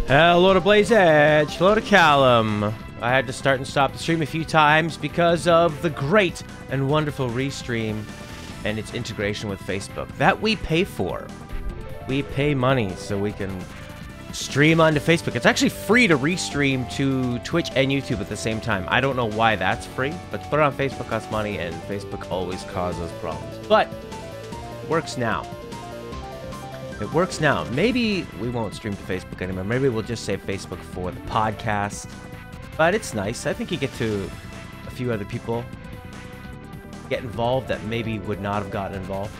Hello to Blaze Edge, hello to Callum. I had to start and stop the stream a few times because of the great and wonderful restream and its integration with Facebook. That we pay for. We pay money so we can stream onto Facebook. It's actually free to restream to Twitch and YouTube at the same time. I don't know why that's free, but to put it on Facebook costs money, and Facebook always causes problems. But it works now. It works now. Maybe we won't stream to Facebook anymore. Maybe we'll just save Facebook for the podcast. But it's nice. I think you get to a few other people get involved that maybe would not have gotten involved.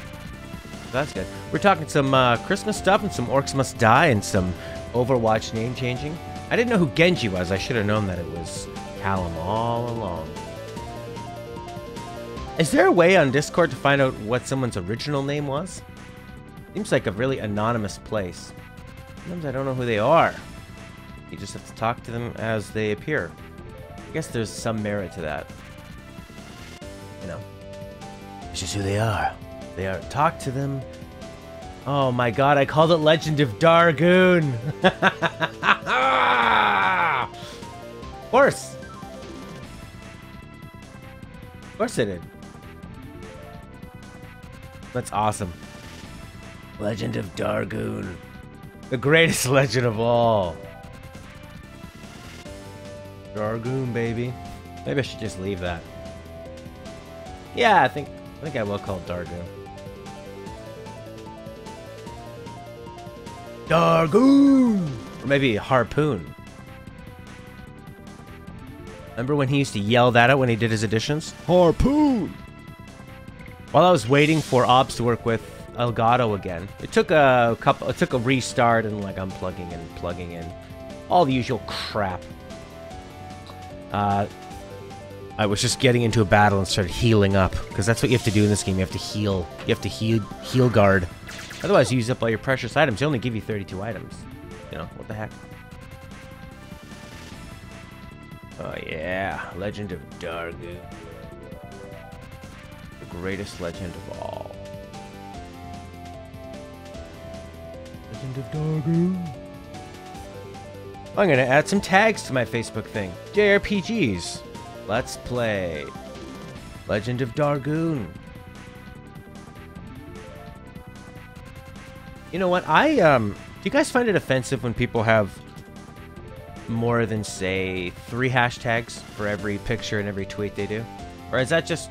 So that's good. We're talking some Christmas stuff and some Orcs Must Die and some Overwatch name changing. I didn't know who Genji was. I should have known that it was Callum all along. Is there a way on Discord to find out what someone's original name was? Seems like a really anonymous place. Sometimes I don't know who they are. You just have to talk to them as they appear. I guess there's some merit to that. You know, it's just who they are. They are. Talk to them. Oh my god, I called it Legend of DARRRRRGOOOON. Of course. Of course I did. That's awesome. Legend of DARRRRRGOOOON. The greatest legend of all. DARRRRRGOOOON, baby. Maybe I should just leave that. Yeah, I think I will call it DARRRRRGOOOON. DARRRRRGOOOOON! Or maybe Harpoon. Remember when he used to yell that out when he did his additions? Harpoon! While I was waiting for Ops to work with Elgato again, it took a restart and like unplugging and plugging in. All the usual crap. I was just getting into a battle and started healing up, because that's what you have to do in this game. You have to heal. You have to heal guard. Otherwise, you use up all your precious items. They only give you 32 items. You know, what the heck? Oh yeah, Legend of DARRRRRGOOOOON. The greatest legend of all. Legend of DARRRRRGOOOOON. I'm gonna add some tags to my Facebook thing. JRPGs. Let's play Legend of DARRRRRGOOOOON. You know what? Do you guys find it offensive when people have more than, say, 3 hashtags for every picture and every tweet they do? Or is that just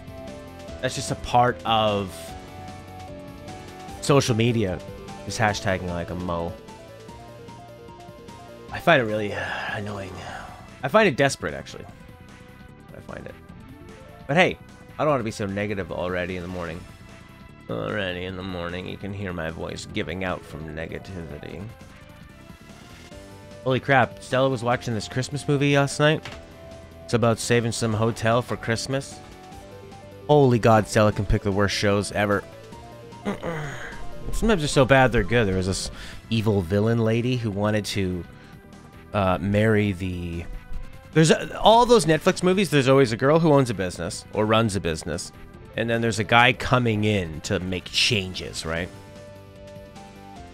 a part of social media, just hashtagging like a mo? I find it really annoying. I find it desperate, actually. I find it. But hey, I don't want to be so negative already in the morning. Already in the morning, you can hear my voice giving out from negativity. Holy crap, Stella was watching this Christmas movie last night. It's about saving some hotel for Christmas. Holy god, Stella can pick the worst shows ever. Sometimes they're so bad they're good. There was this evil villain lady who wanted to marry the... There's all those Netflix movies, there's always a girl who owns a business or runs a business. And then there's a guy coming in to make changes, right?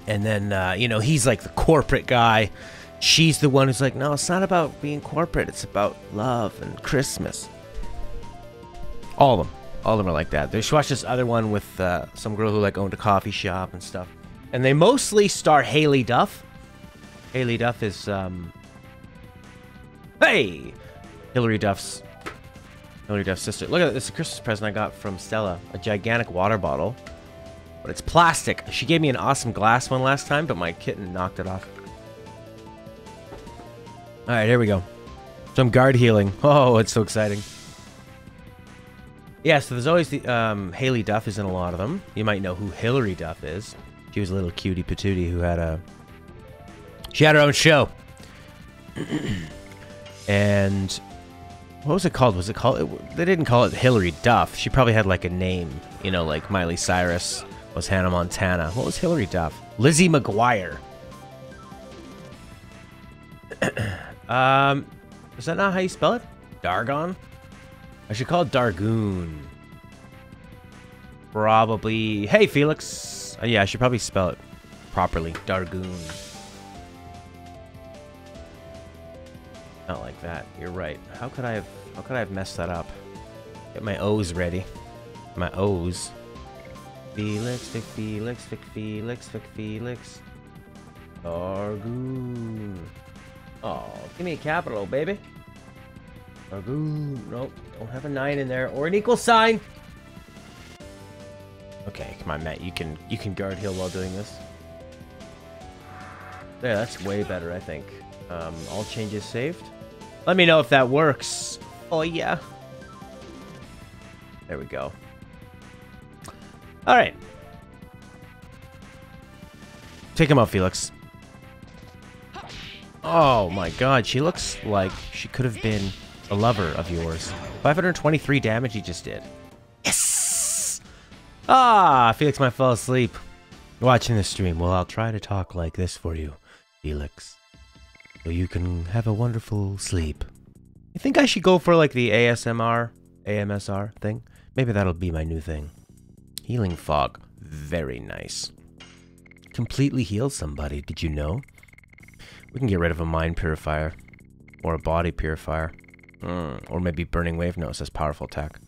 And then, you know, he's like the corporate guy. She's the one who's like, no, it's not about being corporate. It's about love and Christmas. All of them. All of them are like that. They watched this other one with some girl who like owned a coffee shop and stuff. And they mostly star Haley Duff. Haley Duff is, hey! Hillary Duff's sister. Look at this, a Christmas present I got from Stella. A gigantic water bottle. But it's plastic. She gave me an awesome glass one last time, but my kitten knocked it off. Alright, here we go. Some guard healing. Oh, it's so exciting. Yeah, so there's always the, Haley Duff is in a lot of them. You might know who Hillary Duff is. She was a little cutie patootie who had she had her own show. And... what was it called? Was it called... they didn't call it Hillary Duff. She probably had like a name. You know, like Miley Cyrus was Hannah Montana. What was Hillary Duff? Lizzie McGuire. Is that not how you spell it? Dargon? I should call it Dargoon. Probably... hey, Felix! Yeah, I should probably spell it properly. Dargoon. Not like that. You're right. How could I have messed that up? Get my O's ready. My O's. Felix, Vic Felix, Vic Felix, Vic Felix. Darrrrrrgoon. Oh, give me a capital, baby. Darrrrrrgoon. Nope, don't have a 9 in there or an equal sign. Okay, come on, Matt. You can guard heal while doing this. There, that's way better, I think. All changes saved. Let me know if that works. Oh yeah. There we go. All right. Take him out, Felix. Oh my god, she looks like she could have been a lover of yours. 523 damage he just did. Yes! Ah, Felix might fall asleep. Watching the stream. Well, I'll try to talk like this for you, Felix. So you can have a wonderful sleep. You think I should go for like the AMSR thing? Maybe that'll be my new thing. Healing fog. Very nice. Completely heal somebody, did you know? We can get rid of a mind purifier. Or a body purifier. Or maybe burning wave. No, it says powerful attack.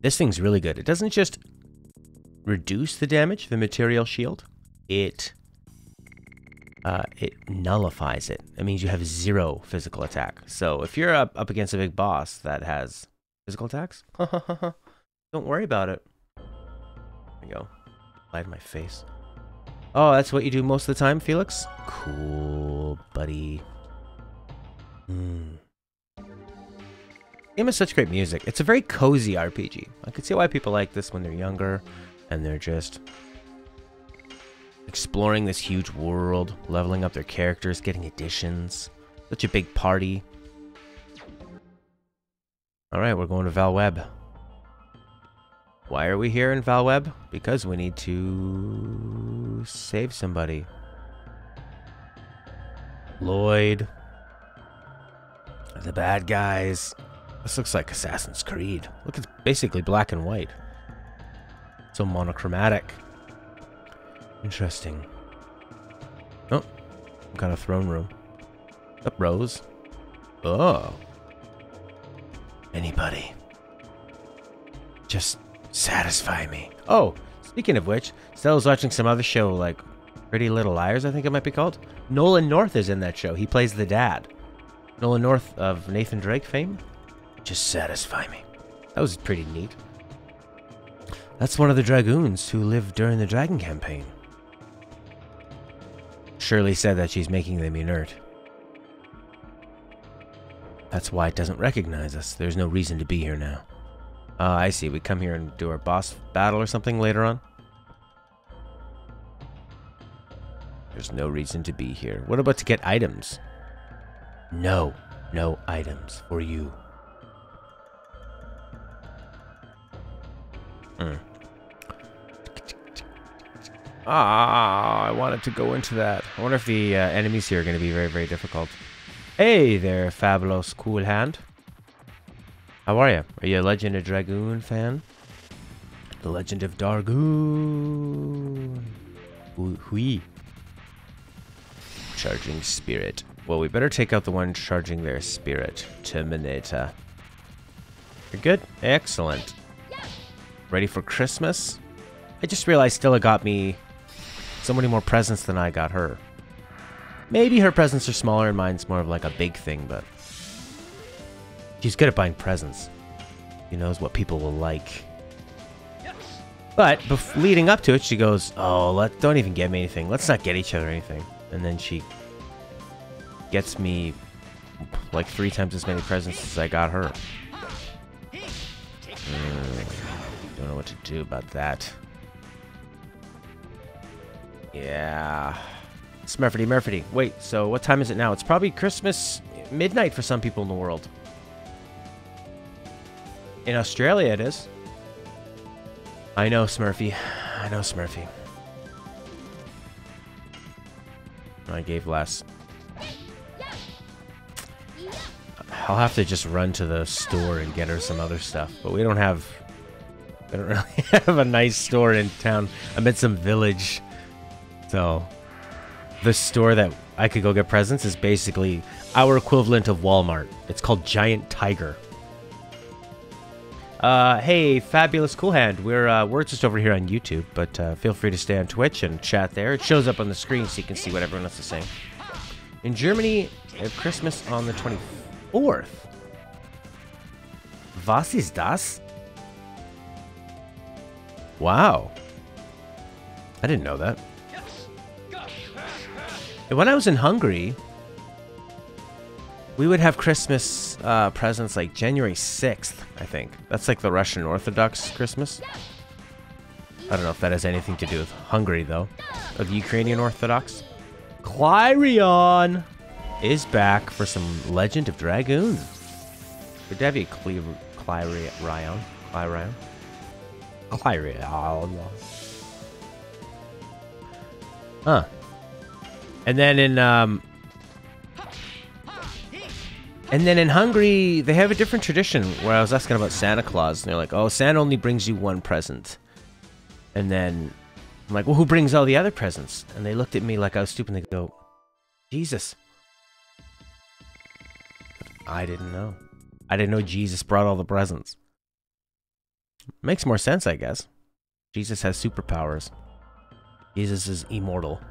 This thing's really good. It doesn't just reduce the damage, the material shield. It nullifies it. It means you have 0 physical attack. So if you're up against a big boss that has physical attacks, don't worry about it. There we go. Light my face. Oh, that's what you do most of the time, Felix? Cool, buddy. Game has such great music. It's a very cozy RPG. I could see why people like this when they're younger and they're just exploring this huge world, leveling up their characters, getting additions. Such a big party. Alright, we're going to Valweb. Why are we here in Valweb? Because we need to save somebody. Lloyd. The bad guys. This looks like Assassin's Creed. Look, it's basically black and white. So monochromatic. Interesting. Oh, some kind of throne room. Up, Rose. Oh. Anybody. Just satisfy me. Oh, speaking of which, Stella's watching some other show like Pretty Little Liars, I think it might be called. Nolan North is in that show. He plays the dad. Nolan North of Nathan Drake fame. Just satisfy me. That was pretty neat. That's one of the dragoons who lived during the Dragon campaign. Shirley said that she's making them inert. That's why it doesn't recognize us. There's no reason to be here now. I see. We come here and do our boss battle or something later on. There's no reason to be here. What about to get items? No. No items for you. I wanted to go into that. I wonder if the enemies here are going to be very, very difficult. Hey there, Fabulous Cool Hand. How are you? Are you a Legend of Dragoon fan? The Legend of Darrrrrrgoon. Hui. Charging Spirit. Well, we better take out the one charging their Spirit. Terminator. You're good? Excellent. Ready for Christmas? I just realized Stella got me so many more presents than I got her. Maybe her presents are smaller and mine's more of like a big thing, but she's good at buying presents. She knows what people will like. But leading up to it, she goes, "Oh, don't even get me anything. Let's not get each other anything." And then she gets me like 3 times as many presents as I got her. Don't know what to do about that. Yeah. Smurfity. Wait, so what time is it now? It's probably Christmas midnight for some people in the world. In Australia, it is. I know, Smurfy. I know, Smurfy. I gave less. I'll have to just run to the store and get her some other stuff. But we don't really have a nice store in town. I'm in some village. So the store that I could go get presents is basically our equivalent of Walmart. It's called Giant Tiger. Hey, Fabulous Cool Hand. We're just over here on YouTube, but feel free to stay on Twitch and chat there. It shows up on the screen so you can see what everyone else is saying. In Germany, they have Christmas on the 24th. Was ist das? Wow. I didn't know that. When I was in Hungary, we would have Christmas presents like January 6th, I think. That's like the Russian Orthodox Christmas. I don't know if that has anything to do with Hungary, though. Or the Ukrainian Orthodox. Clyrion is back for some Legend of Dragoon. Good to have you, Clyrion. Huh. And then in Hungary, they have a different tradition where I was asking about Santa Claus, and they're like, oh, Santa only brings you one present. And then I'm like, well, who brings all the other presents? And they looked at me like I was stupid, and they go, Jesus. I didn't know. I didn't know Jesus brought all the presents. Makes more sense, I guess. Jesus has superpowers. Jesus is immortal.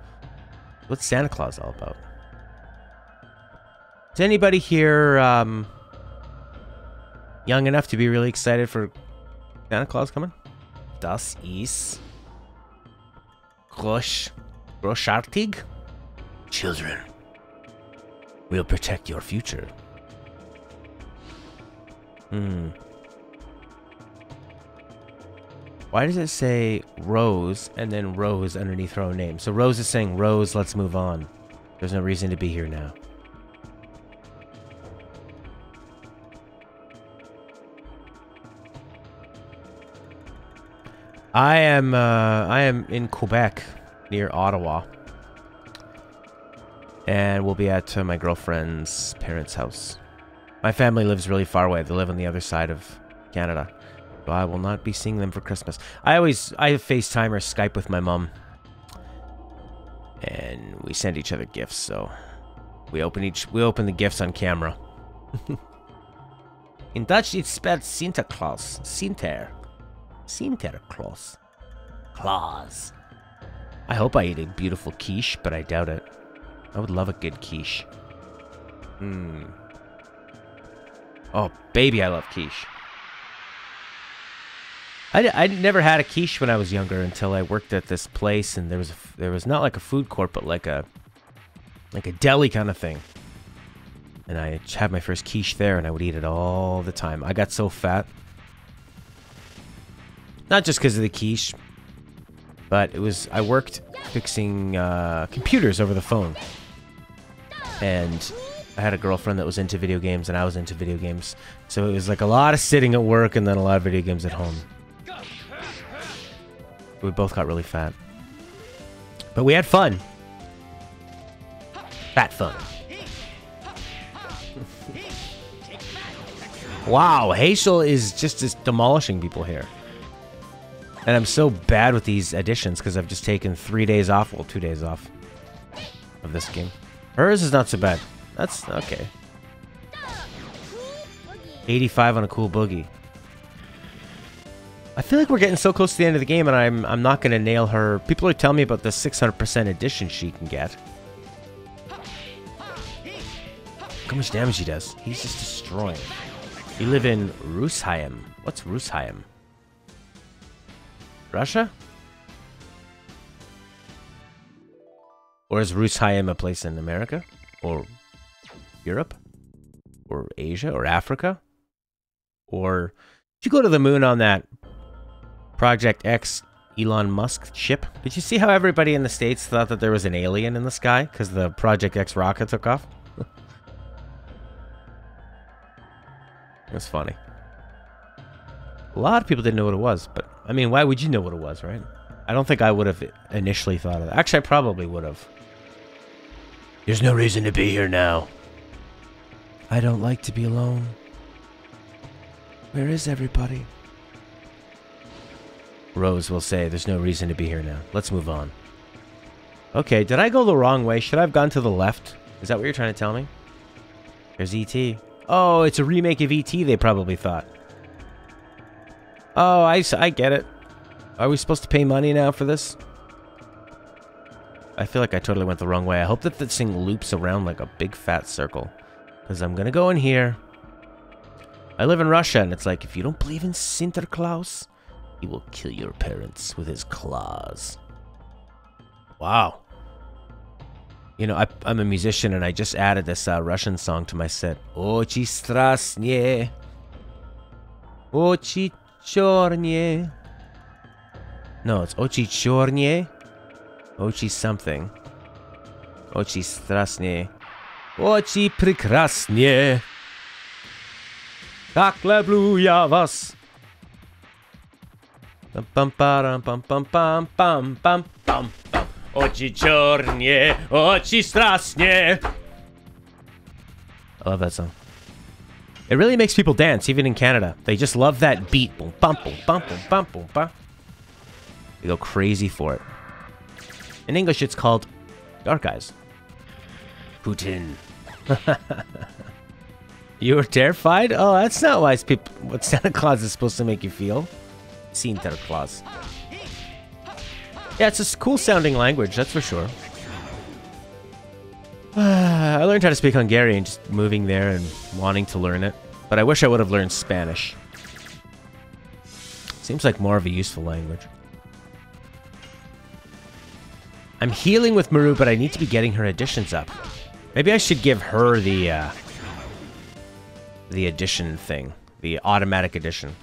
What's Santa Claus all about? Is anybody here young enough to be really excited for Santa Claus coming? Das ist großartig. Children, we'll protect your future. Why does it say Rose and then Rose underneath her own name? So Rose is saying, Rose, let's move on. There's no reason to be here now. I am in Quebec, near Ottawa. And we'll be at my girlfriend's parents' house. My family lives really far away. They live on the other side of Canada. So I will not be seeing them for Christmas. I FaceTime or Skype with my mom. And we send each other gifts, so we open the gifts on camera. In Dutch it's spelled Sinterklaas. Sinterklaas. Claus. I hope I eat a beautiful quiche, but I doubt it. I would love a good quiche. Oh, baby, I love quiche. I never had a quiche when I was younger until I worked at this place, and there was not like a food court, but like a deli kind of thing. And I had my first quiche there, and I would eat it all the time. I got so fat. Not just because of the quiche, but I worked fixing computers over the phone. And I had a girlfriend that was into video games, and I was into video games. So it was like a lot of sitting at work and then a lot of video games at home. We both got really fat. But we had fun. Fat fun. Wow, Hazel is just demolishing people here. And I'm so bad with these additions because I've just taken 3 days off, well, 2 days off of this game. Hers is not so bad. That's okay. 85 on a cool boogie. I feel like we're getting so close to the end of the game, and I'm not going to nail her. People are telling me about the 600% addition she can get. Look how much damage he does. He's just destroying. You live in Rusheim. What's Rusheim? Russia? Or is Rusheim a place in America? Or Europe? Or Asia? Or Africa? Or did you go to the moon on that Project X Elon Musk ship? Did you see how everybody in the States thought that there was an alien in the sky because the Project X rocket took off? It was funny. A lot of people didn't know what it was, but I mean, why would you know what it was, right? I don't think I would have initially thought of that. Actually, I probably would have. There's no reason to be here now. I don't like to be alone. Where is everybody? Rose will say, there's no reason to be here now. Let's move on. Okay, did I go the wrong way? Should I have gone to the left? Is that what you're trying to tell me? There's E.T. Oh, it's a remake of E.T., they probably thought. Oh, I get it. Are we supposed to pay money now for this? I feel like I totally went the wrong way. I hope that this thing loops around like a big fat circle. Because I'm going to go in here. I live in Russia, and it's like, if you don't believe in Sinterklaas, he will kill your parents with his claws. Wow. You know, I'm a musician, and I just added this Russian song to my set. Ochi strasnie. Ochi chornie. No, it's Ochi chornie. Ochi something. Ochi strasnie. Ochi prekrasnie. Как люблю я вас. Pam-pam-pam-pam-pam-pam-pam-pam. Очи черные, очи страстные. I love that song. It really makes people dance, even in Canada. They just love that beat. Boom, bum, boom, bum, boom, bum, boom, bum. They go crazy for it. In English, it's called Dark Eyes. Putin. You were terrified? Oh, that's not why what Santa Claus is supposed to make you feel. Sinterklaas. Yeah, it's a cool sounding language, that's for sure. I learned how to speak Hungarian just moving there and wanting to learn it. But I wish I would have learned Spanish. Seems like more of a useful language. I'm healing with Maru, but I need to be getting her additions up. Maybe I should give her the addition thing. The automatic addition.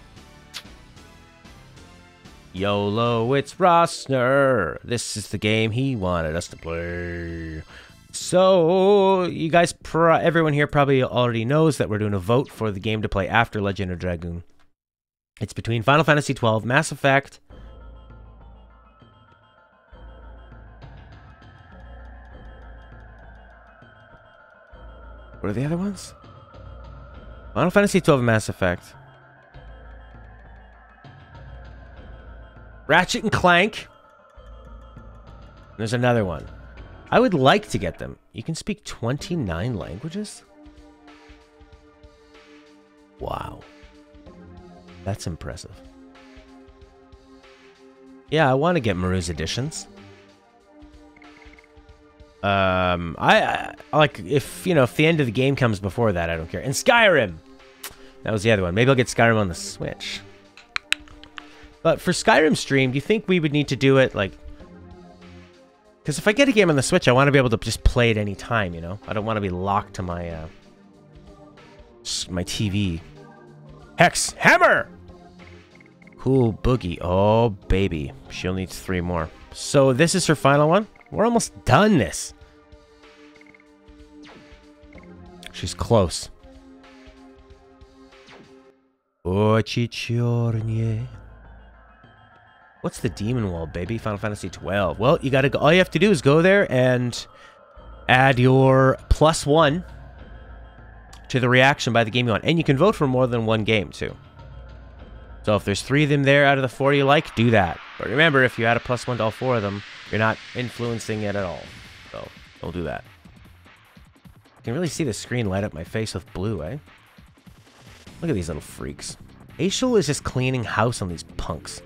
YOLO, it's Rosner. This is the game he wanted us to play. So, you guys, everyone here probably already knows that we're doing a vote for the game to play after Legend of Dragoon. It's between Final Fantasy XII, Mass Effect... What are the other ones? Final Fantasy XII and Mass Effect. Ratchet and Clank. There's another one. I would like to get them. You can speak 29 languages? Wow. That's impressive. Yeah, I want to get Maru's editions. I like, if, you know, if the end of the game comes before that, I don't care. And Skyrim! That was the other one. Maybe I'll get Skyrim on the Switch. But for Skyrim stream, do you think we would need to do it, like... Because if I get a game on the Switch, I want to be able to just play it any time, you know? I don't want to be locked to my, my TV. Hex! Hammer! Cool Boogie. Oh, baby. She'll need 3 more. So this is her final one? We're almost done this. She's close. Очи черные. What's the demon wall, baby? Final Fantasy 12. Well, you gotta go. All you have to do is go there and add your +1 to the reaction by the game you want. And you can vote for more than one game, too. So if there's 3 of them there out of the 4 you like, do that. But remember, if you add a +1 to all 4 of them, you're not influencing it at all. So, don't do that. You can really see the screen light up my face with blue, eh? Look at these little freaks. Aishel is just cleaning house on these punks.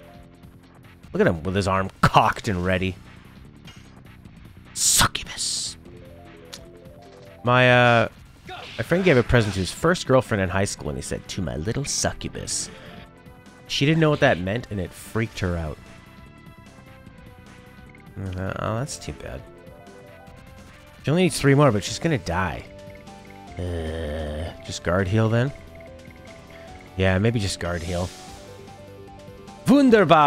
Look at him with his arm cocked and ready. Succubus. My friend gave a present to his first girlfriend in high school, and he said, "To my little succubus." She didn't know what that meant, and it freaked her out. Oh, that's too bad. She only needs 3 more, but she's gonna die. Just guard heal then? Yeah, maybe just guard heal. Wunderbar!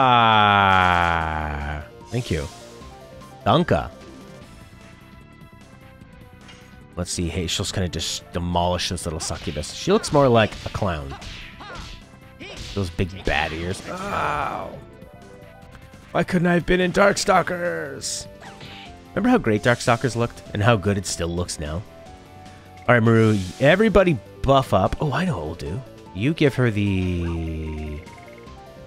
Thank you. Danke. Let's see. Hey, she's gonna just demolish this little succubus. She looks more like a clown. Those big bad ears. Ow! Why couldn't I have been in Darkstalkers? Remember how great Darkstalkers looked? And how good it still looks now? Alright, Maru, everybody buff up. Oh, I know what we'll do. You give her the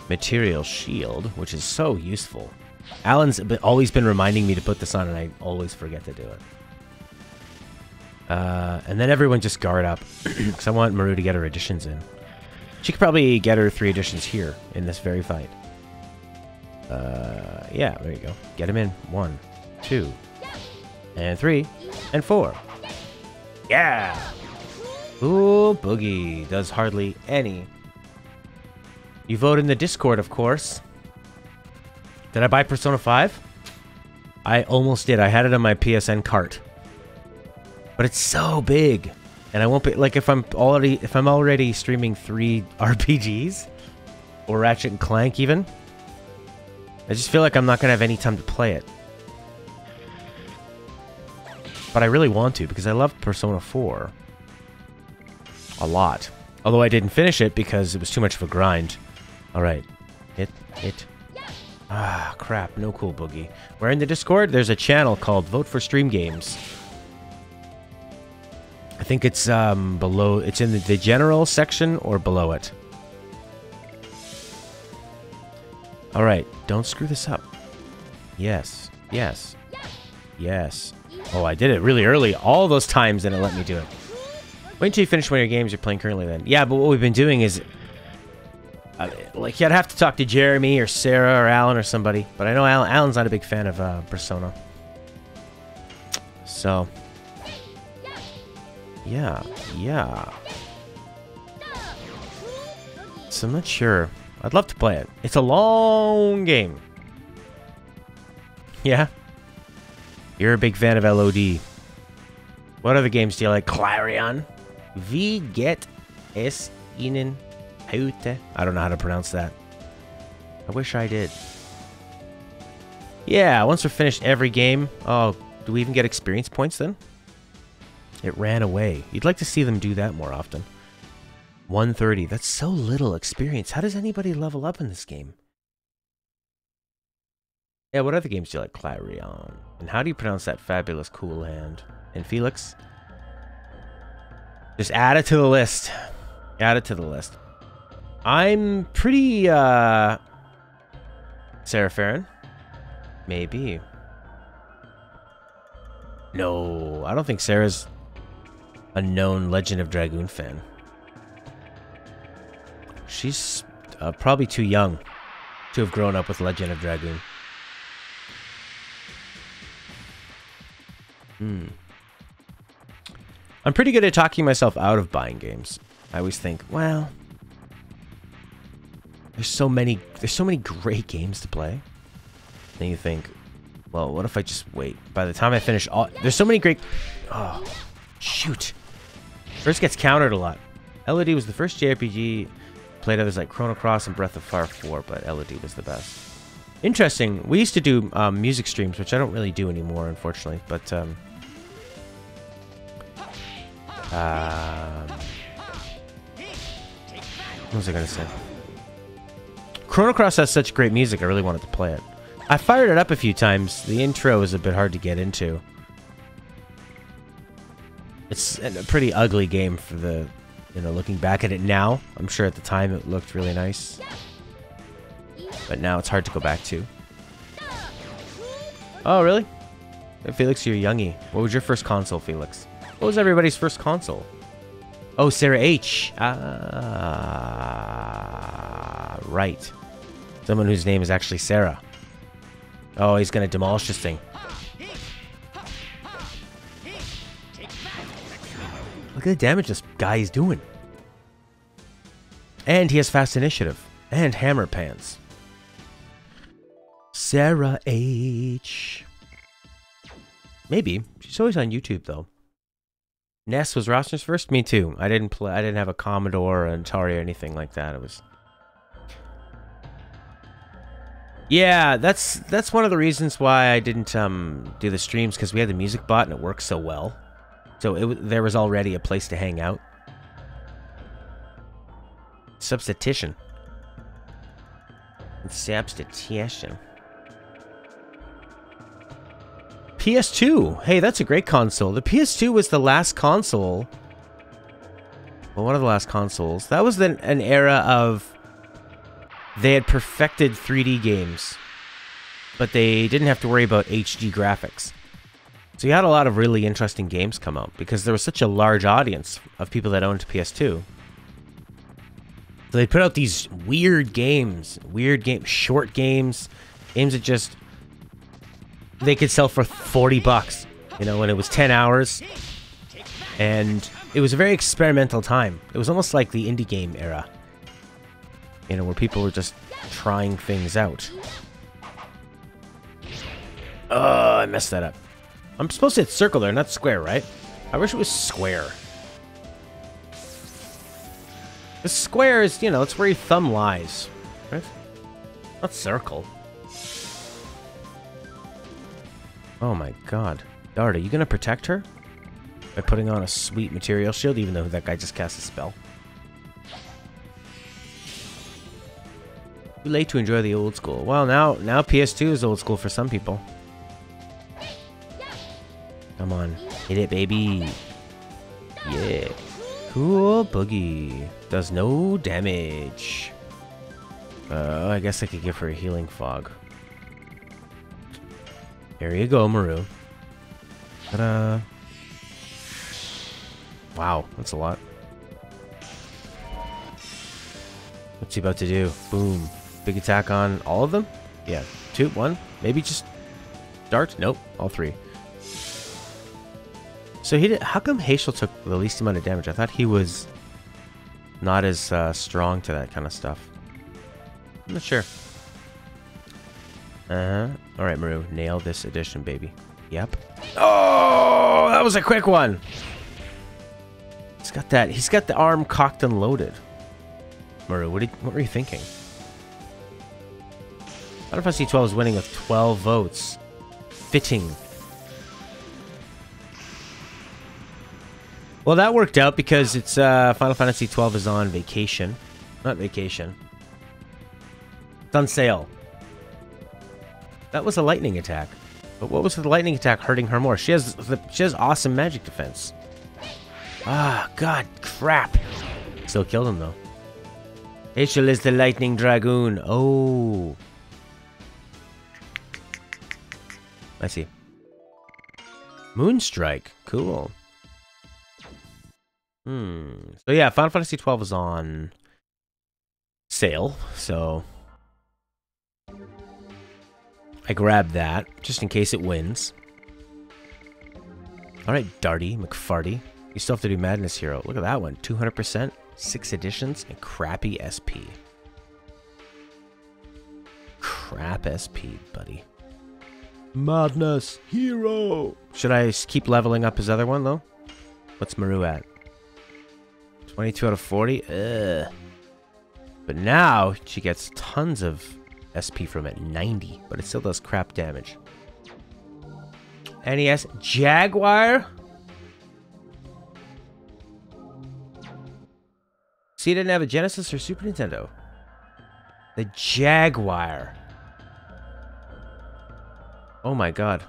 material shield, which is so useful. Alan's always been reminding me to put this on, and I always forget to do it. And then everyone just guard up, because I want Maru to get her additions in. She could probably get her 3 additions here in this very fight. Yeah, there you go. Get him in. 1, 2, and 3, and 4. Yeah! Ooh, Boogie does hardly any. You vote in the Discord, of course. Did I buy Persona 5? I almost did. I had it on my PSN cart. But it's so big. And I won't be like if I'm already streaming 3 RPGs or Ratchet and Clank even. I just feel like I'm not gonna have any time to play it. But I really want to because I love Persona 4 a lot. Although I didn't finish it because it was too much of a grind. Alright. Hit. Ah, crap. No cool Boogie. We're in the Discord. There's a channel called Vote for Stream Games. I think it's below. It's in the general section or below it. Alright. Don't screw this up. Yes. Yes. Yes. Oh, I did it really early. All those times and it let me do it. Wait until you finish one of your games you're playing currently then. Yeah, but what we've been doing is... like, I'd have to talk to Jeremy or Sarah or Alan or somebody. But I know Alan's not a big fan of Persona. So... Yeah. So I'm not sure. I'd love to play it. It's a long game. Yeah? You're a big fan of LOD. What other games do you like? Clarion? Vi get es ihnen heute? I don't know how to pronounce that. I wish I did. Yeah, once we're finished every game... Oh, do we even get experience points then? It ran away. You'd like to see them do that more often. 130. That's so little experience. How does anybody level up in this game? Yeah, what other games do you like? Clarion. And how do you pronounce that fabulous cool hand? And Felix? Just add it to the list. Add it to the list. I'm pretty, Sarah Farron? Maybe. No, I don't think Sarah's a known Legend of Dragoon fan. She's probably too young to have grown up with Legend of Dragoon. I'm pretty good at talking myself out of buying games. I always think, well, there's so many great games to play. Then you think, well, what if I just wait? By the time I finish all, there's so many great. Oh, shoot! First gets countered a lot. LOD was the first JRPG. Played others like Chrono Cross and Breath of Fire 4, but LOD was the best. Interesting. We used to do music streams, which I don't really do anymore, unfortunately. But what was I gonna say? Chrono Cross has such great music. I really wanted to play it. I fired it up a few times. The intro is a bit hard to get into. It's a pretty ugly game for the, you know, looking back at it now. I'm sure at the time it looked really nice. But now it's hard to go back to. Oh, really? Felix, you're youngie. What was your first console, Felix? What was everybody's first console? Oh, Sarah H. Ah, right. Someone whose name is actually Sarah. Oh, he's gonna demolish this thing. Look at the damage this guy is doing. And he has fast initiative. And hammer pants. Sarah H. Maybe. She's always on YouTube, though. Ness was Rossner's first? Me too. I didn't have a Commodore or an Atari or anything like that. It was... Yeah, that's one of the reasons why I didn't do the streams, because we had the music bot and it works so well. So there was already a place to hang out. Substitution. Substitution. PS2. Hey, that's a great console. The PS2 was the last console. Well, one of the last consoles. That was then an era of... They had perfected 3D games. but they didn't have to worry about HD graphics. So you had a lot of really interesting games come out because there was such a large audience of people that owned PS2. So they put out these weird games, short games that just they could sell for $40, you know, when it was 10 hours. And it was a very experimental time. It was almost like the indie game era, you know, where people were just trying things out. Oh, I messed that up. I'm supposed to hit circle there, not square, right? I wish it was square. The square is, you know, it's where your thumb lies, right? Not circle. Oh my god. Dart, are you gonna protect her? By putting on a sweet material shield, even though that guy just cast a spell. Too late to enjoy the old school. Well, now PS2 is old school for some people. Come on. Hit it, baby. Yeah. Cool boogie. Does no damage. I guess I could give her a healing fog. There you go, Maru. Ta-da. Wow, that's a lot. What's he about to do? Boom. Big attack on all of them? Yeah. 2, 1. Maybe just dart? Nope. All 3. So he did. How come Heschel took the least amount of damage? I thought he was not as strong to that kind of stuff. I'm not sure. Alright, Maru. Nail this addition, baby. Yep. Oh, that was a quick one. He's got that. He's got the arm cocked and loaded. Maru, what were you thinking? Final Fantasy 12 is winning with 12 votes. Fitting. Well, that worked out because it's Final Fantasy 12 is on vacation. Not vacation. It's on sale. That was a lightning attack. But what was the lightning attack hurting her more? She has awesome magic defense. Ah, god, crap. Still killed him though. Heschel is the lightning dragoon. Oh. I see. Moonstrike. Cool. So yeah, Final Fantasy 12 is on sale, so I grabbed that just in case it wins. Alright, Darty McFarty. You still have to do Madness Hero. Look at that one. 200%, 6 editions, and crappy SP. Crap SP, buddy. Madness Hero! Should I keep leveling up his other one, though? What's Maru at? 22 out of 40? Ugh. But now, she gets tons of SP from it. 90. But it still does crap damage. NES Jaguar? See, it didn't have a Genesis or Super Nintendo. The Jaguar. Oh my god.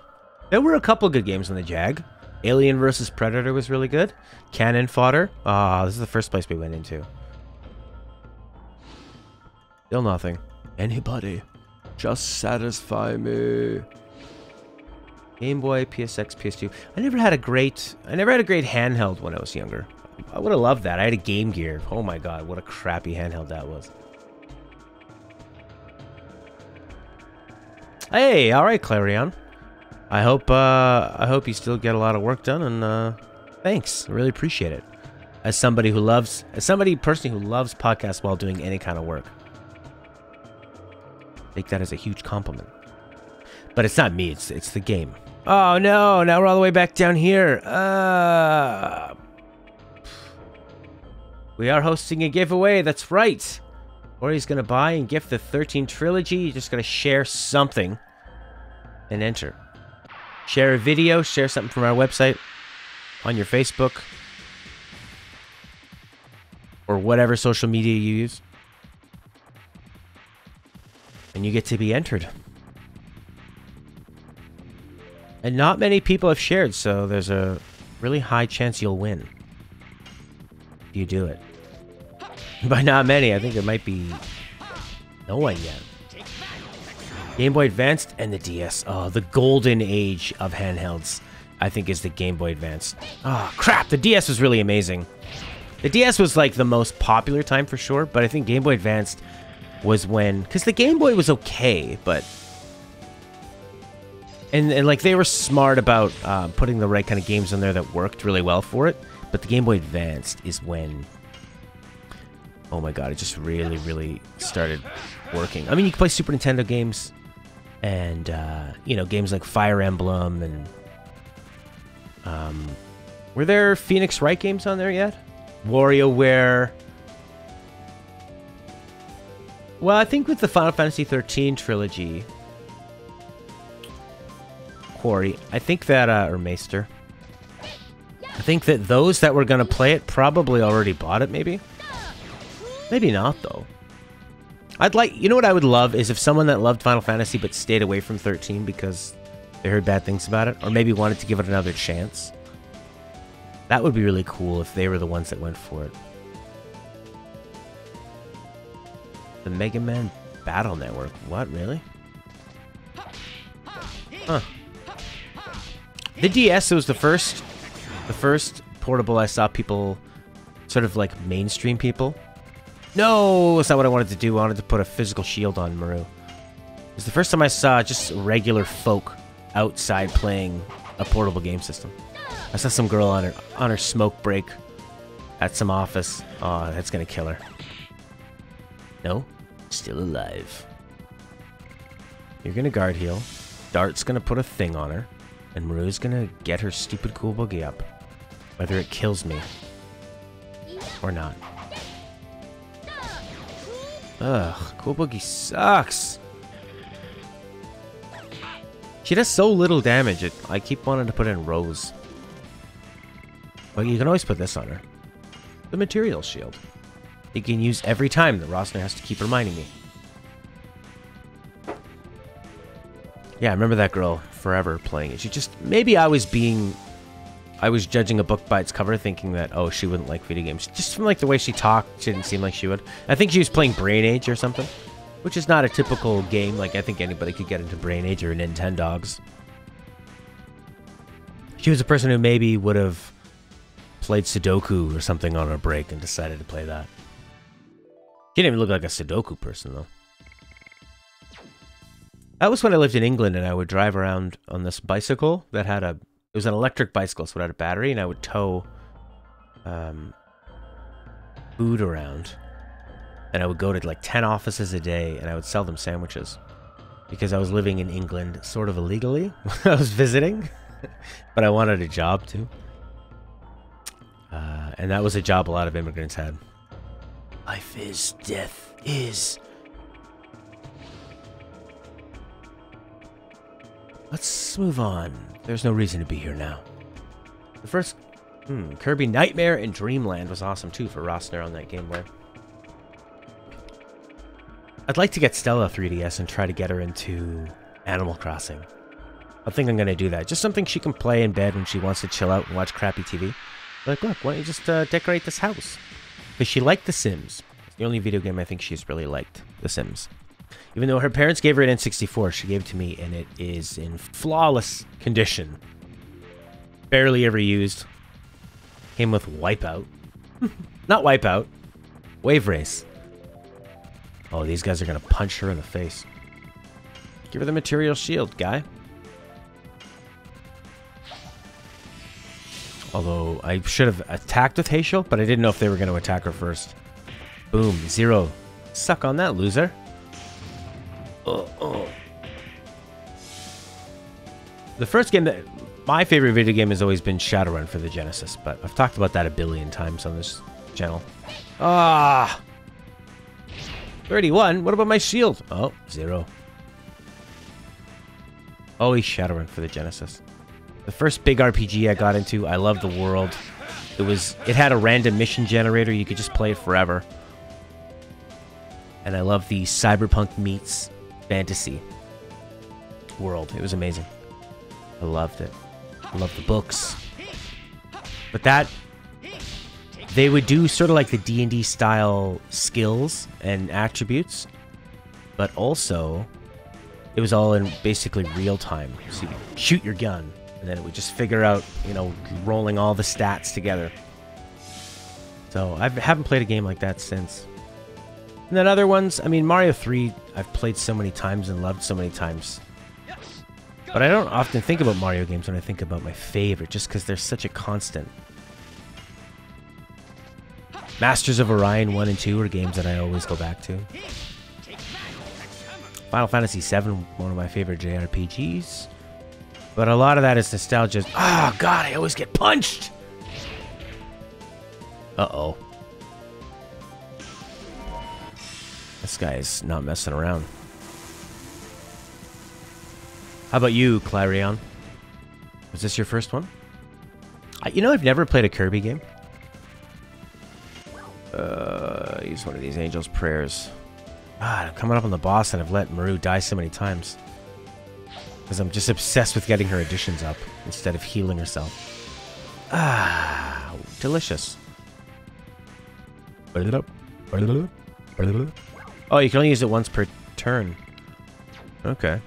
There were a couple good games on the Jag. Alien vs. Predator was really good. Cannon Fodder. Ah, this is the first place we went into. Still nothing. Anybody. Just satisfy me. Game Boy, PSX, PS2. I never had a great handheld when I was younger. I would have loved that. I had a Game Gear. Oh my god, what a crappy handheld that was. Hey, alright, Clarion. I hope you still get a lot of work done, and thanks. I really appreciate it. As somebody personally who loves podcasts while doing any kind of work. Take that as a huge compliment. But it's not me, it's the game. Oh no, now we're all the way back down here. We are hosting a giveaway, that's right. Corey's gonna buy and gift the 13 trilogy. You're just gonna share something and enter. Share a video, share something from our website, on your Facebook, or whatever social media you use. And you get to be entered. And not many people have shared, so there's a really high chance you'll win. If you do it. By not many, I think it might be no one yet. Game Boy Advanced and the DS. Oh, the golden age of handhelds, I think, is the Game Boy Advanced. Oh, crap. The DS was really amazing. The DS was, like, the most popular time for sure, but I think Game Boy Advanced was when... Because the Game Boy was okay, but... And, like, they were smart about putting the right kind of games on there that worked really well for it. But the Game Boy Advanced is when... Oh my god, it just really, really started working. I mean, you can play Super Nintendo games... And, you know, games like Fire Emblem and... were there Phoenix Wright games on there yet? WarioWare. Well, I think with the Final Fantasy 13 trilogy... Quarry, I think that, or Maester. I think that those that were going to play it probably already bought it, maybe? Maybe not, though. I'd like... You know what I would love is if someone that loved Final Fantasy but stayed away from 13 because they heard bad things about it, or maybe wanted to give it another chance. That would be really cool if they were the ones that went for it. The Mega Man Battle Network. What, really? Huh. The DS was the first portable I saw people, sort of like mainstream people. No, that's not what I wanted to do. I wanted to put a physical shield on Maru. It was the first time I saw just regular folk outside playing a portable game system. I saw some girl on her smoke break at some office. Oh, that's gonna kill her. No, still alive. You're gonna guard heal. Dart's gonna put a thing on her, and Maru's gonna get her stupid cool boogie up, whether it kills me or not. Ugh, cool boogie sucks. She does so little damage. I keep wanting to put in Rose. But you can always put this on her. The material shield. You can use every time that Rosner has to keep reminding me. Yeah, I remember that girl forever playing it. She just... Maybe I was judging a book by its cover, thinking that, oh, she wouldn't like video games. Just from, like, the way she talked, she didn't seem like she would. I think she was playing Brain Age or something, which is not a typical game. Like, I think anybody could get into Brain Age or Nintendogs. She was a person who maybe would have played Sudoku or something on a break and decided to play that. She didn't even look like a Sudoku person, though. That was when I lived in England, and I would drive around on this bicycle that had a... It was an electric bicycle, so it had a battery, and I would tow food around. And I would go to like 10 offices a day, and I would sell them sandwiches. Because I was living in England sort of illegally. I was visiting, but I wanted a job too. And that was a job a lot of immigrants had. Life is, death is. Let's move on. There's no reason to be here now. The first... Kirby Nightmare and Dreamland was awesome, too, for Rosner on that Game Boy. I'd like to get Stella 3DS and try to get her into Animal Crossing. I think I'm going to do that. Just something she can play in bed when she wants to chill out and watch crappy TV. Like, look, why don't you just decorate this house? Because she liked The Sims. It's the only video game I think she's really liked, The Sims. Even though her parents gave her an N64, she gave it to me, and it is in flawless condition. Barely ever used. Came with Wipeout. Not Wipeout. Wave Race. Oh, these guys are going to punch her in the face. Give her the material shield, guy. Although, I should have attacked with Hazel, but I didn't know if they were going to attack her first. Boom. 0. Suck on that, loser. The first game that... My favorite video game has always been Shadowrun for the Genesis, but I've talked about that a billion times on this channel. Ah! 31? What about my shield? Oh, 0. Always Shadowrun for the Genesis. The first big RPG I got into, I loved the world. It had a random mission generator, you could just play it forever. And I love the cyberpunk meets fantasy world. It was amazing. I loved it. I loved the books. But that... They would do sort of like the D&D style skills and attributes. But also... it was all in basically real time. So you could shoot your gun, and then it would just figure out, you know, rolling all the stats together. So I haven't played a game like that since. And then other ones, I mean, Mario 3, I've played so many times and loved so many times. But I don't often think about Mario games when I think about my favorite, just because they're such a constant. Masters of Orion 1 and 2 are games that I always go back to. Final Fantasy 7, one of my favorite JRPGs. But a lot of that is nostalgia. Oh, God, I always get punched! Uh-oh. This guy's not messing around. How about you, Clarion? Was this your first one? You know, I've never played a Kirby game. Use one of these Angel's Prayers. God, I'm coming up on the boss and I've let Maru die so many times. Because I'm just obsessed with getting her additions up instead of healing herself. Ah, delicious. Oh, you can only use it once per turn. Okay.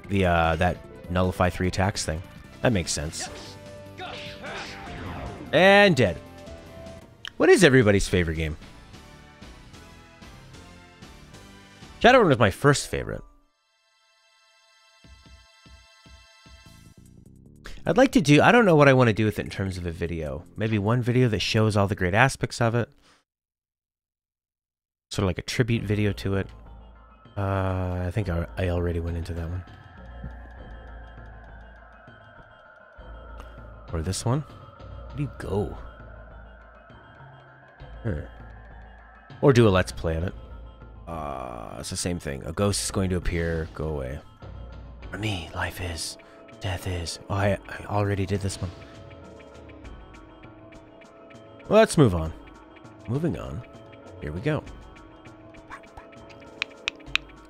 The, that nullify 3 attacks thing. That makes sense. And dead. What is everybody's favorite game? Shadowrun was my first favorite. I'd like to do... I don't know what I want to do with it in terms of a video. Maybe one video that shows all the great aspects of it. Sort of like a tribute video to it. I think I already went into that one. Or this one. Where do you go? Or do a let's play of it. It's the same thing. A ghost is going to appear. Go away. For me, life is. Death is. Oh, I already did this one. Well, let's move on. Moving on. Here we go.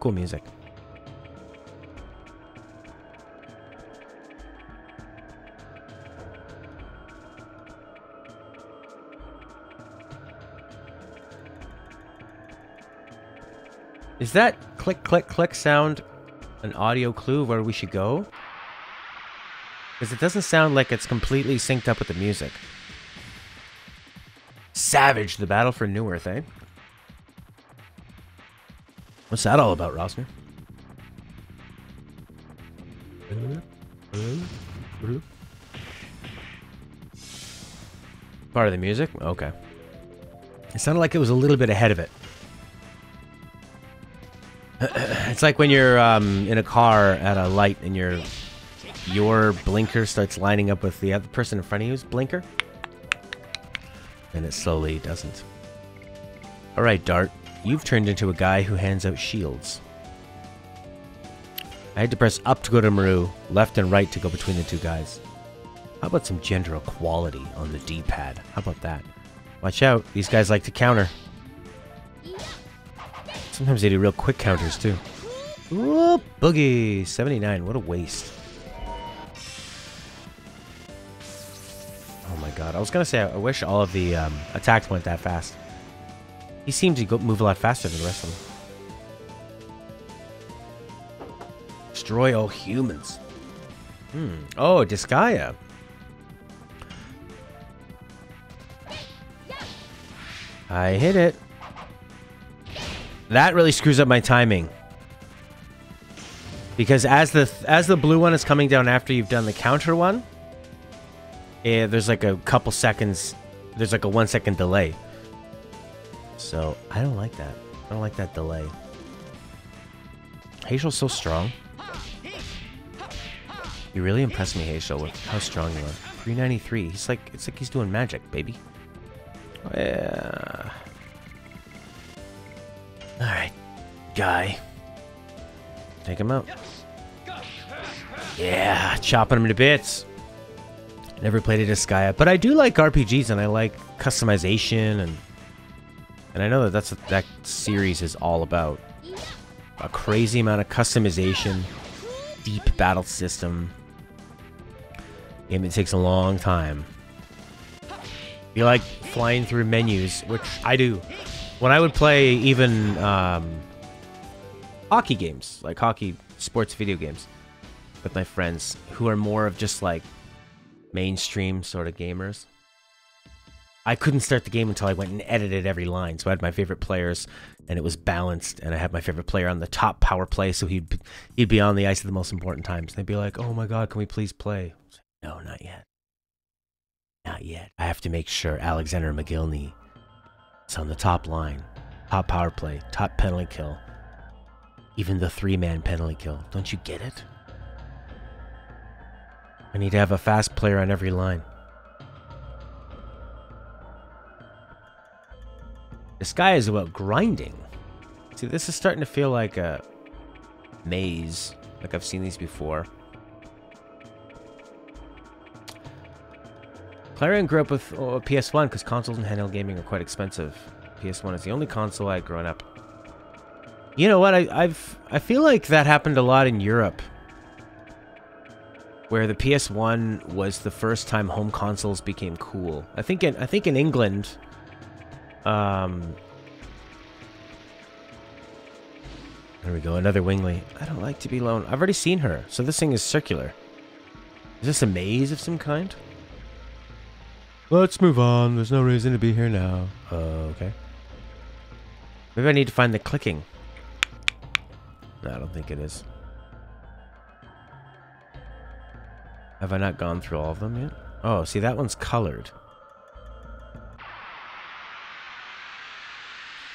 Cool music. Is that click, click, click sound an audio clue of where we should go? Because it doesn't sound like it's completely synced up with the music. Savage, the battle for New Earth, eh? What's that all about, Rosner? Part of the music? Okay. It sounded like it was a little bit ahead of it. It's like when you're in a car at a light and your blinker starts lining up with the other person in front of you's blinker. And it slowly doesn't. Alright, Dart. You've turned into a guy who hands out shields. I had to press up to go to Maru, left and right to go between the two guys. How about some gender equality on the D-pad? How about that? Watch out, these guys like to counter. Sometimes they do real quick counters, too. Ooh, boogie! 79, what a waste. Oh my god, I was gonna say, I wish all of the attacks went that fast. He seemed to move a lot faster than the rest of them. Destroy all humans. Oh, Disgaea. I hit it. That really screws up my timing. Because as the blue one is coming down after you've done the counter one, there's like a couple seconds, there's like a 1 second delay. So, I don't like that. I don't like that delay. Hazel's so strong. You really impressed me, Hazel, with how strong you are. 393. It's like he's doing magic, baby. Oh, yeah. Alright, guy. Take him out. Yeah, chopping him to bits. Never played a Disgaea, but I do like RPGs and I like customization and I know that that's what that series is all about. A crazy amount of customization, deep battle system. Game that takes a long time. You like flying through menus, which I do. When I would play even hockey games, like hockey sports video games with my friends who are more of just like mainstream sort of gamers. I couldn't start the game until I went and edited every line. So I had my favorite players, and it was balanced. And I had my favorite player on the top power play, so he'd be on the ice at the most important times. They'd be like, "Oh my God, can we please play?" I was like, "No, not yet. Not yet. I have to make sure Alexander McGillney is on the top line, top power play, top penalty kill, even the 3-man penalty kill. Don't you get it? I need to have a fast player on every line." This guy is about grinding. See, this is starting to feel like a maze. Like I've seen these before. Clarion grew up with PS1 because consoles and handheld gaming are quite expensive. PS1 is the only console I had grown up. You know what? I feel like that happened a lot in Europe, where the PS1 was the first time home consoles became cool. I think in England. There we go, another Wingley. I don't like to be alone. I've already seen her, so this thing is circular. Is this a maze of some kind? Let's move on. There's no reason to be here now. Okay. Maybe I need to find the clicking. No, I don't think it is. Have I not gone through all of them yet? Oh, see, that one's colored.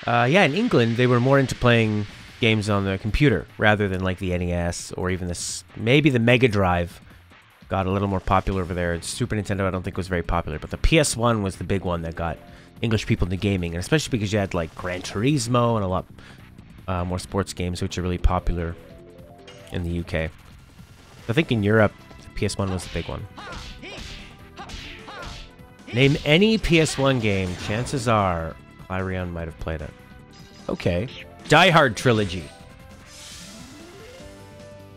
Yeah, in England, they were more into playing games on their computer rather than like the NES or even this. Maybe the Mega Drive got a little more popular over there. Super Nintendo, I don't think was very popular, but the PS1 was the big one that got English people into gaming, and especially because you had like Gran Turismo and a lot more sports games, which are really popular in the UK. I think in Europe, the PS1 was the big one. Name any PS1 game. Chances are Clarion might have played it. Okay. Die Hard Trilogy.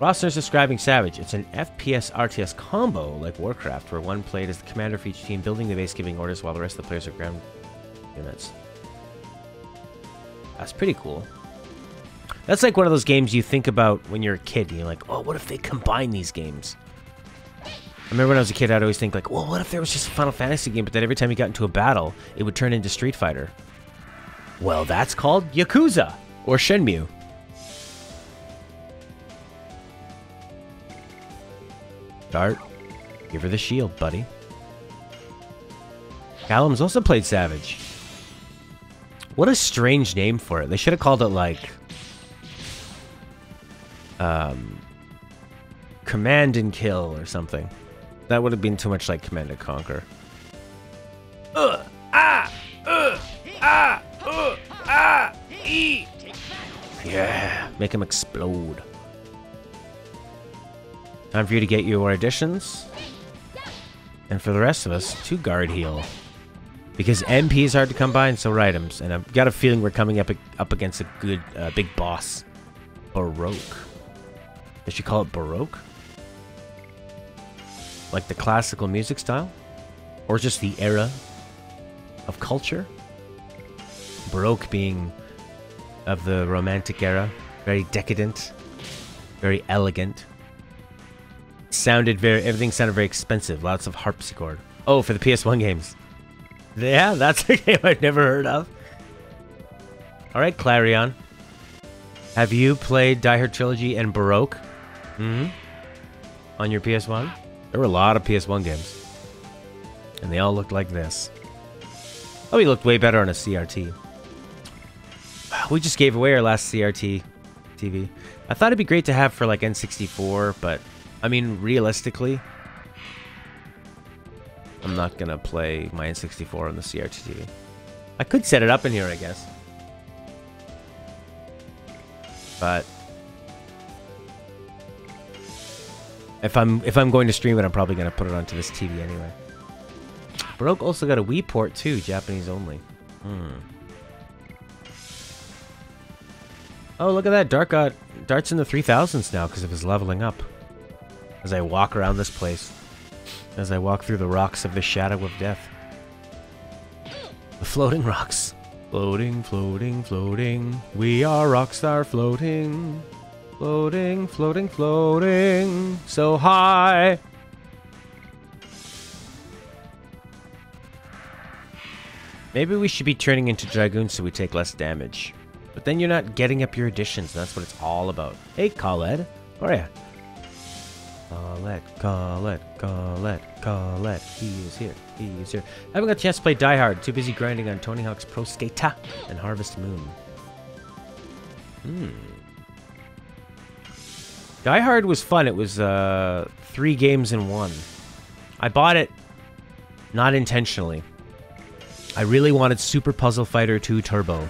Roster's describing Savage. It's an FPS RTS combo like Warcraft, where one played as the commander for each team, building the base, giving orders, while the rest of the players are ground units. That's pretty cool. That's like one of those games you think about when you're a kid. And you're like, oh, what if they combine these games? I remember when I was a kid, I'd always think like, well, what if there was just a Final Fantasy game, but then every time you got into a battle, it would turn into Street Fighter. Well, that's called Yakuza, or Shenmue. Dart, give her the shield, buddy. Callum's also played Savage. What a strange name for it. They should have called it like... Command and Kill or something. That would have been too much like Command and Conquer. Yeah, make him explode. Time for you to get your additions. And for the rest of us, to guard heal. Because MP is hard to come by and so are items. And I've got a feeling we're coming up against a good big boss. Baroque. They should call it Baroque? Like the classical music style? Or just the era of culture? Baroque being of the Romantic era. Very decadent. Very elegant. Everything sounded very expensive. Lots of harpsichord. Oh, for the PS1 games. Yeah, that's a game I've never heard of. Alright, Clarion. Have you played Die Hard Trilogy and Baroque? On your PS1? There were a lot of PS1 games. And they all looked like this. Oh, he looked way better on a CRT. We just gave away our last CRT TV. I thought it'd be great to have for like N64, but I mean, realistically, I'm not gonna play my N64 on the CRT TV. I could set it up in here, I guess. But if I'm going to stream it, I'm probably gonna put it onto this TV anyway. Baroque also got a Wii port too, Japanese only. Oh, look at that! Dart's in the 3000s now because of his leveling up. As I walk around this place, as I walk through the rocks of the shadow of death, the floating rocks, floating, floating, floating. We are rocks that are floating. Floating, floating, floating, so high. Maybe we should be turning into dragoons so we take less damage. But then you're not getting up your additions, and that's what it's all about. Hey, Colette. How are ya? Colette. He is here. I haven't got a chance to play Die Hard. Too busy grinding on Tony Hawk's Pro Skater and Harvest Moon. Die Hard was fun. It was 3 games in 1. I bought it not intentionally. I really wanted Super Puzzle Fighter 2 Turbo.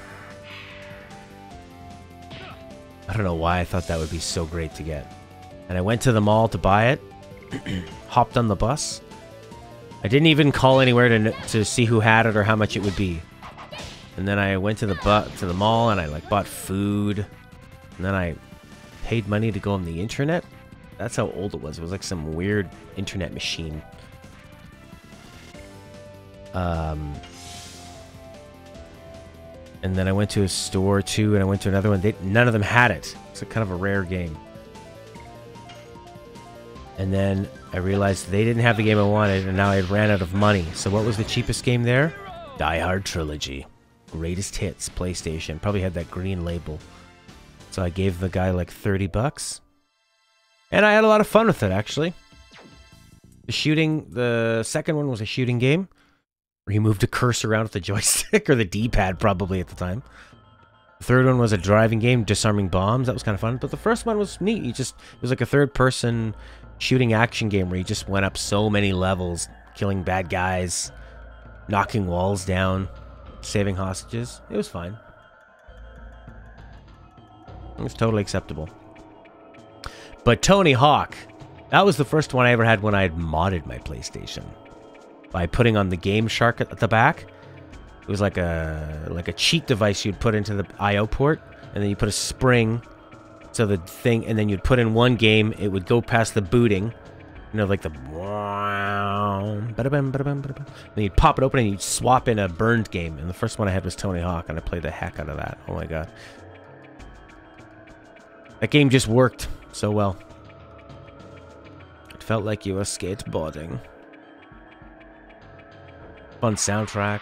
I don't know why I thought that would be so great to get. And I went to the mall to buy it. Hopped on the bus. I didn't even call anywhere to see who had it or how much it would be. And then I went to the mall and I bought food. And then I paid money to go on the internet. That's how old it was. It was like some weird internet machine. And then I went to a store too, and I went to another one. None of them had it. It's kind of a rare game. And then I realized they didn't have the game I wanted, and now I ran out of money. So what was the cheapest game there? Die Hard Trilogy. Greatest Hits, PlayStation. Probably had that green label. So I gave the guy like 30 bucks. And I had a lot of fun with it, actually. The second one was a shooting game. Where you moved a cursor around with the joystick, or the D-pad probably at the time. The third one was a driving game, disarming bombs. That was kind of fun. But the first one was neat. It was like a third-person shooting action game where you just went up so many levels, killing bad guys, knocking walls down, saving hostages. It was fine. It was totally acceptable. But Tony Hawk, that was the first one I ever had when I had modded my PlayStation. By putting on the Game Shark at the back. It was like a cheat device you'd put into the I/O port, and then you put a spring, so the thing, and then you'd put in one game, it would go past the booting, you know, like the then you'd pop it open and you'd swap in a burned game. And the first one I had was Tony Hawk, and I played the heck out of that. Oh my god, that game just worked so well. It felt like you were skateboarding. Fun soundtrack.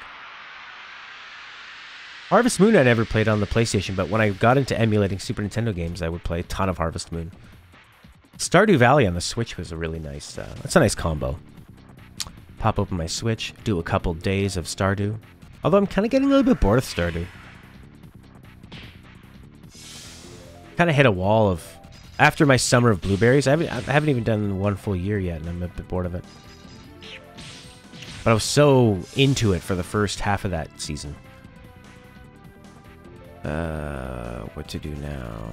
Harvest Moon I never played on the PlayStation, but when I got into emulating Super Nintendo games, I would play a ton of Harvest Moon. Stardew Valley on the Switch was a really nice, that's a nice combo. Pop open my Switch, do a couple days of Stardew. Although I'm kind of getting a little bit bored of Stardew. Kind of hit a wall of... After my summer of blueberries, I haven't even done 1 full year yet, and I'm a bit bored of it. But I was so into it for the first half of that season. What to do now?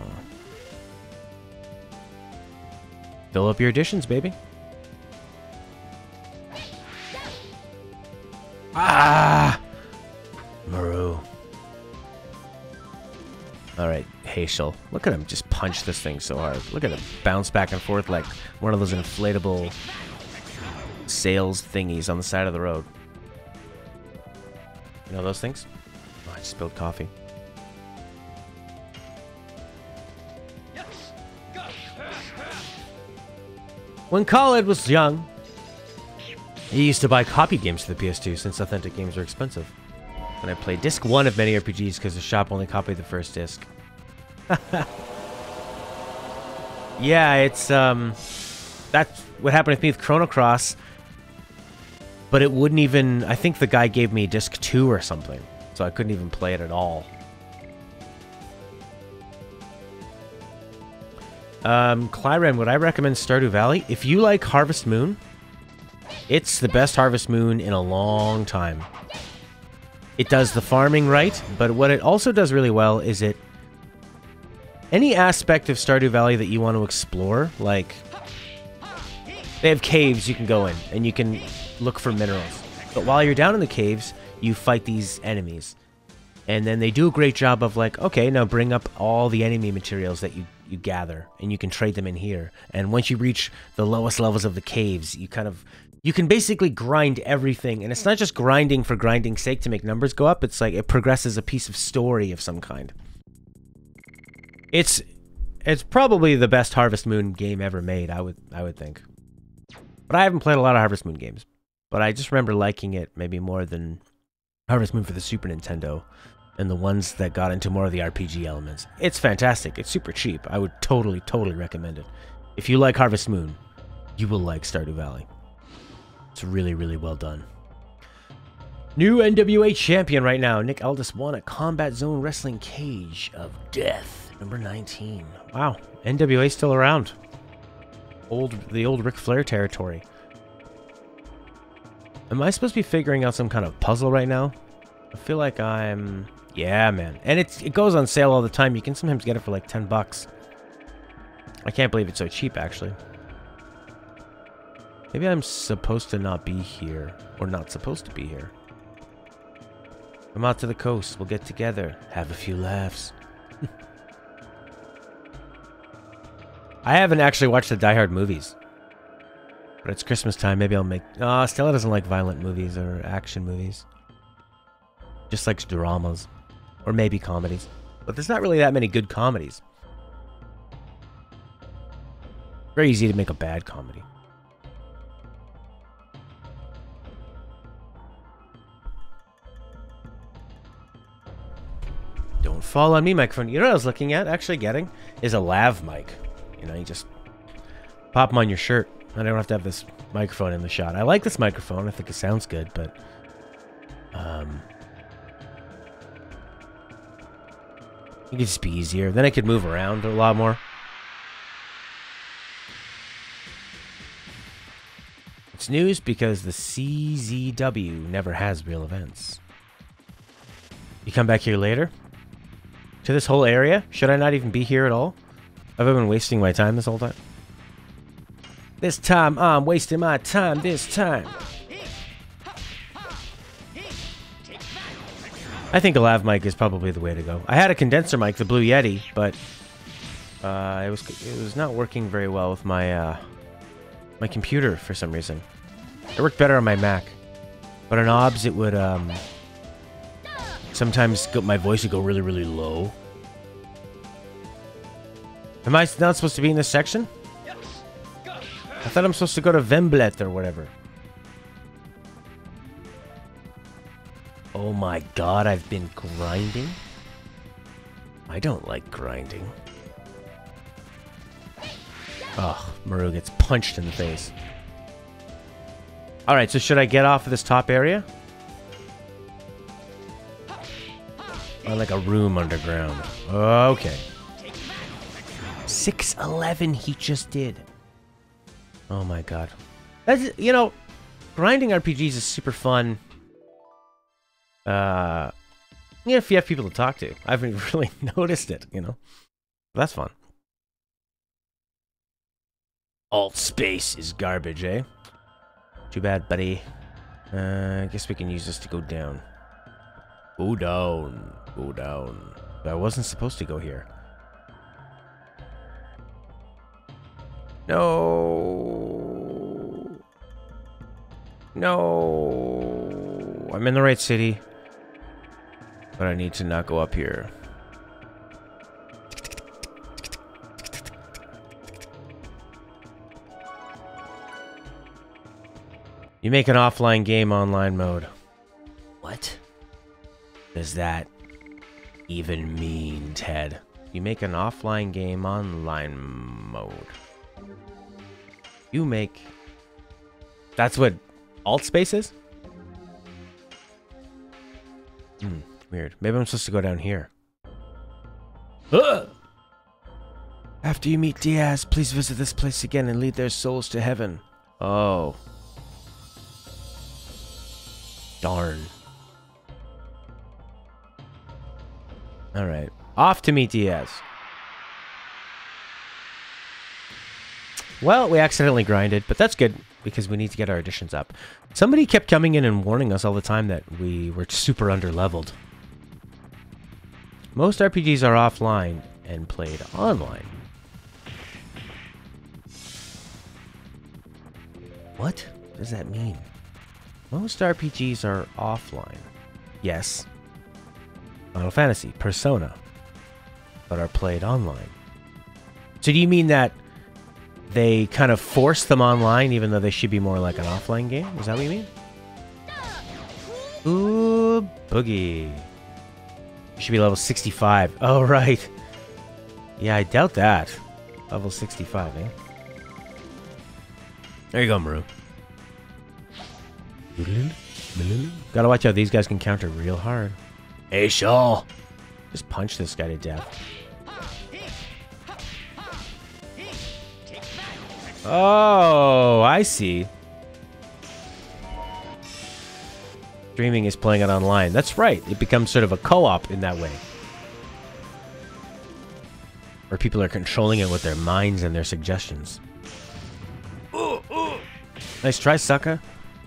Fill up your additions, baby. Ah! Maru. Alright, Hazel. Look at him just punch this thing so hard. Look at him bounce back and forth like one of those inflatable sails thingies on the side of the road. You know those things? Oh, I just spilled coffee. When Khaled was young, he used to buy copy games for the PS2 since authentic games are expensive. And I played disc 1 of many RPGs because the shop only copied the first disc. Yeah, it's that's what happened with me with Chrono Cross. But it wouldn't even... I think the guy gave me disc 2 or something. So I couldn't even play it at all. Clyren, would I recommend Stardew Valley? If you like Harvest Moon, it's the best Harvest Moon in a long time. It does the farming right, but what it also does really well is it... Any aspect of Stardew Valley that you want to explore, like... They have caves you can go in, and you can look for minerals. But while you're down in the caves, you fight these enemies. And then they do a great job of like, okay, now bring up all the enemy materials that you gather, and you can trade them in here. And once you reach the lowest levels of the caves, you can basically grind everything. And it's not just grinding for grinding's sake to make numbers go up. It's like it progresses a piece of story of some kind. It's It's probably the best Harvest Moon game ever made, I would think. But I haven't played a lot of Harvest Moon games. But I just remember liking it maybe more than Harvest Moon for the Super Nintendo and the ones that got into more of the RPG elements. It's fantastic. It's super cheap. I would totally, totally recommend it. If you like Harvest Moon, you will like Stardew Valley. It's really, really well done. New NWA champion right now. Nick Aldis won a Combat Zone Wrestling Cage of Death. Number 19. Wow. NWA still around. The old Ric Flair territory. Am I supposed to be figuring out some kind of puzzle right now? I feel like I'm... Yeah, man. And it goes on sale all the time. You can sometimes get it for like 10 bucks. I can't believe it's so cheap, actually. Maybe I'm supposed to not be here. Or not supposed to be here. Come out to the coast. We'll get together. Have a few laughs. I haven't actually watched the Die Hard movies. But it's Christmas time. Maybe I'll make... Stella doesn't like violent movies or action movies. Just likes dramas. Or maybe comedies. But there's not really that many good comedies. Very easy to make a bad comedy. Don't fall on me, microphone. You know what I was looking at, actually getting? Is a lav mic. You know, you just pop them on your shirt. I don't have to have this microphone in the shot. I like this microphone. I think it sounds good, but... it could just be easier. Then I could move around a lot more. It's news because the CZW never has real events. You come back here later? To this whole area? Should I not even be here at all? Have I been wasting my time this whole time? This time I'm wasting my time this time. I think a lav mic is probably the way to go. I had a condenser mic, the Blue Yeti, but it was not working very well with my my computer for some reason. It worked better on my Mac, but on OBS it would sometimes my voice would go really, really low. Am I not supposed to be in this section? I thought I'm supposed to go to Vemblet or whatever. Oh my god, I've been grinding? I don't like grinding. Ugh, Maru gets punched in the face. Alright, so should I get off of this top area? Or like a room underground. Okay. 611 he just did. Oh my god. That's, you know, grinding RPGs is super fun. Yeah, if you have people to talk to. I haven't really noticed it, you know. That's fun. Alt space is garbage, eh? Too bad, buddy. I guess we can use this to go down. Go down. Go down. But I wasn't supposed to go here. No. No. I'm in the right city. But I need to not go up here. You make an offline game online mode. What does that even mean, Ted? You make an offline game online mode. You make... That's what alt space is? Weird. Maybe I'm supposed to go down here. Ugh! After you meet Diaz, please visit this place again and lead their souls to heaven. Oh. Darn. Alright. Off to meet Diaz. Well, we accidentally grinded, but that's good, because we need to get our additions up. Somebody kept coming in and warning us all the time that we were super under-leveled. Most RPGs are offline and played online. What does that mean? Most RPGs are offline. Yes. Final Fantasy, Persona, but are played online. So do you mean that they kind of force them online even though they should be more like an offline game? Is that what you mean? Ooh, boogie. You should be level 65. Oh, right. Yeah, I doubt that. Level 65, eh? There you go, Maru. Gotta watch out. These guys can counter real hard. Hey, Shaw. Just punch this guy to death. Oh, I see. Streaming is playing it online. That's right. It becomes sort of a co-op in that way. Where people are controlling it with their minds and their suggestions. Ooh, ooh. Nice try, sucker.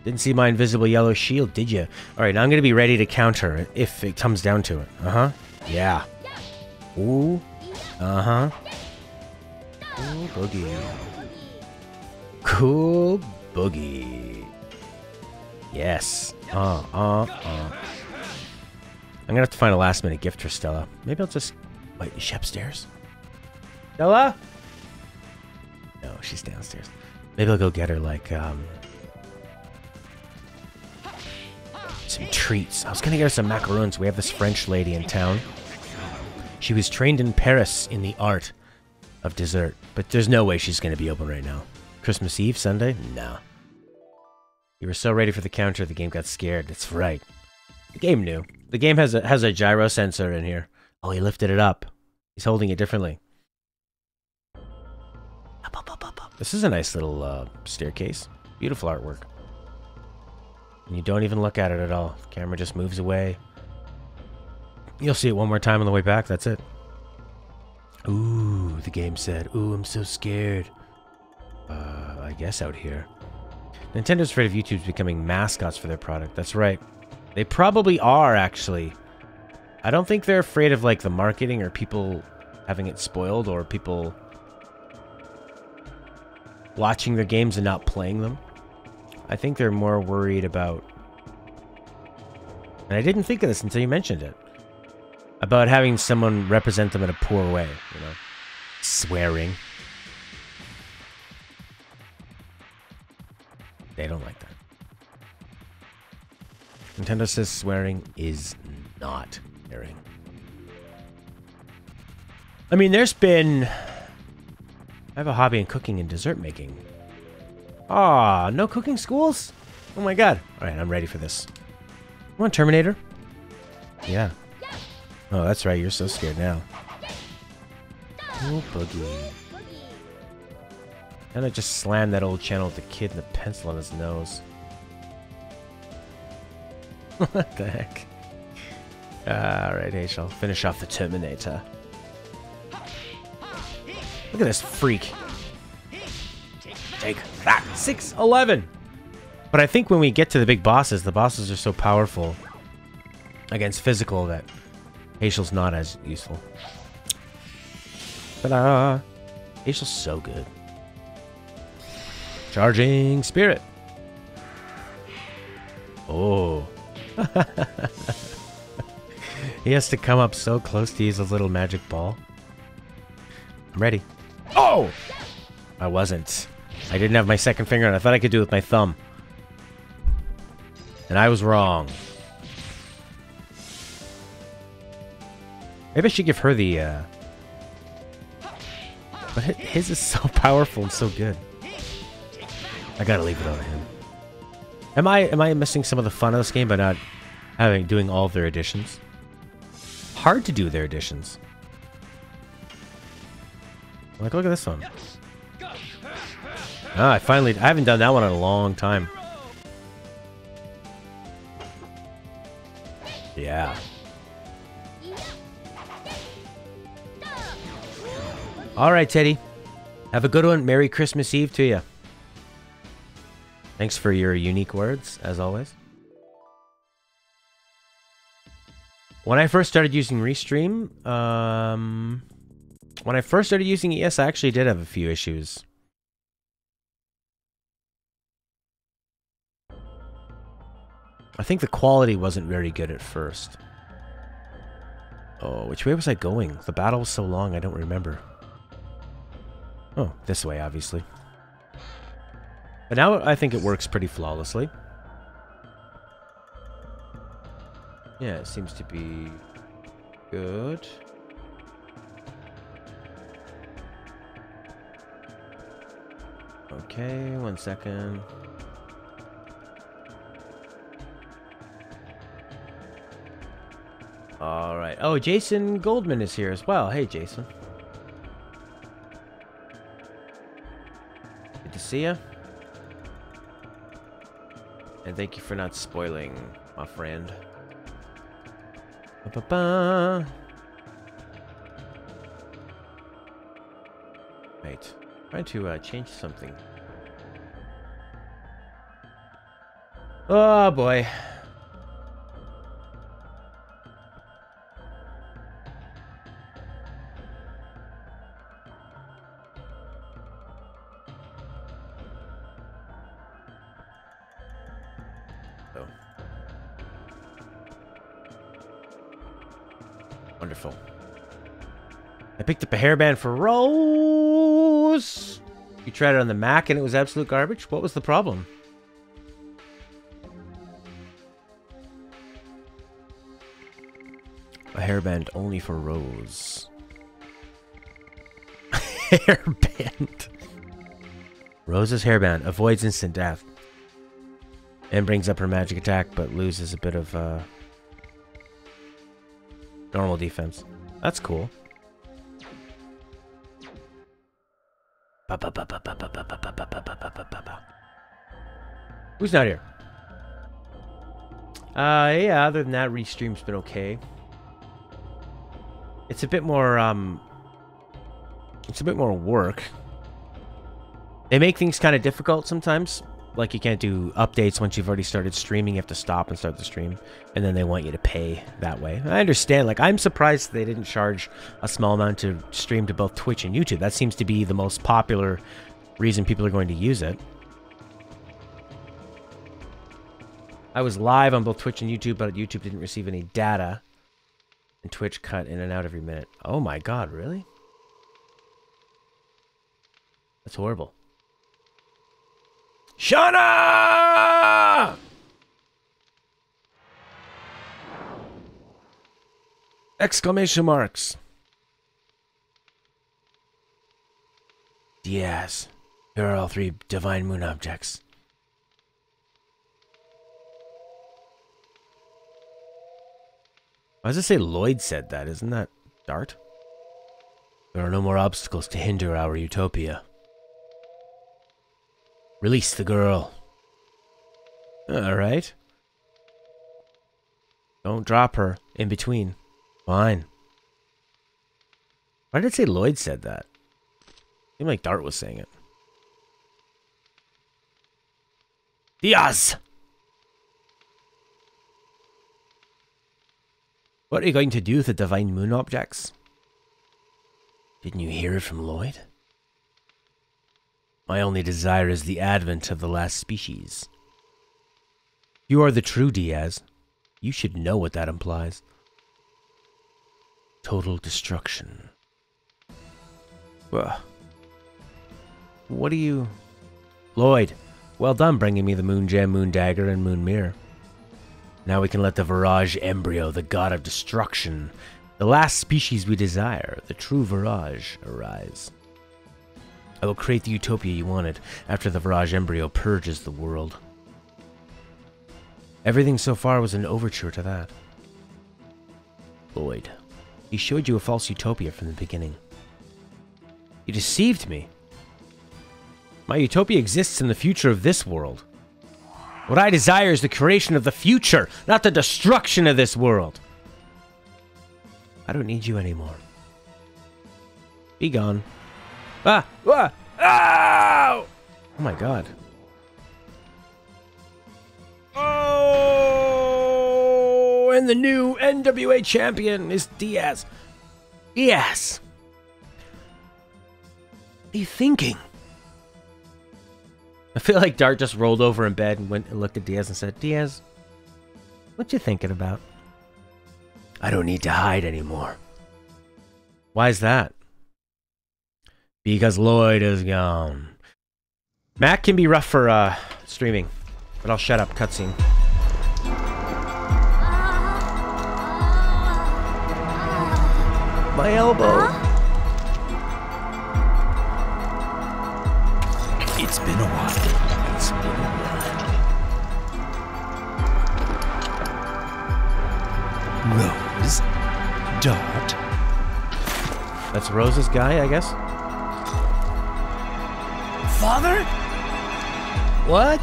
Didn't see my invisible yellow shield, did you? Alright, now I'm going to be ready to counter it if it comes down to it. Uh-huh. Yeah. Ooh. Uh-huh. Ooh, boogie. Cool boogie. Yes. I'm gonna have to find a last minute gift for Stella. Maybe I'll just... Wait, is she upstairs? Stella? No, she's downstairs. Maybe I'll go get her, like, some treats. I was gonna get her some macaroons. We have this French lady in town. She was trained in Paris in the art of dessert. But there's no way she's gonna be open right now. Christmas Eve, Sunday? No. You were so ready for the counter, the game got scared. That's right. The game knew. The game has a gyro sensor in here. Oh, he lifted it up. He's holding it differently. Up, up, up, up, up. This is a nice little staircase. Beautiful artwork. And you don't even look at it at all. The camera just moves away. You'll see it one more time on the way back. That's it. Ooh, the game said. Ooh, I'm so scared. I guess out here. Nintendo's afraid of YouTube's becoming mascots for their product. That's right. They probably are, actually. I don't think they're afraid of, like, the marketing or people having it spoiled or people watching their games and not playing them. I think they're more worried about... And I didn't think of this until you mentioned it. About having someone represent them in a poor way, you know. Swearing. They don't like that. Nintendo says swearing is not caring. I mean, there's been... I have a hobby in cooking and dessert making. Ah, no cooking schools? Oh my god. Alright, I'm ready for this. Come on, Terminator. Yeah. Oh, that's right. You're so scared now. Oh, boogie. And I just slammed that old channel with the kid and the pencil on his nose. What the heck? Alright, H, I'll finish off the Terminator. Look at this freak. Take that. 6-11! But I think when we get to the big bosses, the bosses are so powerful against physical that Hazel's not as useful. Ta-da! Hazel's so good. Charging Spirit. Oh. He has to come up so close to use a little magic ball. I'm ready. Oh! I wasn't. I didn't have my second finger and I thought I could do it with my thumb. And I was wrong. Maybe I should give her the, But his is so powerful and so good. I gotta leave it on him. Am I missing some of the fun of this game by not doing all of their additions? Hard to do their additions. Like, look at this one. Ah, I haven't done that one in a long time. Yeah. Alright, Teddy. Have a good one. Merry Christmas Eve to you. Thanks for your unique words, as always. When I first started using Restream, when I first started using it, yes, I actually did have a few issues. I think the quality wasn't very good at first. Oh, which way was I going? The battle was so long, I don't remember. Oh, this way, obviously. But now I think it works pretty flawlessly. Yeah, it seems to be good. Okay, 1 second. Alright. Oh, Jason Goldman is here as well. Hey, Jason. Good to see you. And thank you for not spoiling, my friend. Ba-ba-ba. Right. Trying to change something. Oh, boy. Wonderful. I picked up a hairband for Rose. You tried it on the Mac and it was absolute garbage? What was the problem? A hairband only for Rose. Hairband. Rose's hairband avoids instant death. And brings up her magic attack, but loses a bit of normal defense. That's cool. Who's not here? Yeah, other than that, Restream's been okay. It's a bit more, work. They make things kind of difficult sometimes. Like, you can't do updates once you've already started streaming. You have to stop and start the stream. And then they want you to pay that way. I understand. Like, I'm surprised they didn't charge a small amount to stream to both Twitch and YouTube. That seems to be the most popular reason people are going to use it. I was live on both Twitch and YouTube, but YouTube didn't receive any data. And Twitch cut in and out every minute. Oh my god, really? That's horrible. Shauna! Exclamation marks. Diaz. Here are all 3 divine moon objects. Why does it say Lloyd said that? Isn't that Dart? There are no more obstacles to hinder our utopia. Release the girl. Alright. Don't drop her in between. Fine. Why did it say Lloyd said that? It seemed like Dart was saying it. Diaz! What are you going to do with the divine moon objects? Didn't you hear it from Lloyd? My only desire is the advent of the last species. You are the true Diaz. You should know what that implies. Total destruction. What do you... Lloyd, well done bringing me the Moon Gem, Moon Dagger, and Moon Mirror. Now we can let the Virage Embryo, the god of destruction, the last species we desire, the true Virage, arise. I will create the utopia you wanted after the Virage Embryo purges the world. Everything so far was an overture to that. Lloyd, he showed you a false utopia from the beginning. You deceived me. My utopia exists in the future of this world. What I desire is the creation of the future, not the destruction of this world. I don't need you anymore. Be gone. Ah! Ah! Ow! Oh my god. Oh! And the new NWA champion is Diaz. Diaz! What are you thinking? I feel like Dart just rolled over in bed and went and looked at Diaz and said, Diaz, what you thinking about? I don't need to hide anymore. Why is that? Because Lloyd is gone. Mac can be rough for streaming, but I'll shut up. Cutscene. My elbow. It's been a while. It's been a while. Rose. Dart. That's Rose's guy, I guess. Father? What?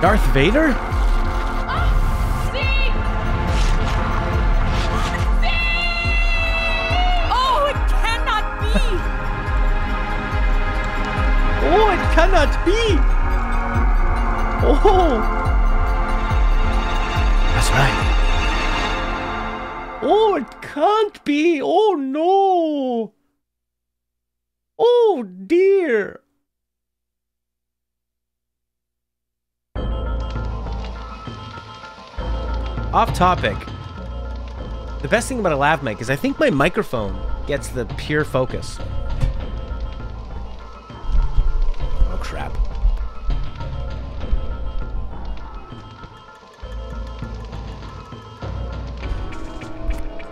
Darth Vader? See? Oh, it cannot be! Oh, it cannot be! Oh! That's right. Oh, it can't be! Oh, no! Oh, dear! Off topic. The best thing about a lav mic is I think my microphone gets the pure focus. Oh, crap.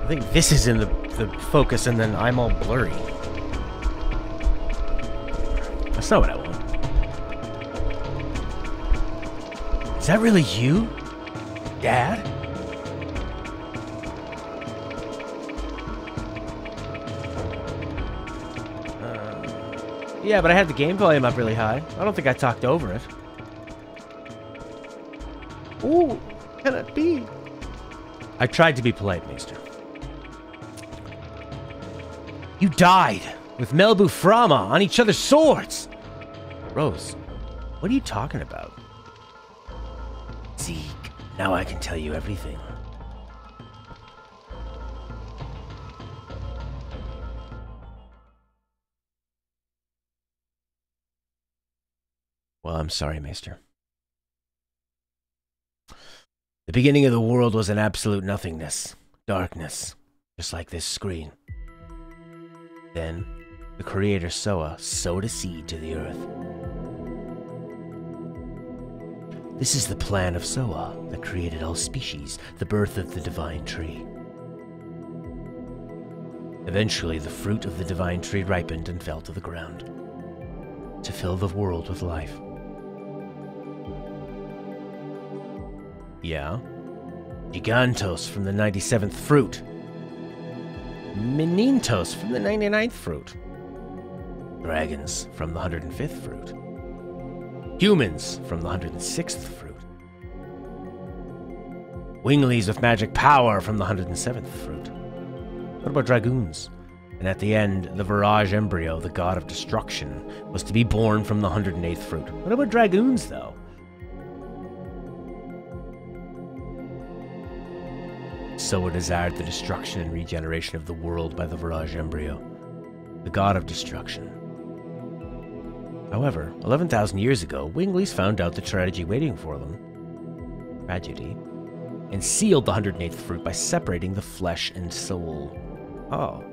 I think this is in the focus and then I'm all blurry. That's not what I want. Is that really you, Dad? Yeah, but I had the game volume up really high. I don't think I talked over it. Ooh, can it be? I tried to be polite, Maester. You died with Melbu Frama on each other's swords. Rose, what are you talking about? Zeke, now I can tell you everything. Well, I'm sorry, Maester. The beginning of the world was an absolute nothingness. Darkness. Just like this screen. Then, the creator Soa sowed a seed to the earth. This is the plan of Soa that created all species, the birth of the divine tree. Eventually, the fruit of the divine tree ripened and fell to the ground, to fill the world with life. Yeah? Gigantos from the 97th fruit. Menintos from the 99th fruit. Dragons from the 105th fruit. Humans from the 106th fruit. Winglies with magic power from the 107th fruit. What about dragoons? And at the end, the Virage embryo, the god of destruction, was to be born from the 108th fruit. What about dragoons, though? Soa desired the destruction and regeneration of the world by the Virage embryo, the god of destruction. However, 11,000 years ago, Winglies found out the tragedy waiting for them, and sealed the 108th fruit by separating the flesh and soul. Oh.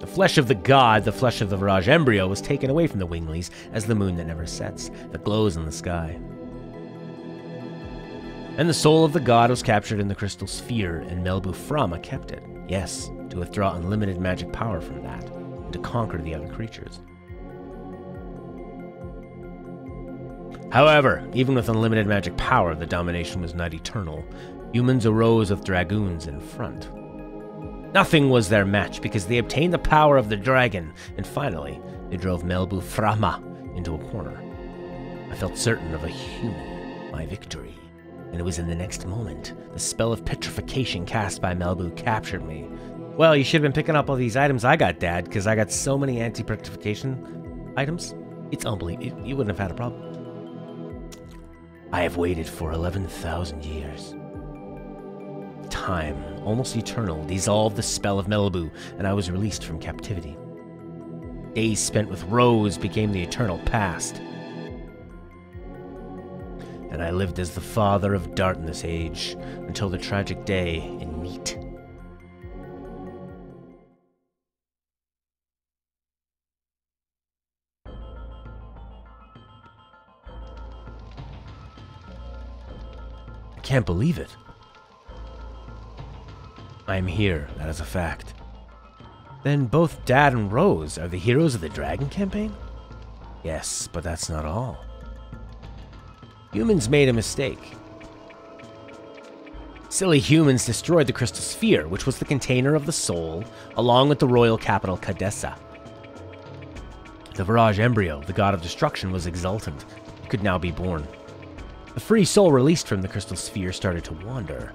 The flesh of the god, the flesh of the Virage embryo, was taken away from the Winglies as the moon that never sets, that glows in the sky. And the soul of the god was captured in the crystal sphere, and Melbu Frama kept it. Yes, to withdraw unlimited magic power from that, and to conquer the other creatures. However, even with unlimited magic power, the domination was not eternal. Humans arose with dragoons in front. Nothing was their match, because they obtained the power of the dragon, and finally, they drove Melbu Frama into a corner. I felt certain of my victory. And it was in the next moment, the spell of petrification cast by Melbu captured me. Well, you should have been picking up all these items I got, Dad, because I got so many anti-petrification items. It's unbelievable. You wouldn't have had a problem. I have waited for 11,000 years. Time, almost eternal, dissolved the spell of Melbu, and I was released from captivity. Days spent with Rose became the eternal past. and I lived as the father of Dart in this age, until the tragic day in Neat. I can't believe it. I am here, that is a fact. Then both Dad and Rose are the heroes of the Dragon campaign? Yes, but that's not all. Humans made a mistake. Silly humans destroyed the Crystal Sphere, which was the container of the soul, along with the royal capital Cadessa. The Virage embryo, the god of destruction, was exultant. It could now be born. The free soul released from the Crystal Sphere started to wander.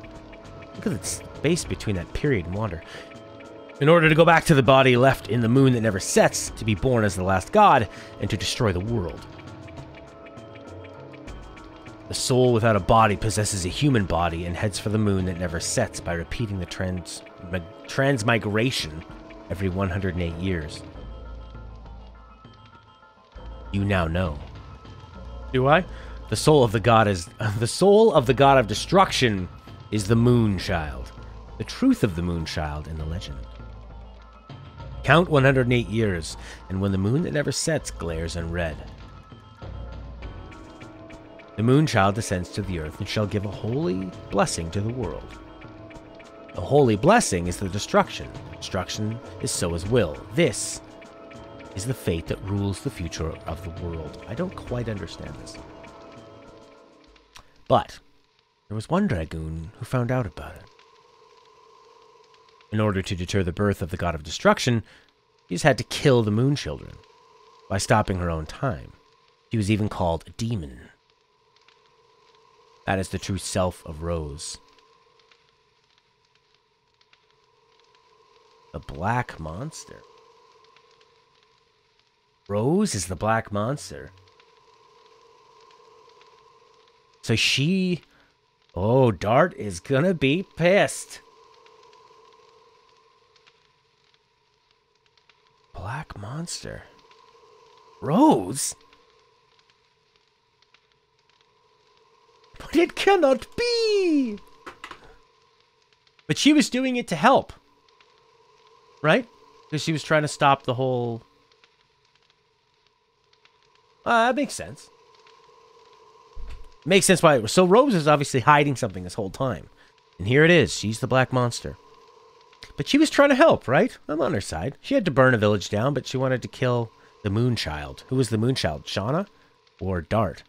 Look at the space between that period and wander. In order to go back to the body left in the moon that never sets, to be born as the last god, and to destroy the world. The soul without a body possesses a human body and heads for the moon that never sets by repeating the transmigration every 108 years. You now know. Do I? The soul of the god of destruction is the moon child. The truth of the moon child in the legend. Count 108 years, and when the moon that never sets glares in red, the moon child descends to the earth and shall give a holy blessing to the world. The holy blessing is the destruction. Destruction is so as will. This is the fate that rules the future of the world. I don't quite understand this. But there was one dragoon who found out about it. In order to deter the birth of the god of destruction, he just had to kill the moon children by stopping her own time. She was even called a demon. That is the true self of Rose. The Black Monster. Rose is the Black Monster. So she... Oh, Dart is gonna be pissed. Black Monster. Rose? But it cannot be! But she was doing it to help. Right? Because she was trying to stop the whole... that makes sense. Makes sense why... So Rose is obviously hiding something this whole time. And here it is. She's the Black Monster. But she was trying to help, right? I'm on her side. She had to burn a village down, but she wanted to kill the Moonchild. Who was the Moonchild? Shauna? Or Dart?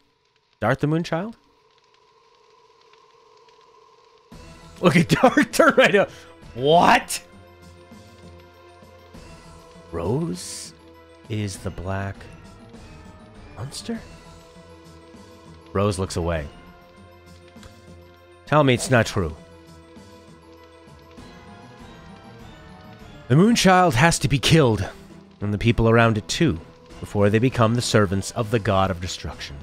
Dart the Moonchild? Look at Dart turn right up. What? Rose is the Black Monster? Rose looks away. Tell me it's not true. The Moonchild has to be killed, and the people around it too, before they become the servants of the god of destruction.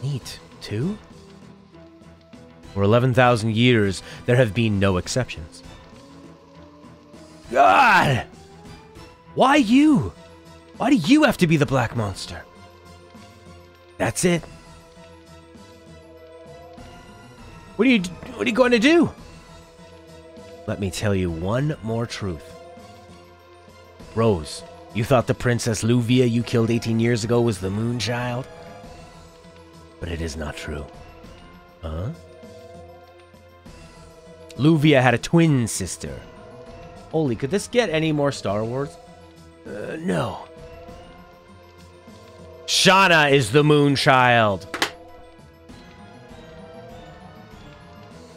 Neat. Too? For 11,000 years, there have been no exceptions. God! Why you? Why do you have to be the Black Monster? That's it. What are you going to do? Let me tell you one more truth. Rose, you thought the Princess Luvia you killed 18 years ago was the Moonchild? But it is not true. Huh? Luvia had a twin sister. Holy, could this get any more Star Wars? No. Shauna is the Moonchild.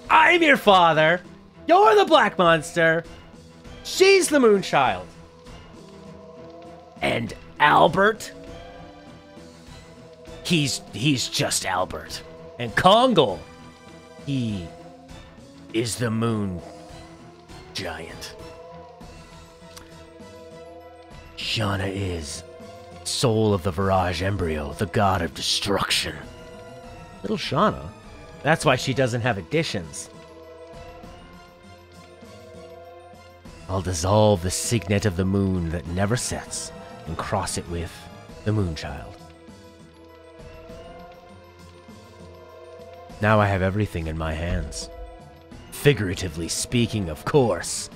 I'm your father. You're the Black Monster. She's the Moonchild. And Albert? He's just Albert. And Kongal, he is the Moon Giant. Shauna is soul of the Virage embryo, the god of destruction. Little Shauna. That's why she doesn't have additions. I'll dissolve the signet of the moon that never sets and cross it with the Moonchild. Now I have everything in my hands. Figuratively speaking, of course.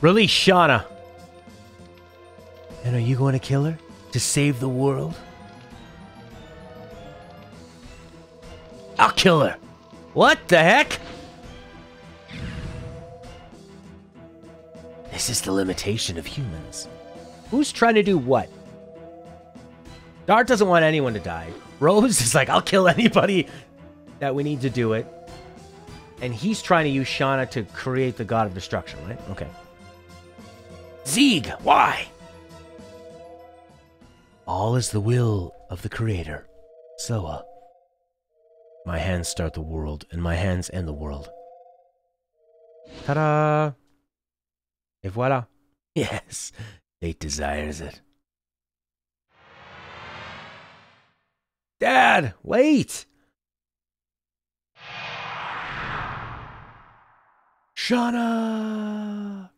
Release Shauna! And are you going to kill her? To save the world? I'll kill her! What the heck? This is the limitation of humans. Who's trying to do what? Dart doesn't want anyone to die. Rose is like, I'll kill anybody that we need to do it. And he's trying to use Shauna to create the god of destruction, right? Okay. Zeeg, why? All is the will of the creator. Soa. My hands start the world, and my hands end the world. Ta-da! Et voila. Yes, fate desires it. Dad, wait! Shauna!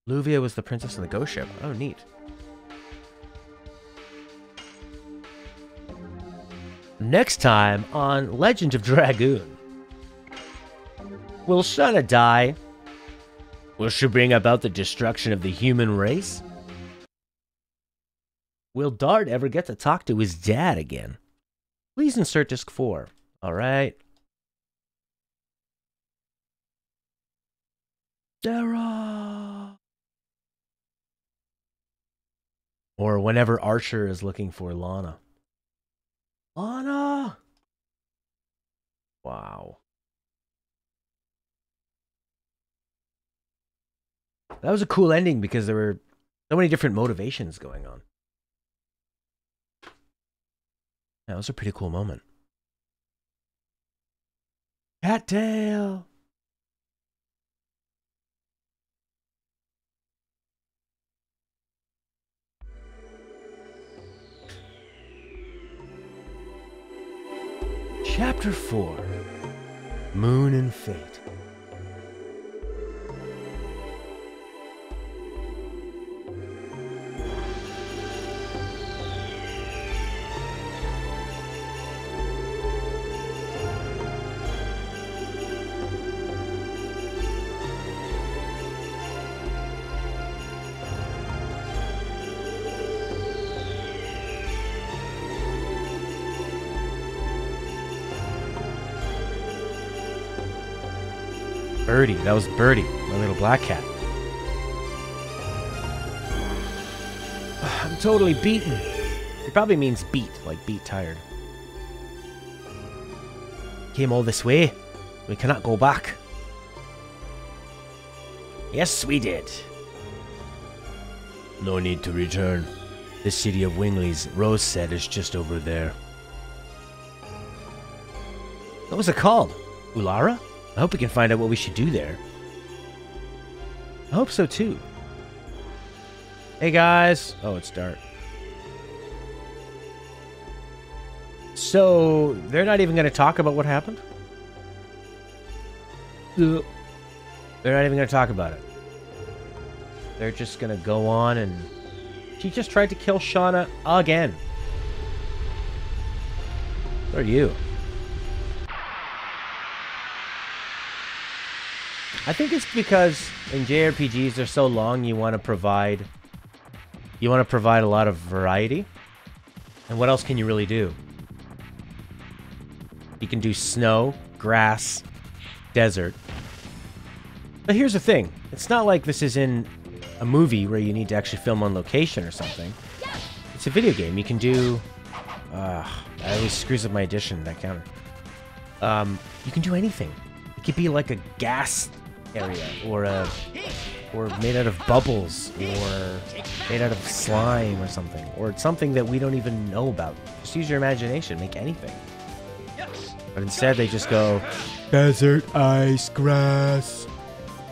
Luvia was the princess of the ghost ship. Oh, neat. Next time on Legend of Dragoon. Will Shauna die? Will she bring about the destruction of the human race? Will Dart ever get to talk to his dad again? Please insert disc 4. Alright. Sarah! Or whenever Archer is looking for Lana. Lana! Wow. That was a cool ending because there were so many different motivations going on. That was a pretty cool moment. Cattail! Chapter 4. Moon and Fate. Birdie. That was Birdie, my little black cat. I'm totally beaten. It probably means beat, like beat tired. Came all this way. We cannot go back. Yes, we did. No need to return. The city of Wingley's, Rose said, is just over there. What was it called? Ulara? I hope we can find out what we should do there. I hope so too. Hey guys. Oh, it's dark. So, they're not even going to talk about what happened? They're not even going to talk about it. They're just going to go on and... She just tried to kill Shauna again. What are you? I think it's because in JRPGs they're so long you want to provide a lot of variety. And what else can you really do? You can do snow, grass, desert. But here's the thing. It's not like this is in a movie where you need to actually film on location or something. It's a video game. You can do... that always screws up my addition, that counter. You can do anything. It could be like a gas area, or made out of bubbles, or made out of slime or something, or something that we don't even know about. Just use your imagination, make anything. But instead they just go desert, ice, grass,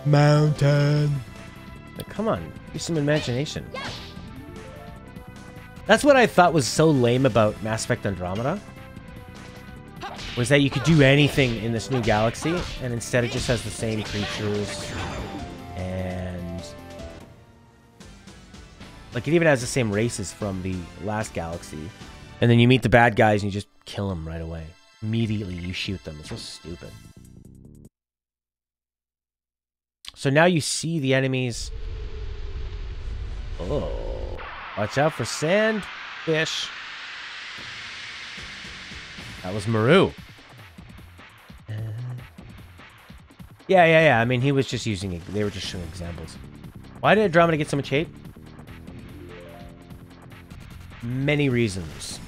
mountain. Like, come on, use some imagination. That's what I thought was so lame about Mass Effect Andromeda. Was that you could do anything in this new galaxy, and instead it just has the same creatures, and like it even has the same races from the last galaxy. And then you meet the bad guys and you just kill them right away. Immediately you shoot them. It's so stupid. So now you see the enemies. Oh, watch out for sandfish. That was Maru. Yeah. I mean, he was just using it. They were just showing examples. Why did Andromeda get so much hate? Many reasons.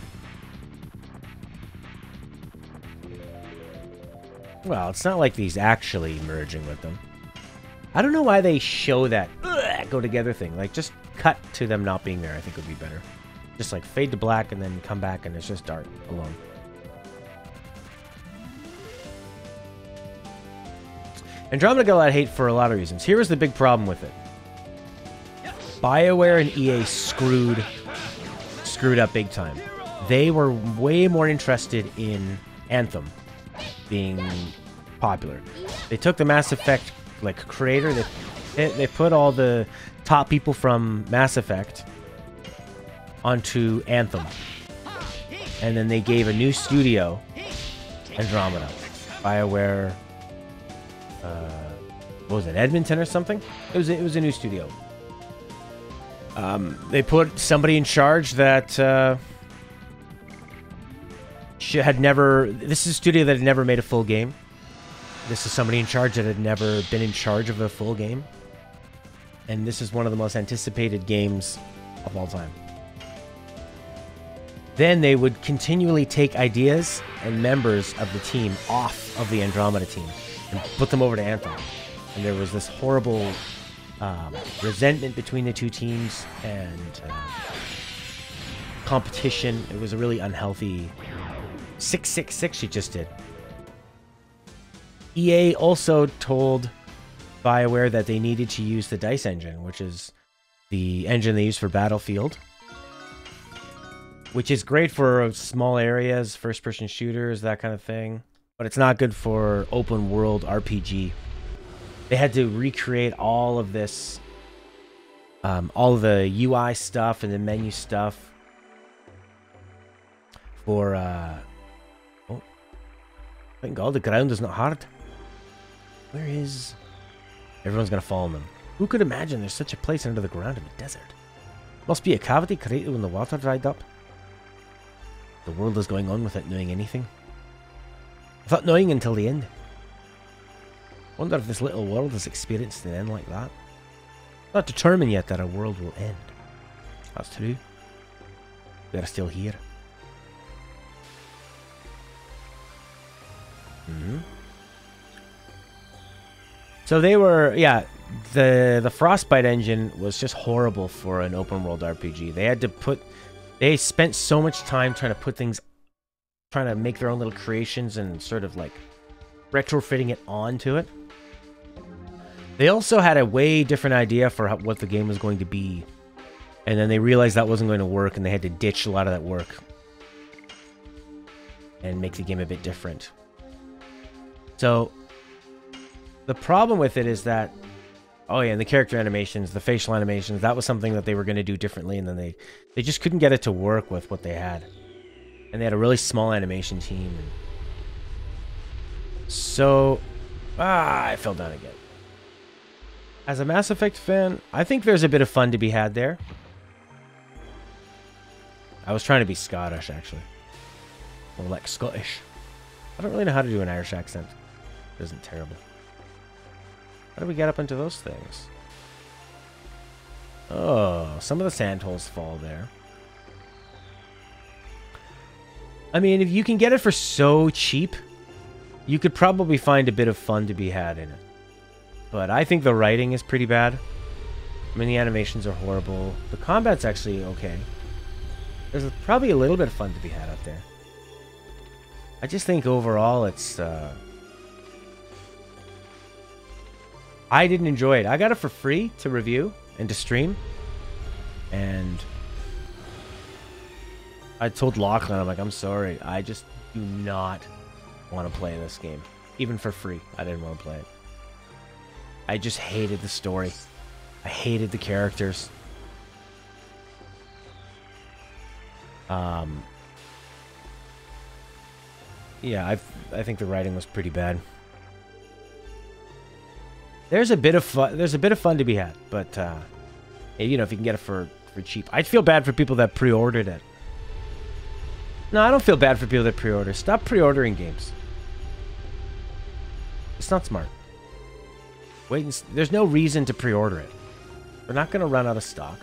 Well, it's not like he's actually merging with them. I don't know why they show that go together thing. Like, just cut to them not being there. I think would be better. Just like fade to black and then come back and it's just dark alone. Andromeda got a lot of hate for a lot of reasons. Here was the big problem with it. BioWare and EA screwed up big time. They were way more interested in Anthem being popular. They took the Mass Effect creator, they put all the top people from Mass Effect onto Anthem, and then they gave a new studio Andromeda. BioWare, what was it, Edmonton or something? It was a new studio. They put somebody in charge that had never... This is a studio that had never made a full game. This is somebody in charge that had never been in charge of a full game. And this is one of the most anticipated games of all time. Then they would continually take ideas and members of the team off of the Andromeda team and put them over to Anthem. And there was this horrible resentment between the two teams and competition. It was a really unhealthy 666 you just did. EA also told BioWare that they needed to use the DICE engine, which is the engine they use for Battlefield, which is great for small areas, first-person shooters, that kind of thing, but it's not good for open-world RPG. They had to recreate all of this, all of the UI stuff and the menu stuff for, oh, thank God the ground is not hard. Where is... Everyone's gonna fall in them. Who could imagine there's such a place under the ground in the desert? Must be a cavity created when the water dried up. The world is going on without knowing anything. Without knowing until the end. Wonder if this little world has experienced an end like that. Not determined yet that our world will end. That's true. We are still here. So they were, yeah, the Frostbite engine was just horrible for an open world RPG. They had to put, they spent so much time trying to put things, trying to make their own little creations and sort of like retrofitting it onto it. They also had a way different idea for what the game was going to be. And then they realized that wasn't going to work and they had to ditch a lot of that work and make the game a bit different. So the problem with it is that, oh yeah, and the character animations, the facial animations, that was something that they were going to do differently, and then they just couldn't get it to work with what they had. And they had a really small animation team. So, I fell down again. As a Mass Effect fan, I think there's a bit of fun to be had there. I was trying to be Scottish, actually. Or like Scottish. I don't really know how to do an Irish accent. It isn't terrible. How do we get up into those things? Oh, some of the sandholes fall there. I mean, if you can get it for so cheap, you could probably find a bit of fun to be had in it. But I think the writing is pretty bad. I mean, the animations are horrible. The combat's actually okay. There's probably a little bit of fun to be had up there. I just think overall it's... I didn't enjoy it. I got it for free to review and to stream. And I told Lachlan, I'm like, I'm sorry. I just do not want to play this game. Even for free. I didn't want to play it. I just hated the story. I hated the characters. Yeah, I think the writing was pretty bad. There's a bit of fun. There's a bit of fun to be had, but you know, if you can get it for cheap, I'd feel bad for people that pre-ordered it. No, I don't feel bad for people that pre-order. Stop pre-ordering games. It's not smart. Wait, there's no reason to pre-order it. They're not going to run out of stock.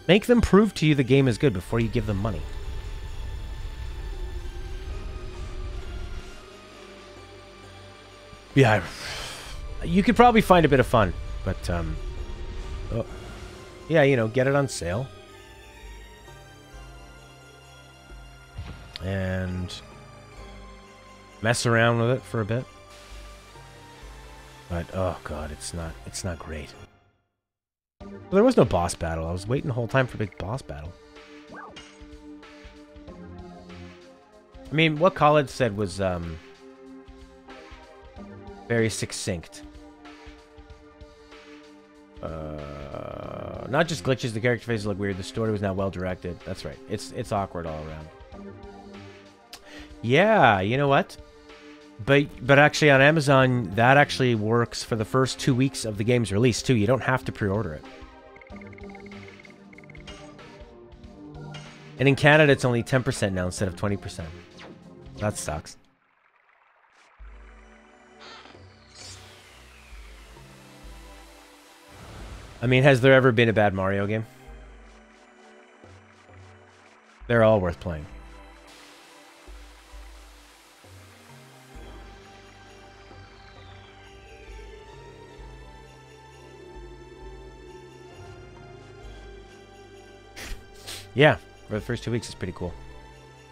Make them prove to you the game is good before you give them money. Yeah, you could probably find a bit of fun, but oh, yeah, you know, get it on sale. And mess around with it for a bit. But oh god, it's not great. Well, there was no boss battle. I was waiting the whole time for a big boss battle. I mean, what Khaled said was very succinct. Not just glitches, the character faces look weird, the story was not well directed. That's right. It's awkward all around. Yeah, you know what? But actually on Amazon, that actually works for the first 2 weeks of the game's release too. You don't have to pre-order it. And in Canada, it's only 10% now instead of 20%. That sucks. I mean, has there ever been a bad Mario game? They're all worth playing. Yeah, for the first 2 weeks, it's pretty cool.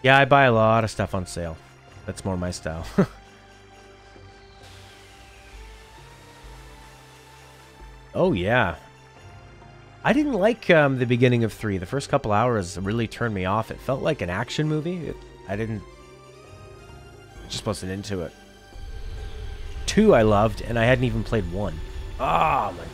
Yeah, I buy a lot of stuff on sale. That's more my style. Oh, yeah. I didn't like the beginning of 3. The first couple hours really turned me off. It felt like an action movie. I just wasn't into it. 2 I loved, and I hadn't even played 1. Oh, my God.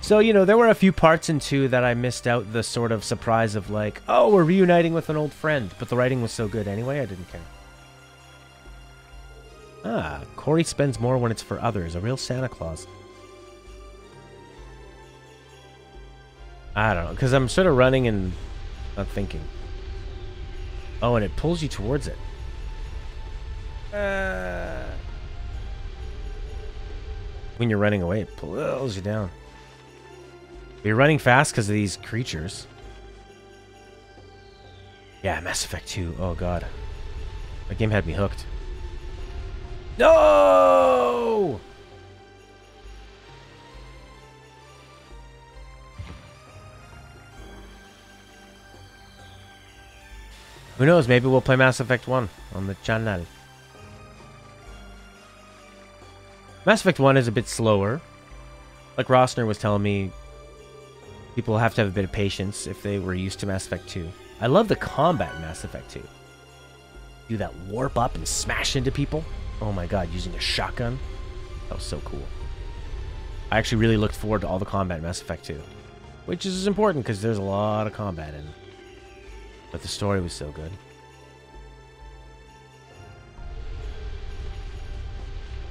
So, you know, there were a few parts in 2 that I missed out the sort of surprise of like, oh, we're reuniting with an old friend. But the writing was so good anyway, I didn't care. Ah, Corey spends more when it's for others. A real Santa Claus. I don't know, because I'm sort of running and not thinking. Oh, and it pulls you towards it. When you're running away, it pulls you down. You're running fast because of these creatures. Yeah, Mass Effect 2. Oh, God. That game had me hooked. No! Who knows? Maybe we'll play Mass Effect 1 on the channel. Mass Effect 1 is a bit slower. Like Rossner was telling me, people have to have a bit of patience if they were used to Mass Effect 2. I love the combat in Mass Effect 2. Do that warp up and smash into people. Oh my god, using a shotgun. That was so cool. I actually really looked forward to all the combat in Mass Effect 2. Which is important because there's a lot of combat in it. But the story was so good.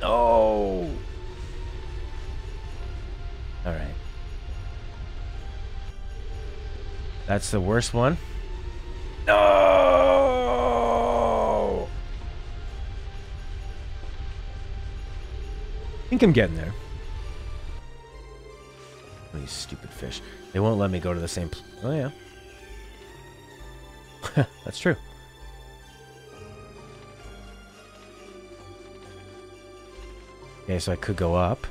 Oh! Alright. That's the worst one. No! I think I'm getting there. Oh, these stupid fish. They won't let me go to the same... Oh, yeah. That's true. Okay, so I could go up.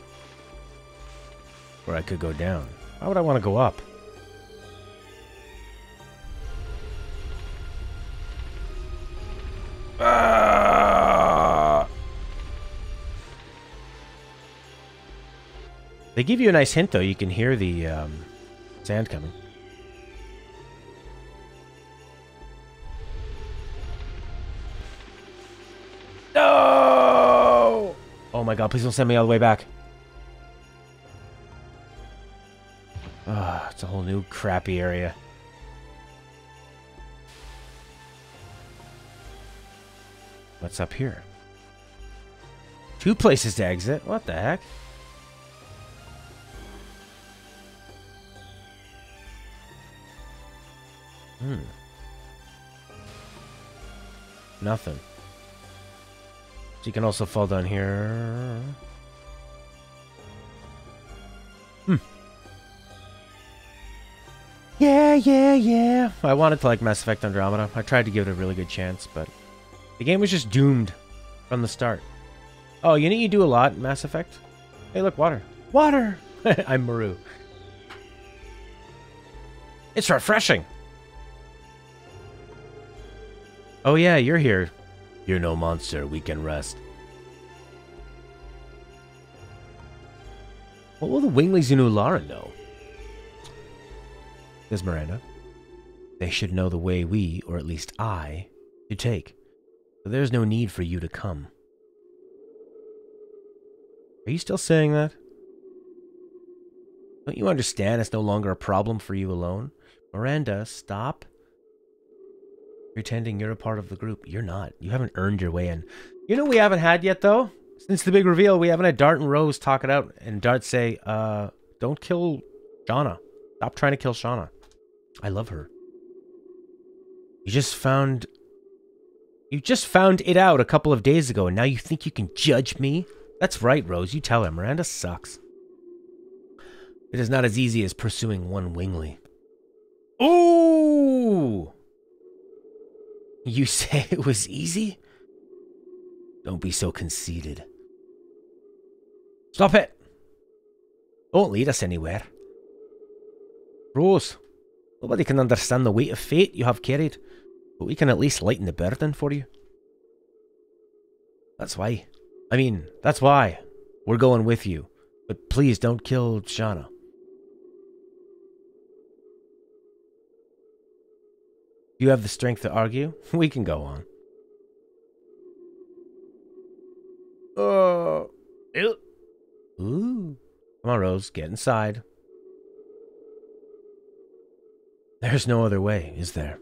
Or I could go down. Why would I want to go up? They give you a nice hint, though. You can hear the sand coming. No! Oh my god, please don't send me all the way back. It's a whole new crappy area. What's up here? 2 places to exit. What the heck? Nothing. So you can also fall down here. Yeah. I wanted to like Mass Effect Andromeda. I tried to give it a really good chance, but the game was just doomed from the start. Oh, you know you do a lot in Mass Effect? Hey, look, water. Water! I'm Maru. It's refreshing. Oh yeah, you're here. You're no monster. We can rest. What will the Winglies in Ulara know? Says Miranda. They should know the way we, or at least I, should take. So there's no need for you to come. Are you still saying that? Don't you understand it's no longer a problem for you alone? Miranda, stop pretending you're a part of the group. You're not. You haven't earned your way in. You know we haven't had yet, though? Since the big reveal, we haven't had Dart and Rose talk it out, and Dart say, don't kill Shauna. Stop trying to kill Shauna. I love her. You just found it out a couple of days ago, and now you think you can judge me? That's right, Rose. You tell her. Miranda sucks. It is not as easy as pursuing one Wingly. Ooh! You say it was easy? Don't be so conceited. Stop it! Don't lead us anywhere. Rose, nobody can understand the weight of fate you have carried, but we can at least lighten the burden for you. That's why. That's why. We're going with you. But please don't kill Shauna. Do you have the strength to argue? We can go on. Ooh. Come on, Rose. Get inside. There's no other way, is there?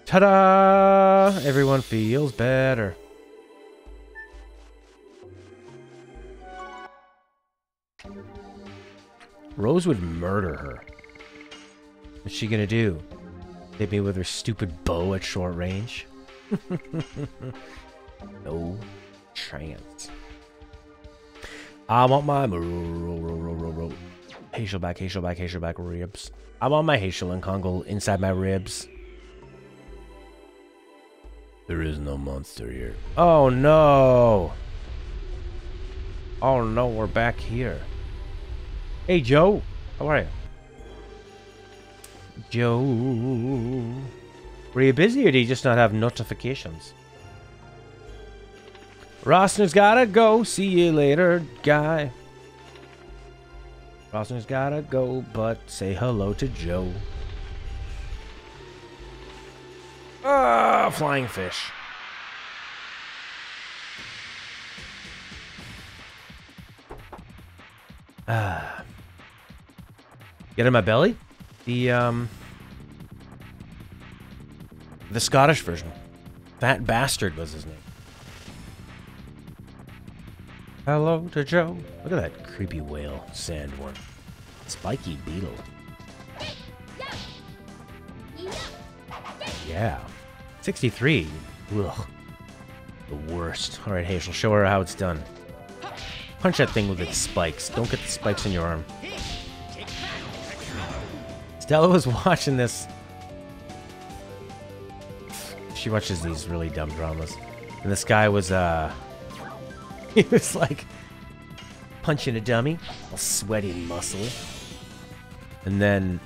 Ta-da! Everyone feels better. Rose would murder her. What's she gonna do? Hit me with her stupid bow at short range? No chance. I want my Hazelback ribs. I want my Hazel and Congle inside my ribs. There is no monster here. Oh no! Oh no, we're back here. Hey Joe, how are you? Joe, were you busy or do you just not have notifications? Rosner's gotta go. See you later, guy. Rosner's gotta go, but say hello to Joe. Ah, flying fish. Get in my belly? The Scottish version. Fat Bastard was his name. Hello to Joe. Look at that creepy whale sandworm. Spiky beetle. Yeah. 63. Ugh. The worst. Alright, Hazel, show her how it's done. Punch that thing with its spikes. Don't get the spikes in your arm. Stella was watching this. She watches these really dumb dramas. And this guy was, he was like punching a dummy, all sweaty and muscly. And then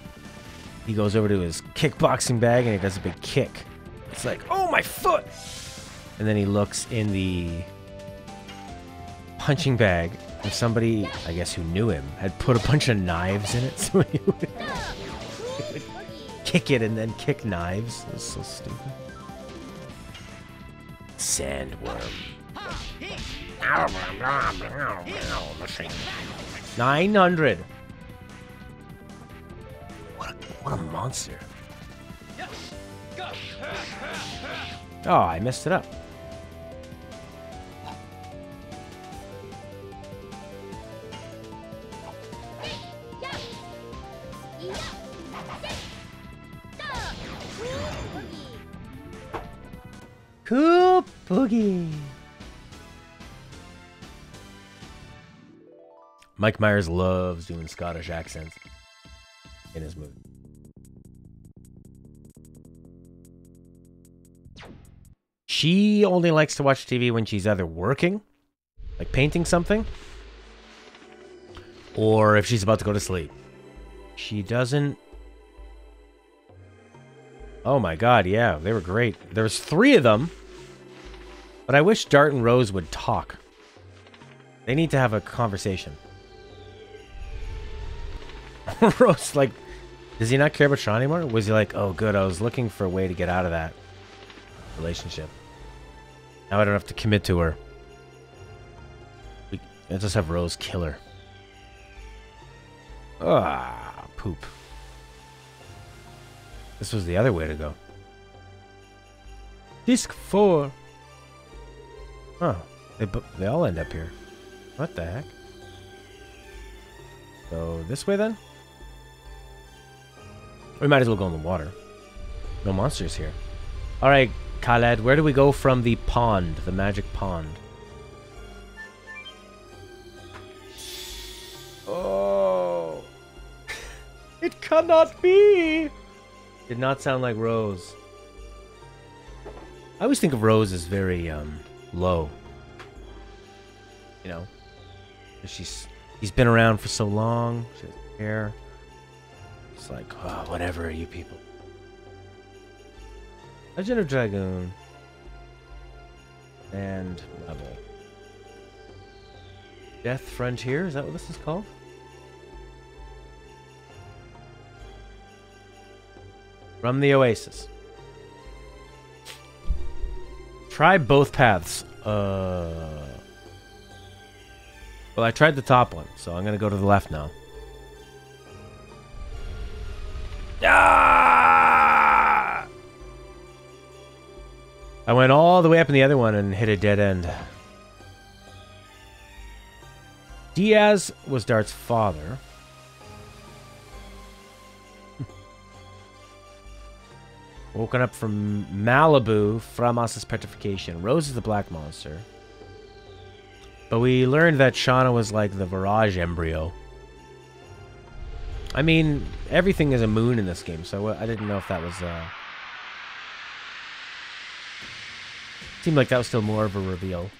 he goes over to his kickboxing bag and he does a big kick. It's like, oh, my foot! And then he looks in the punching bag and somebody, I guess who knew him, had put a bunch of knives in it. So he would kick it and then kick knives. It was so stupid. Sandworm. 900. What a monster. Oh, I messed it up. Cool boogie. Mike Myers loves doing Scottish accents in his movie. She only likes to watch TV when she's either working, like painting something, or if she's about to go to sleep. She doesn't... Oh my god, yeah, they were great. There's 3 of them, but I wish Dart and Rose would talk. They need to have a conversation. Rose, like, does he not care about Sean anymore? Was he like, oh good, I was looking for a way to get out of that relationship. Now I don't have to commit to her. Let's just have Rose kill her. Ah, poop. This was the other way to go. Disc 4. Oh, they all end up here. What the heck? So this way then? We might as well go in the water. No monsters here. Alright, Khaled, where do we go from the pond? The magic pond. Oh. It cannot be. Did not sound like Rose. I always think of Rose as very low. You know, she's been around for so long. She doesn't care. It's like, oh, whatever, you people. Legend of Dragoon. And level. Death Frontier, is that what this is called? From the Oasis. Try both paths. Well, I tried the top one, so I'm gonna go to the left now. Ah! I went all the way up in the other one and hit a dead end. Diaz was Dart's father. Woken up from Malibu, Framos' petrification. Rose is the black monster. But we learned that Shauna was like the Virage embryo. I mean, everything is a moon in this game, so I didn't know if that was... Seemed like that was still more of a reveal.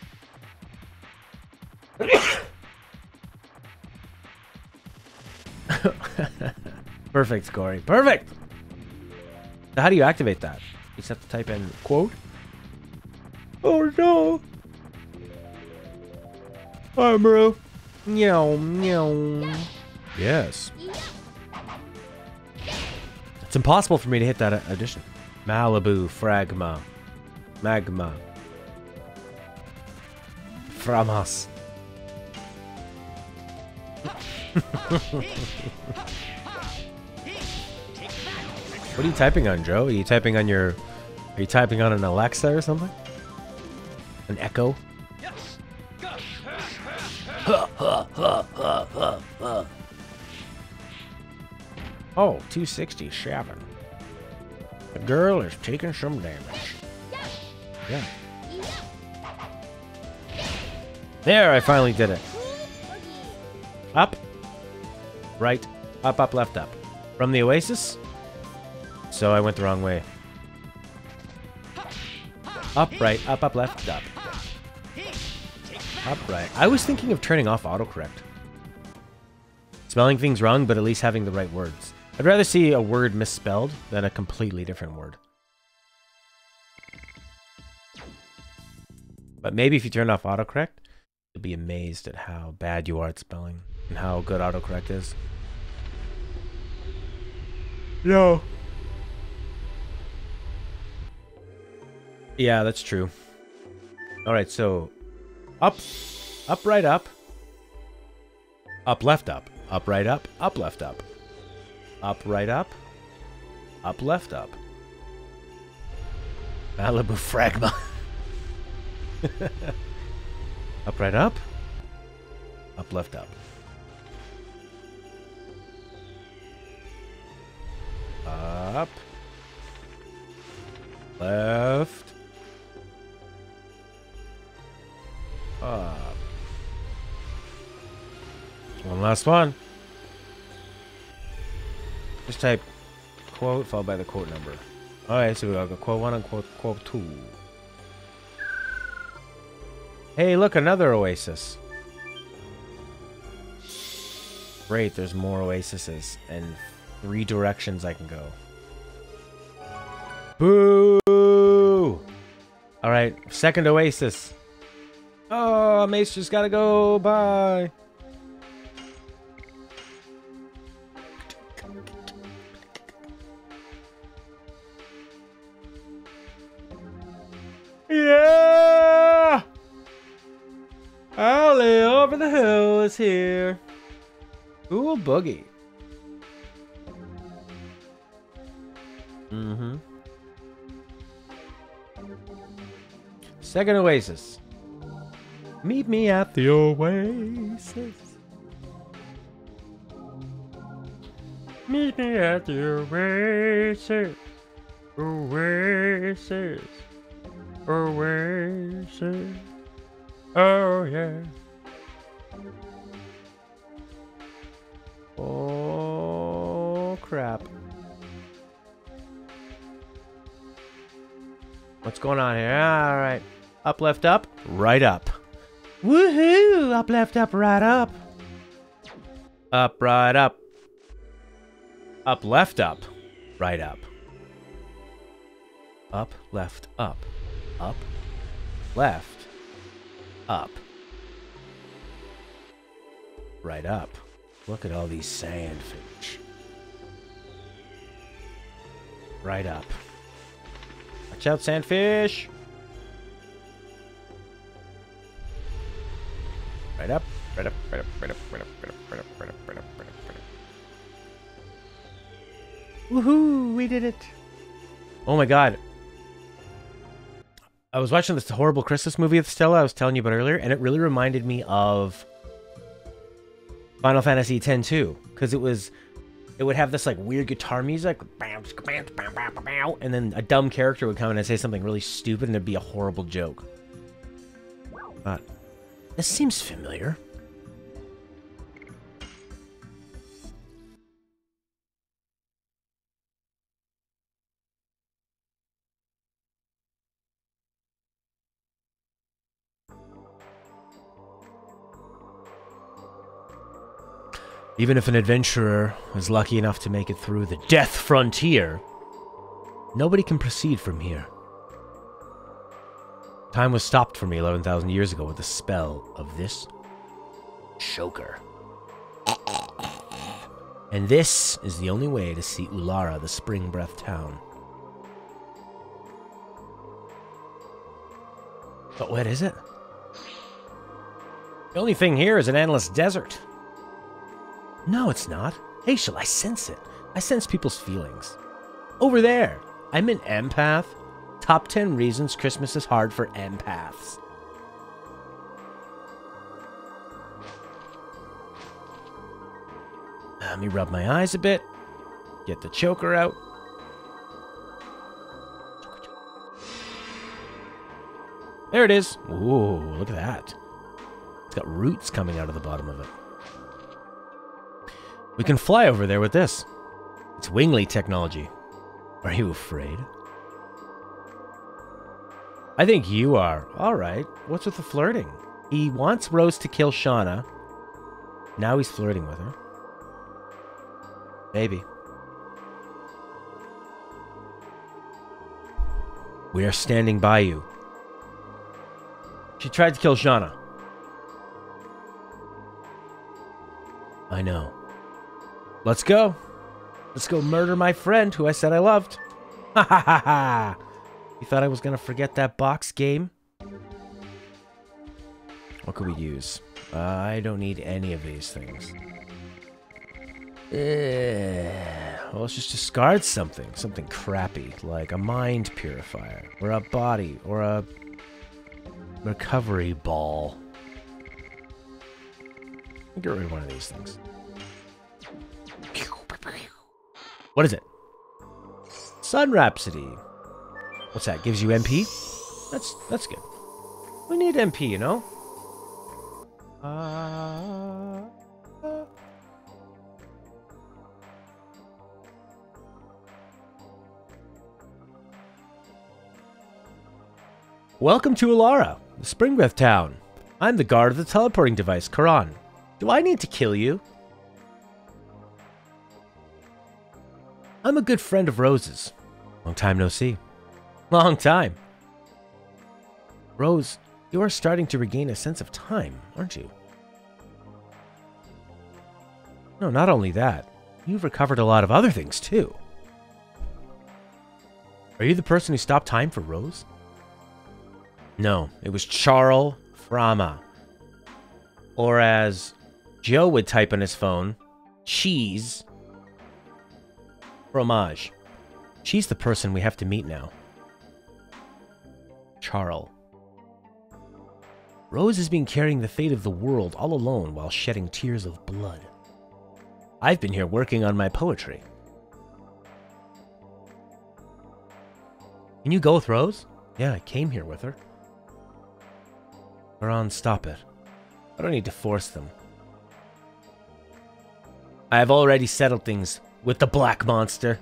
Perfect, Corey. Perfect! So how do you activate that? You just have to type in quote. Oh no! Armor. Meow, meow. Yes. It's impossible for me to hit that addition. Malibu, Fragma. Magma. Framos. What are you typing on, Joe? Are you typing on your... Are you typing on an Alexa or something? An Echo? Oh, 260, Shavin. The girl is taking some damage. Yeah. There, I finally did it. Up. Right. Up, up, left, up. From the Oasis? So I went the wrong way. Up, right, up, left, up. Up, right. I was thinking of turning off autocorrect. Spelling things wrong, but at least having the right words. I'd rather see a word misspelled than a completely different word. But maybe if you turn off autocorrect, you'll be amazed at how bad you are at spelling and how good autocorrect is. No. Yeah, that's true. Alright, so... Up. Up, right, up. Up, left, up. Up, right, up. Up, left, up. Up, right, up. Up, left, up. Malibu Fragma. Up, right, up. Up, left, up. Up. Left. Up. One last one. Just type quote followed by the quote number. Alright, so we got quote 1 and quote 2. Hey, look, another oasis. Great, there's more oases and 3 directions I can go. Boo! Alright, second oasis. Oh, Mace just gotta go. Bye. Yeah! Alley over the hill is here. Ooh, boogie. Mm-hmm. Second oasis. Meet me at the oasis. Meet me at the oasis. Oasis. Oasis. Oh, yeah. Oh, crap. What's going on here? All right. Up, left, up, right, up. Woohoo! Up, left, up, right, up. Up, right, up. Up, left, up, right, up. Up, left, up. Up, left, up. Right, up. Look at all these sandfish. Right, up. Watch out, sandfish. Right up, right up, right up, right up, right up, right up, right up, right up, right up, right up, right up. Woohoo! We did it! Oh my god. I was watching this horrible Christmas movie with Stella I was telling you about earlier, and it really reminded me of Final Fantasy X too, because it would have this like weird guitar music, and then a dumb character would come in and say something really stupid, and it'd be a horrible joke. But this seems familiar. Even if an adventurer is lucky enough to make it through the death frontier, nobody can proceed from here. Time was stopped for me 11,000 years ago with the spell of this choker. And this is the only way to see Ulara, the Spring Breath town. But what is it? The only thing here is an endless desert. No, it's not. Hazel, I sense it. I sense people's feelings. Over there, I'm an empath. Top 10 reasons Christmas is hard for empaths. Let me rub my eyes a bit. Get the choker out. There it is. Ooh, look at that. It's got roots coming out of the bottom of it. We can fly over there with this. It's wingly technology. Are you afraid? I think you are. Alright. What's with the flirting? He wants Rose to kill Shauna. Now he's flirting with her. Maybe. We are standing by you. She tried to kill Shauna. I know. Let's go. Let's go murder my friend who I said I loved. Ha ha ha ha. You thought I was going to forget that box game? What could we use? I don't need any of these things. Well, let's just discard something. Something crappy, like a mind purifier, or a body, or a recovery ball. I'll get rid of one of these things. What is it? Sun Rhapsody. What's that? Gives you MP? That's good. We need MP, you know? Welcome to Alara, the Spring Breath town. I'm the guard of the teleporting device, Karan. Do I need to kill you? I'm a good friend of Rose's. Long time no see. Long time. Rose, you are starting to regain a sense of time, aren't you? No, not only that. You've recovered a lot of other things, too. Are you the person who stopped time for Rose? No, it was Charles Frama. Or as Joe would type on his phone, cheese. Fromage. She's the person we have to meet now. Charles. Rose has been carrying the fate of the world all alone while shedding tears of blood. I've been here working on my poetry. Can you go with Rose? Yeah, I came here with her. Karan, stop it. I don't need to force them. I have already settled things with the Black Monster.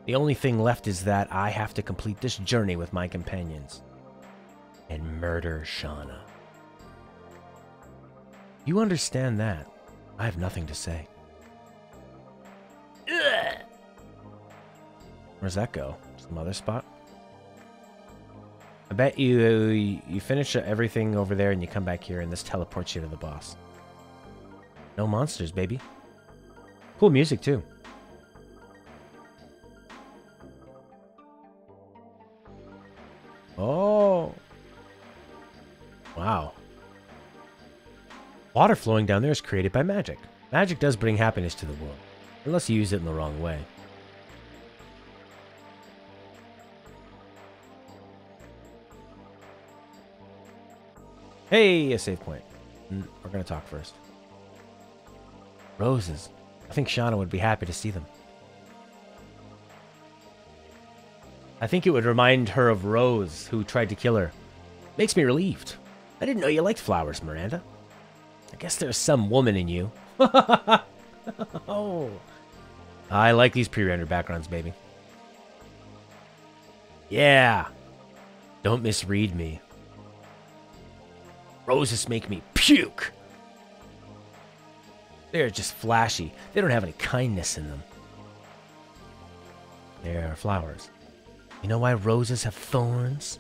The only thing left is that I have to complete this journey with my companions. And murder Shauna. You understand that? I have nothing to say. Ugh. Where's that go? Some other spot? I bet you finish everything over there and you come back here and this teleports you to the boss. No monsters, baby. Cool music, too. Oh. Wow. Water flowing down there is created by magic. Magic does bring happiness to the world, unless you use it in the wrong way. Hey, a save point. We're going to talk first. Roses. I think Shauna would be happy to see them. I think it would remind her of Rose, who tried to kill her. Makes me relieved. I didn't know you liked flowers, Miranda. I guess there's some woman in you. Oh. I like these pre-rendered backgrounds, baby. Yeah. Don't misread me. Roses make me puke. They're just flashy. They don't have any kindness in them. They're flowers. You know why roses have thorns?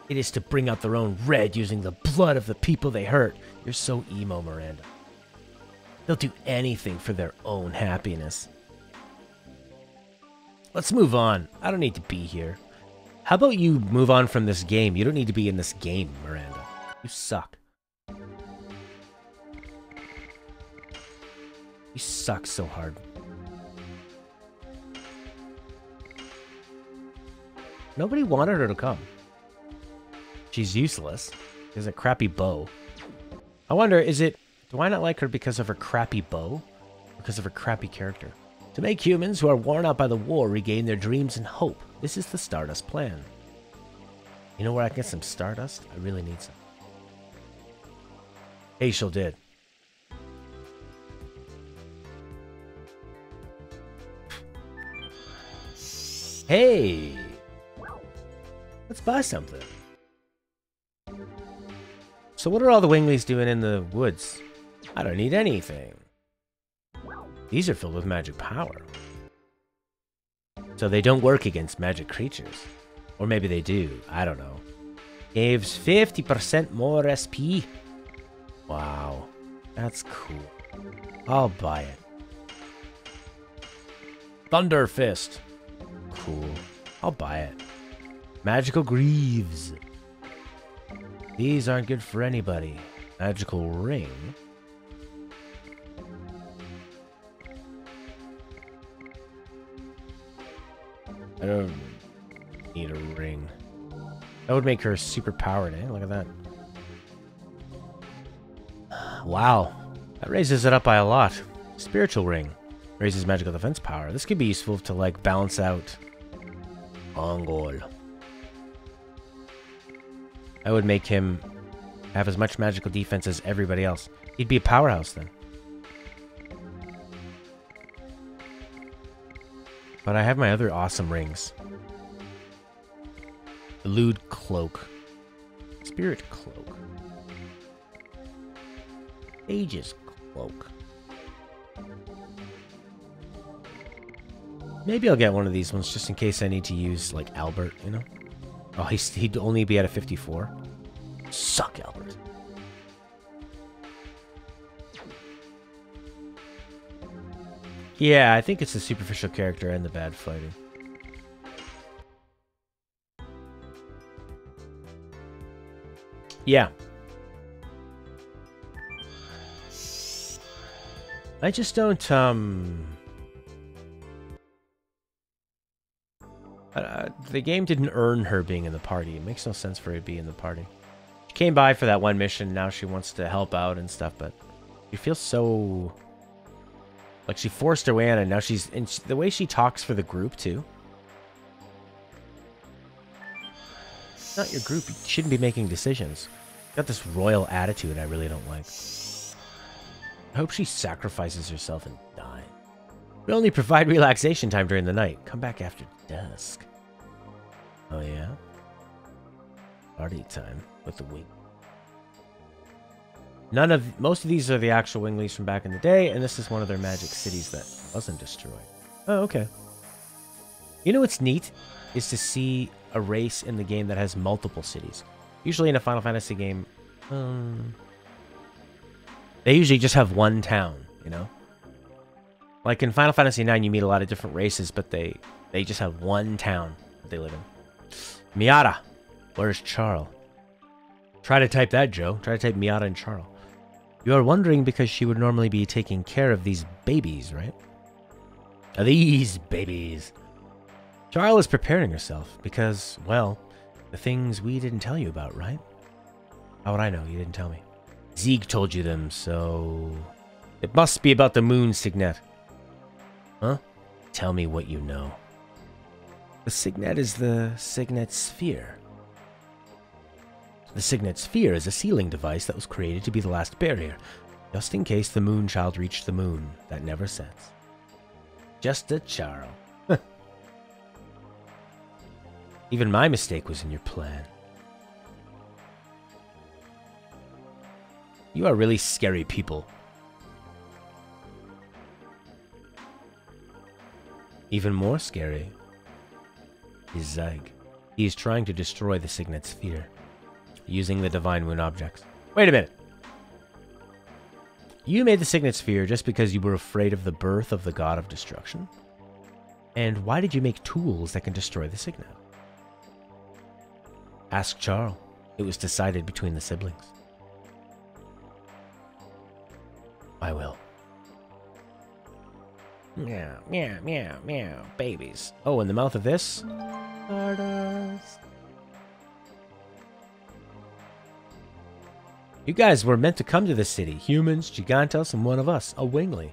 It is to bring out their own red using the blood of the people they hurt. You're so emo, Miranda. They'll do anything for their own happiness. Let's move on. I don't need to be here. How about you move on from this game? You don't need to be in this game, Miranda. You suck. You suck so hard. Nobody wanted her to come. She's useless. She has a crappy bow. I wonder, do I not like her because of her crappy bow? Or because of her crappy character? To make humans who are worn out by the war regain their dreams and hope. This is the Stardust plan. You know where I can get some Stardust? I really need some. Aishel did. Hey! Let's buy something. So what are all the Winglies doing in the woods? I don't need anything. These are filled with magic power. So they don't work against magic creatures. Or maybe they do. I don't know. Gives 50% more SP. Wow. That's cool. I'll buy it. Thunder Fist. Cool. I'll buy it. Magical Greaves. These aren't good for anybody. Magical Ring. I don't need a ring. That would make her super powered, eh? Look at that. Wow. That raises it up by a lot. Spiritual ring. Raises magical defense power. This could be useful to, like, balance out Mongol. I would make him have as much magical defense as everybody else. He'd be a powerhouse then. But I have my other awesome rings. Elude Cloak. Spirit Cloak. Aegis Cloak. Maybe I'll get one of these ones just in case I need to use, like, Albert, you know? Oh, he'd only be at a 54. Suck, Albert. Yeah, I think it's the superficial character and the bad fighting. Yeah. I just don't, the game didn't earn her being in the party. It makes no sense for her to be in the party. She came by for that one mission, now she wants to help out and stuff, but she feels so... like, she forced her way in, and now she's... and the way she talks for the group, too. It's not your group. You shouldn't be making decisions. Got this royal attitude I really don't like. I hope she sacrifices herself and dies. We only provide relaxation time during the night. Come back after dusk. Oh, yeah? Party time with the wing. Most of these are the actual Winglies from back in the day, and this is one of their magic cities that wasn't destroyed. Oh, okay. You know what's neat? Is to see a race in the game that has multiple cities. Usually in a Final Fantasy game, they usually just have one town, you know? Like in Final Fantasy IX, you meet a lot of different races, but they just have one town that they live in. Miata. Where's Charl? Try to type that, Joe. Try to type Miata and Charl. You are wondering because she would normally be taking care of these babies, right? These babies. Charl is preparing herself because, well, the things we didn't tell you about, right? How would I know? You didn't tell me. Zeke told you them, so... it must be about the moon signet. Huh? Tell me what you know. The signet is the signet sphere. The signet sphere is a sealing device that was created to be the last barrier, just in case the moon child reached the moon that never sets. Just a Charl. Even my mistake was in your plan. You are really scary people. Even more scary is Zyg. He is trying to destroy the signet sphere, using the Divine Moon objects. Wait a minute. You made the signet sphere just because you were afraid of the birth of the god of destruction? And why did you make tools that can destroy the signet? Ask Charl. It was decided between the siblings. I will. Meow, meow, meow, meow, babies. Oh, in the mouth of this? Stardust. You guys were meant to come to this city. Humans, Gigantos, and one of us, a Wingly.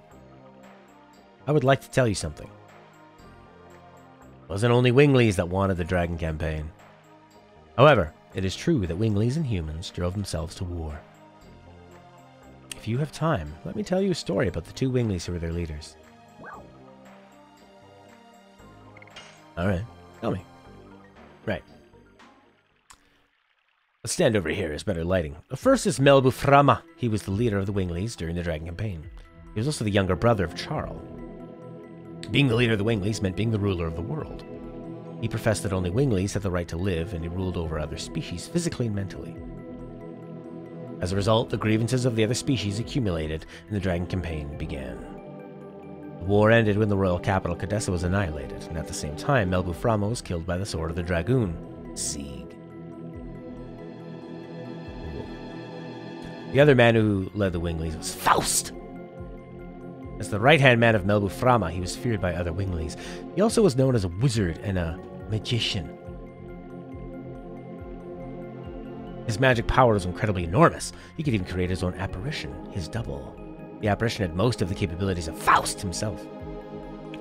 I would like to tell you something. It wasn't only Winglies that wanted the Dragon Campaign. However, it is true that Winglies and humans drove themselves to war. If you have time, let me tell you a story about the two Winglies who were their leaders. Alright, tell me. Right. Let's stand over here, there's better lighting. The first is Melbuframa. He was the leader of the Winglies during the Dragon Campaign. He was also the younger brother of Charl. Being the leader of the Winglies meant being the ruler of the world. He professed that only Winglies had the right to live, and he ruled over other species physically and mentally. As a result, the grievances of the other species accumulated, and the Dragon Campaign began. The war ended when the royal capital, Cadessa, was annihilated, and at the same time, Melbuframa was killed by the sword of the Dragoon, Sieg. The other man who led the Winglies was Faust! As the right-hand man of Melbu Frama, he was feared by other winglings. He also was known as a wizard and a magician. His magic power was incredibly enormous. He could even create his own apparition, his double. The apparition had most of the capabilities of Faust himself.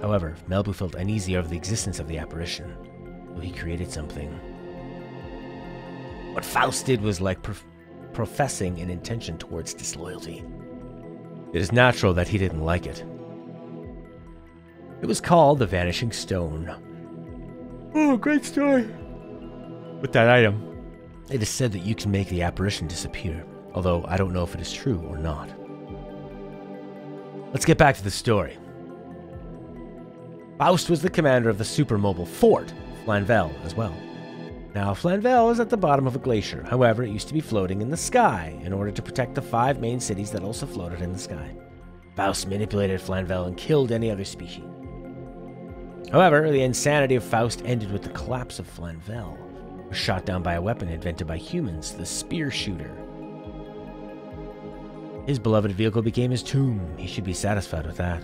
However, Melbu felt uneasy over the existence of the apparition, so he created something. What Faust did was like professing an intention towards disloyalty. It is natural that he didn't like it. It was called the Vanishing Stone. Oh, great story. With that item, it is said that you can make the apparition disappear, although I don't know if it is true or not. Let's get back to the story. Faust was the commander of the super-mobile fort, Flanvel, as well. Now, Flanvel is at the bottom of a glacier. However, it used to be floating in the sky in order to protect the 5 main cities that also floated in the sky. Faust manipulated Flanvel and killed any other species. However, the insanity of Faust ended with the collapse of Flanvel. He was shot down by a weapon invented by humans, the spear shooter. His beloved vehicle became his tomb. He should be satisfied with that.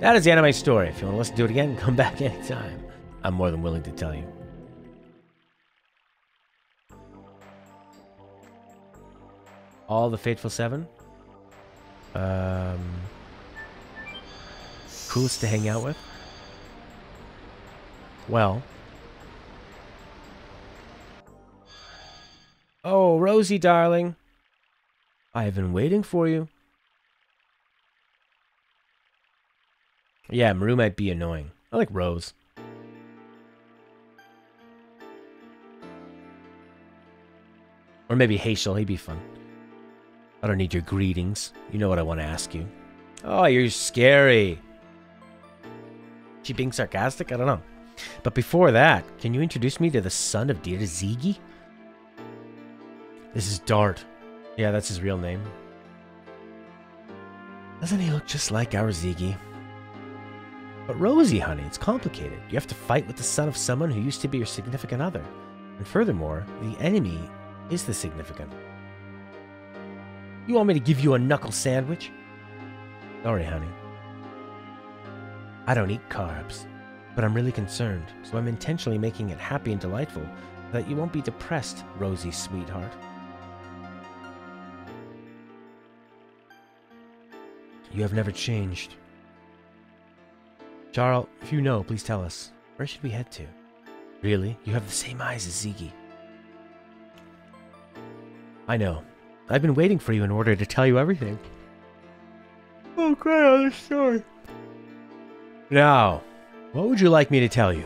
That is the end of my story. If you want to listen to it again, come back anytime. I'm more than willing to tell you. All the Fateful 7. Coolest to hang out with. Well. Oh, Rosie, darling. I have been waiting for you. Yeah, Maru might be annoying. I like Rose. Or maybe Hazel, he'd be fun. I don't need your greetings. You know what I want to ask you. Oh, you're scary. She being sarcastic? I don't know. But before that, can you introduce me to the son of dear Ziggy? This is Dart. Yeah, that's his real name. Doesn't he look just like our Ziggy? But Rosie, honey, it's complicated. You have to fight with the son of someone who used to be your significant other. And furthermore, the enemy is the significant. You want me to give you a knuckle sandwich? Sorry, honey. I don't eat carbs, but I'm really concerned, so I'm intentionally making it happy and delightful so that you won't be depressed, Rosie, sweetheart. You have never changed. Jarl, if you know, please tell us. Where should we head to? Really? You have the same eyes as Ziggy. I know. I've been waiting for you in order to tell you everything. Oh, great, other story. Now, what would you like me to tell you?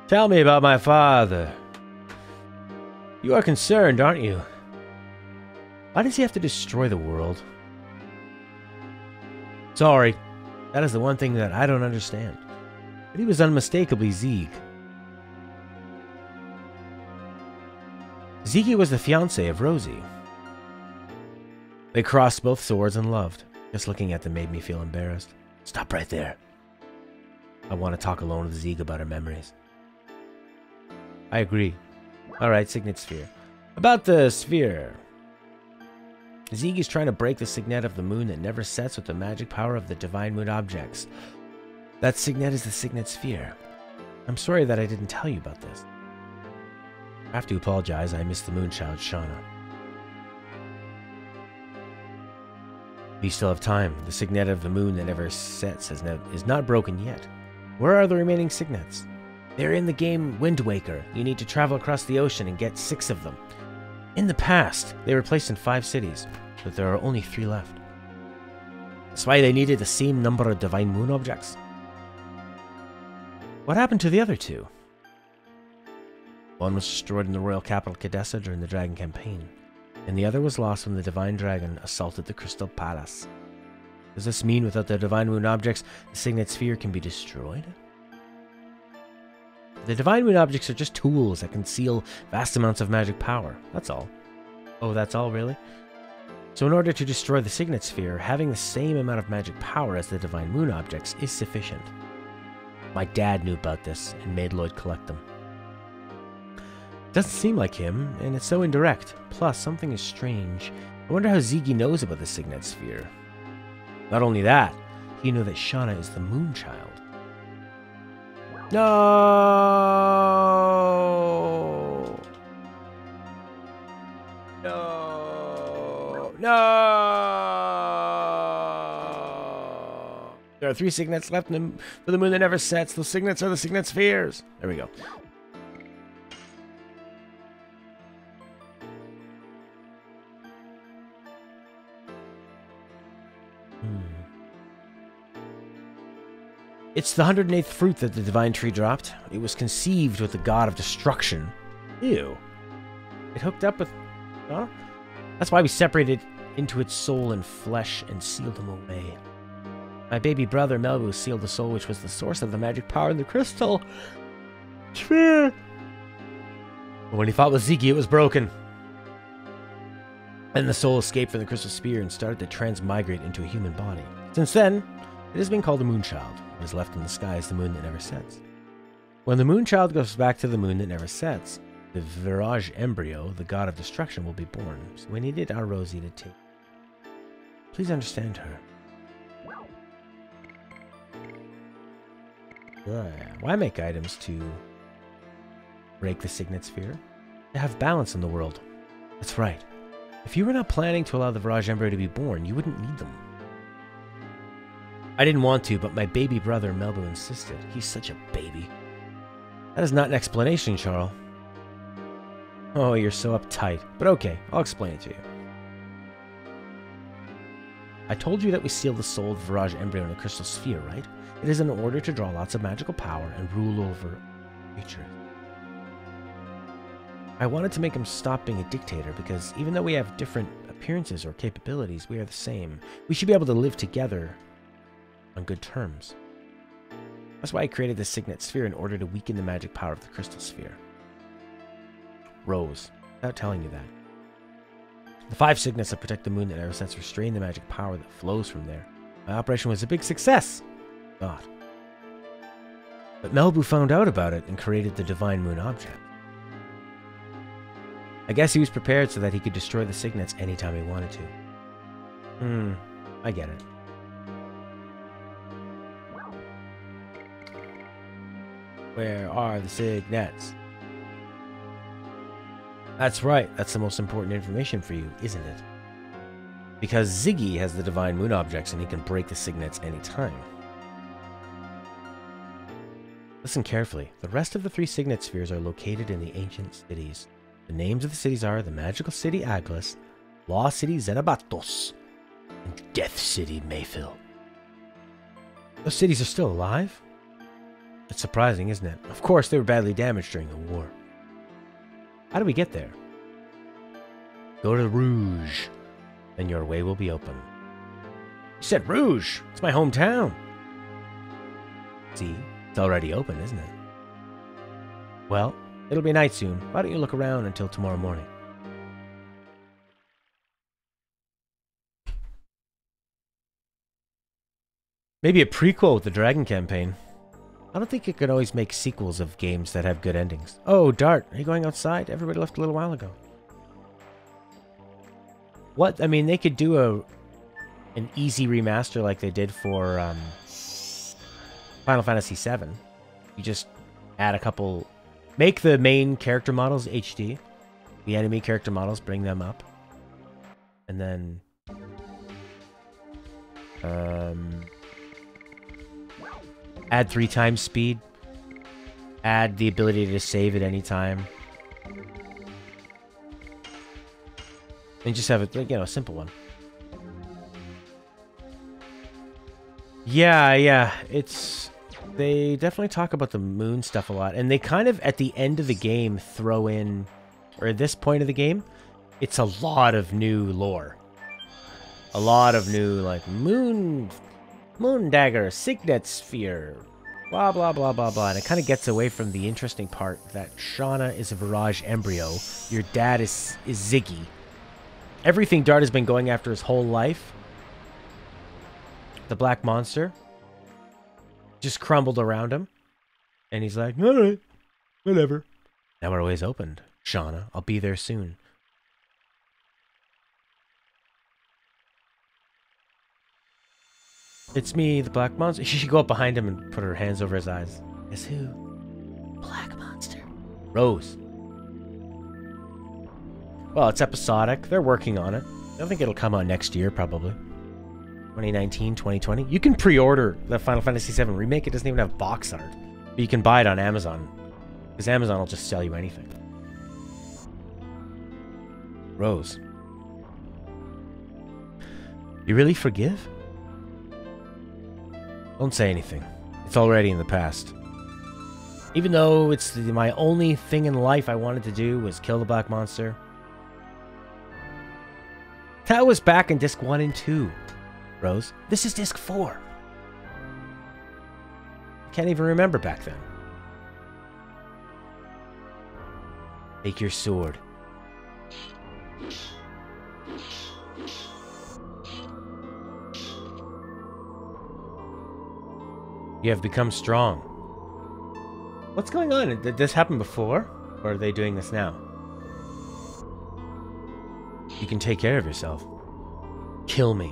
Tell me about my father. You are concerned, aren't you? Why does he have to destroy the world? Sorry, that is the one thing that I don't understand. But he was unmistakably Zieg. Ziggy was the fiancé of Rosie. They crossed both swords and loved. Just looking at them made me feel embarrassed. Stop right there. I want to talk alone with Zieg about her memories. I agree. Alright, Signet Sphere. About the sphere. Zieg is trying to break the signet of the moon that never sets with the magic power of the divine moon objects. That signet is the Signet Sphere. I'm sorry that I didn't tell you about this. I have to apologize, I missed the moonchild, Shauna. We still have time. The signet of the moon that never sets is not broken yet. Where are the remaining signets? They're in the game Wind Waker. You need to travel across the ocean and get 6 of them. In the past, they were placed in 5 cities, but there are only 3 left. That's why they needed the same number of divine moon objects. What happened to the other 2? One was destroyed in the royal capital Cadessa during the Dragon campaign, and the other was lost when the divine dragon assaulted the Crystal Palace. Does this mean without the divine moon objects, the Signet Sphere can be destroyed? The divine moon objects are just tools that conceal vast amounts of magic power. That's all. Oh, that's all, really? So in order to destroy the Signet Sphere, having the same amount of magic power as the divine moon objects is sufficient. My dad knew about this and made Lloyd collect them. Doesn't seem like him, and it's so indirect. Plus, something is strange. I wonder how Ziggy knows about the Signet Sphere. Not only that, he knew that Shauna is the Moonchild. No! No! No! There are 3 signets left for the moon that never sets. Those signets are the Signet Spheres. There we go. It's the 108th fruit that the divine tree dropped. It was conceived with the god of destruction. Ew. It hooked up with... Huh? That's why we separated into its soul and flesh and sealed him away. My baby brother Melbu sealed the soul which was the source of the magic power in the crystal sphere. But when he fought with Ziggy, it was broken. And the soul escaped from the crystal sphere and started to transmigrate into a human body. Since then, it has been called the Moonchild. What is left in the sky is the moon that never sets. When the Moonchild goes back to the moon that never sets, the Virage embryo, the god of destruction, will be born. So we needed our Rosie to take. Please understand her. Why make items to break the Signet Sphere? To have balance in the world. That's right. If you were not planning to allow the Virage embryo to be born, you wouldn't need them. I didn't want to, but my baby brother Melbu insisted. He's such a baby. That is not an explanation, Charles. Oh, you're so uptight. But okay, I'll explain it to you. I told you that we sealed the soul of the Virage embryo in a crystal sphere, right? It is in order to draw lots of magical power and rule over creatures. I wanted to make him stop being a dictator because even though we have different appearances or capabilities, we are the same. We should be able to live together on good terms. That's why I created the Signet Sphere in order to weaken the magic power of the crystal sphere. Rose, without telling you that. The 5 signets that protect the moon that never sets restrain the magic power that flows from there. My operation was a big success. God. But Melbu found out about it and created the divine moon object. I guess he was prepared so that he could destroy the signets anytime he wanted to. I get it. Where are the signets? That's right. That's the most important information for you, isn't it? Because Ziggy has the divine moon objects and he can break the signets anytime. Listen carefully. The rest of the 3 signet spheres are located in the ancient cities. The names of the cities are the Magical City Aglis, Law City Xenabatos, and Death City Mayfill. Those cities are still alive? It's surprising, isn't it? Of course, they were badly damaged during the war. How do we get there? Go to Rouge, then your way will be open. You said Rouge! It's my hometown! See? It's already open, isn't it? Well, it'll be night soon. Why don't you look around until tomorrow morning? Maybe a prequel with the Dragon campaign. I don't think you could always make sequels of games that have good endings. Oh, Dart, are you going outside? Everybody left a little while ago. What? I mean, they could do an easy remaster like they did for Final Fantasy VII. You just add a couple... Make the main character models HD. The enemy character models, bring them up. And then... add 3 times speed. Add the ability to save at any time. And just have it, you know, a simple one. Yeah, it's... They definitely talk about the moon stuff a lot. And they kind of, at the end of the game, throw in... Or at this point of the game, it's a lot of new lore. A lot of new, like, moon dagger, signet sphere, blah, blah, blah, blah, blah. And it kind of gets away from the interesting part that Shauna is a Virage embryo. Your dad is Ziggy. Everything Dart has been going after his whole life, the black monster, just crumbled around him. And he's like, alright, whatever. Now our way's opened. Shauna. I'll be there soon. It's me, the Black Monster. She should go up behind him and put her hands over his eyes. Guess who? Black Monster. Rose. Well, it's episodic. They're working on it. I think it'll come out next year, probably. 2019, 2020. You can pre-order the Final Fantasy VII Remake. It doesn't even have box art. But you can buy it on Amazon. Because Amazon will just sell you anything. Rose. You really forgive? Don't say anything. It's already in the past. Even though it's my only thing in life I wanted to do was kill the Black Monster. That was back in Disc 1 and 2, Rose. This is Disc 4. Can't even remember back then. Take your sword. You have become strong. What's going on? Did this happen before? Or are they doing this now? You can take care of yourself. Kill me.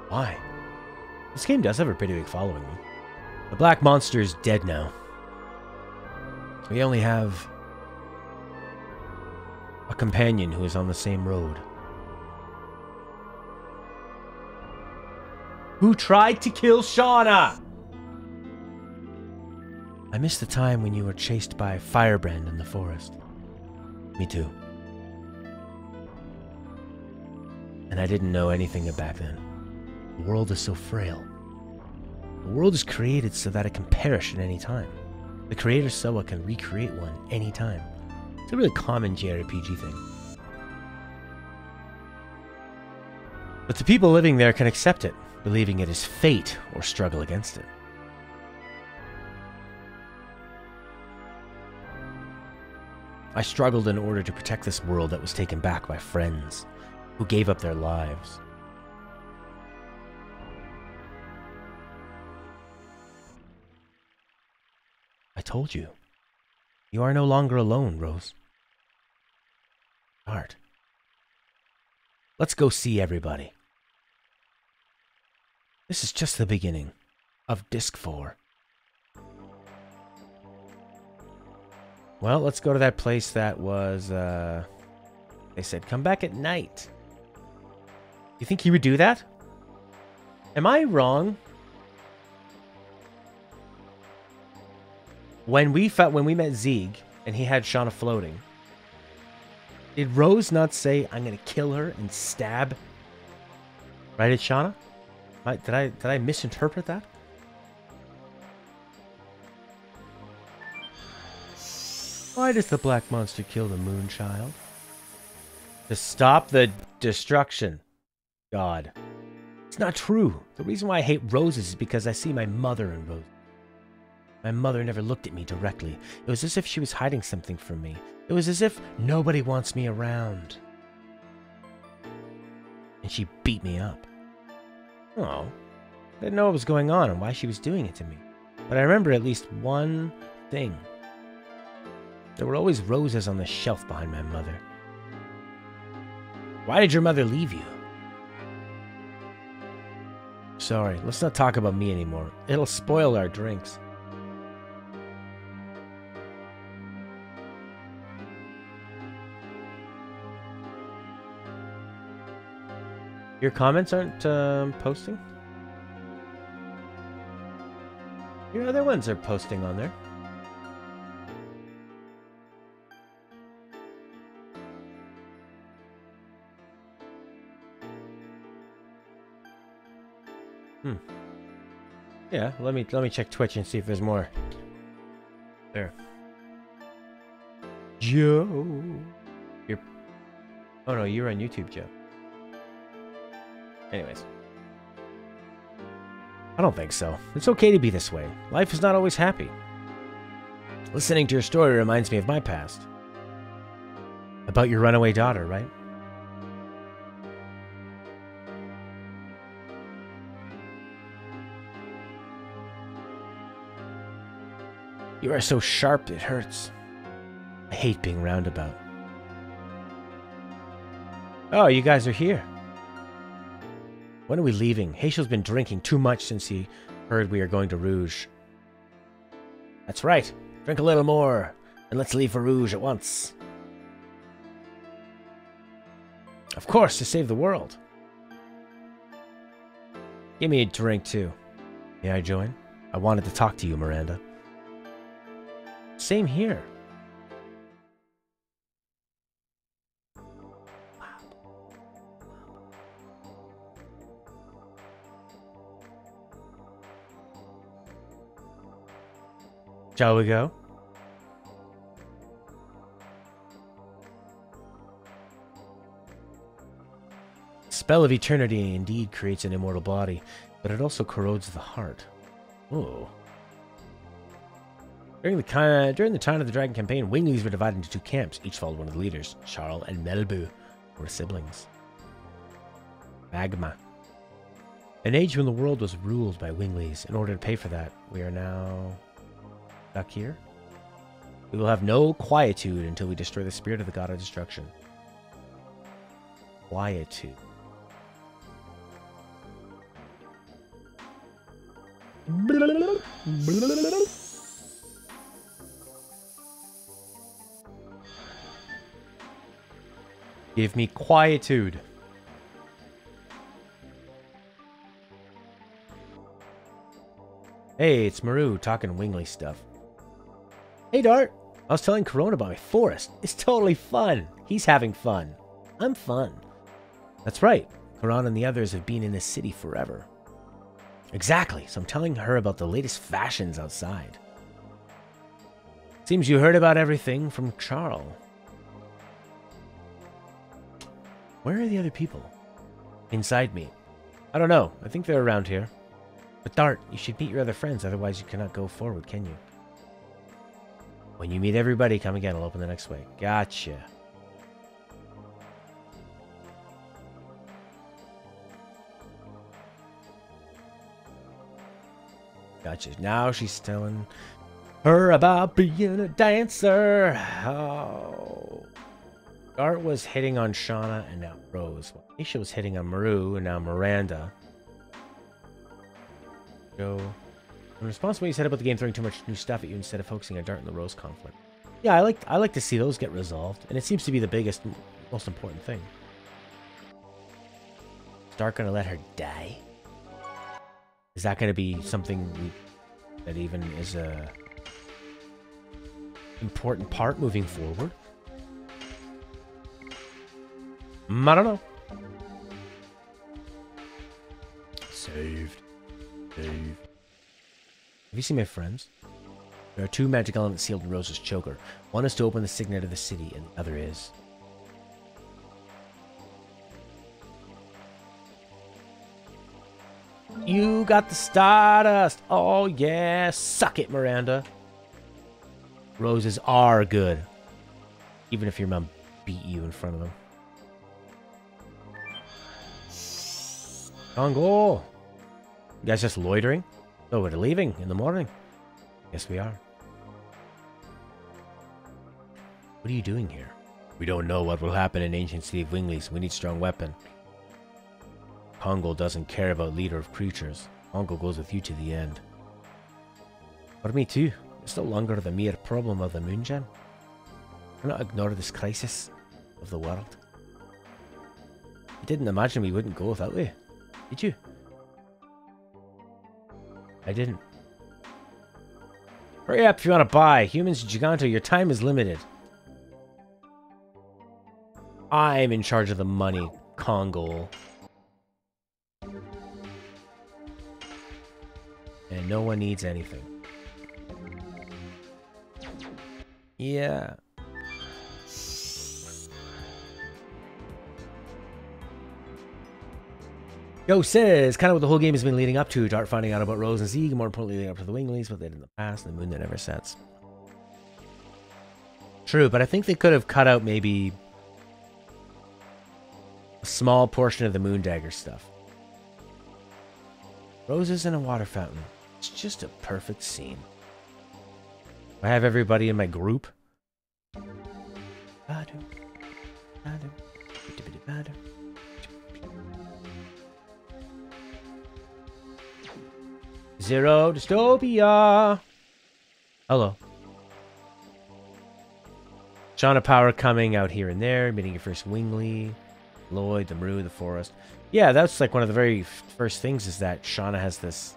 Why? This game does have a pretty big following. The Black Monster is dead now. We only have a companion who is on the same road. Who tried to kill Shauna? I miss the time when you were chased by a firebrand in the forest. Me too. And I didn't know anything back then. The world is so frail. The world is created so that it can perish at any time. The creator Soa can recreate one anytime. It's a really common JRPG thing. But the people living there can accept it, believing it is fate or struggle against it. I struggled in order to protect this world that was taken back by friends who gave up their lives. I told you. You are no longer alone, Rose. Art. Let's go see everybody. This is just the beginning of Disc 4. Well, let's go to that place that was, they said, come back at night. You think he would do that? Am I wrong? When we met Zeke and he had Shauna floating, did Rose not say, I'm going to kill her and stab right at Shauna? Did I misinterpret that? Why does the Black Monster kill the Moonchild? To stop the destruction. God. It's not true. The reason why I hate roses is because I see my mother in roses. My mother never looked at me directly. It was as if she was hiding something from me. It was as if nobody wants me around. And she beat me up. Oh. I didn't know what was going on and why she was doing it to me. But I remember at least one thing. There were always roses on the shelf behind my mother. Why did your mother leave you? Sorry, let's not talk about me anymore. It'll spoil our drinks. Your comments aren't posting? Your other ones are posting on there. Yeah, let me check Twitch and see if there's more. There. Joe. Oh no, you're on YouTube, Joe. Anyways. I don't think so. It's okay to be this way. Life is not always happy. Listening to your story reminds me of my past. About your runaway daughter, right? You are so sharp, it hurts. I hate being roundabout. Oh, you guys are here. When are we leaving? Haechel's been drinking too much since he heard we are going to Rouge. That's right. Drink a little more, and let's leave for Rouge at once. Of course, to save the world. Give me a drink, too. May I join? I wanted to talk to you, Miranda. Same here. Shall we go? Spell of eternity indeed creates an immortal body, but it also corrodes the heart. Ooh. During the time of the Dragon campaign, Winglies were divided into two camps. Each followed one of the leaders. Charles and Melbu were siblings. Magma. An age when the world was ruled by Winglies. In order to pay for that, we are now stuck here. We will have no quietude until we destroy the spirit of the god of destruction. Quietude. Give me quietude. Hey, it's Maru talking Wingley stuff. Hey, Dart. I was telling Corona about my forest. It's totally fun. He's having fun. I'm fun. That's right. Corona and the others have been in this city forever. Exactly. So I'm telling her about the latest fashions outside. Seems you heard about everything from Charles. Where are the other people? Inside me. I don't know. I think they're around here. But Dart, you should meet your other friends, otherwise you cannot go forward, can you? When you meet everybody, come again. I'll open the next way. Gotcha. Gotcha. Now she's telling her about being a dancer. Oh. Dart was hitting on Shauna and now Rose. Aisha was hitting on Maru and now Miranda. Go. In response to what you said about the game throwing too much new stuff at you instead of focusing on Dart and the Rose conflict. Yeah, I like to see those get resolved, and it seems to be the biggest, most important thing. Is Dart gonna let her die? Is that gonna be something that even is a important part moving forward? I don't know. Saved. Have you seen my friends? There are two magic elements sealed in Rose's choker. One is to open the signet of the city, and the other is... You got the Stardust! Oh yeah! Suck it, Miranda! Roses are good. Even if your mom beat you in front of them. Congo! You guys just loitering? Oh, we're leaving in the morning. Yes, we are. What are you doing here? We don't know what will happen in ancient city of Winglies. We need strong weapon. Congo doesn't care about leader of creatures. Congo goes with you to the end. But me too. It's no longer the mere problem of the moon gem. Why not ignore this crisis of the world? You didn't imagine we wouldn't go without you, did you? I didn't. Hurry up if you want to buy. Humans Giganto, your time is limited. I'm in charge of the money, Congo. And no one needs anything. Yeah. Yo says, kind of what the whole game has been leading up to. Dart finding out about Rose and Zeke, more importantly leading up to the Winglies, what they did in the past, and the moon that never sets. True, but I think they could have cut out maybe a small portion of the moon dagger stuff. Roses in a water fountain. It's just a perfect scene. I have everybody in my group. Zero dystopia. Hello. Shauna Power coming out here and there, meeting your first Wingley, Lloyd, the Maru, the Forest. Yeah, that's like one of the very first things is that Shauna has this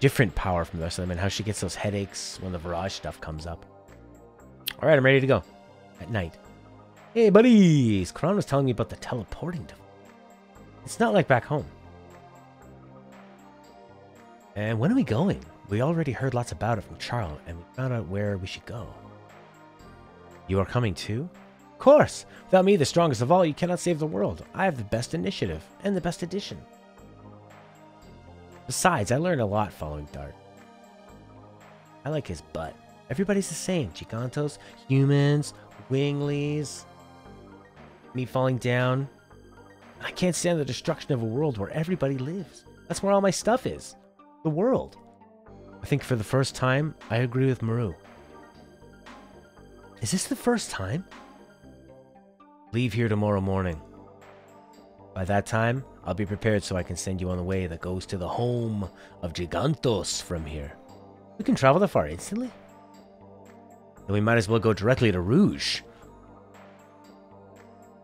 different power from the rest of them and how she gets those headaches when the Virage stuff comes up. All right, I'm ready to go. At night. Hey, buddies! Karan was telling me about the teleporting device. It's not like back home. And when are we going? We already heard lots about it from Charles, and we found out where we should go. You are coming too? Of course! Without me, the strongest of all, you cannot save the world. I have the best initiative, and the best addition. Besides, I learned a lot following Dart. I like his butt. Everybody's the same. Gigantos, humans, Wingleys, me falling down. I can't stand the destruction of a world where everybody lives. That's where all my stuff is. The world. I think for the first time, I agree with Maru. Is this the first time? Leave here tomorrow morning. By that time, I'll be prepared so I can send you on the way that goes to the home of Gigantos from here. We can travel that far instantly? Then we might as well go directly to Rouge.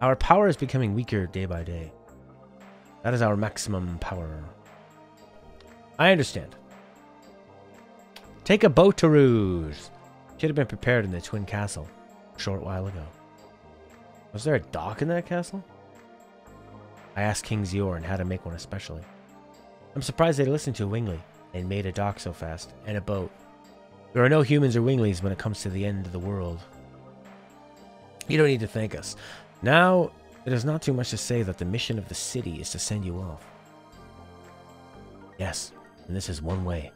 Our power is becoming weaker day by day. That is our maximum power. I understand. Take a boat to Rouge. Should have been prepared in the Twin Castle a short while ago. Was there a dock in that castle? I asked King Ziorn how to make one especially. I'm surprised they listened to Wingley and made a dock so fast, and a boat. There are no humans or Wingleys when it comes to the end of the world. You don't need to thank us. Now, it is not too much to say that the mission of the city is to send you off. Yes, and this is one way.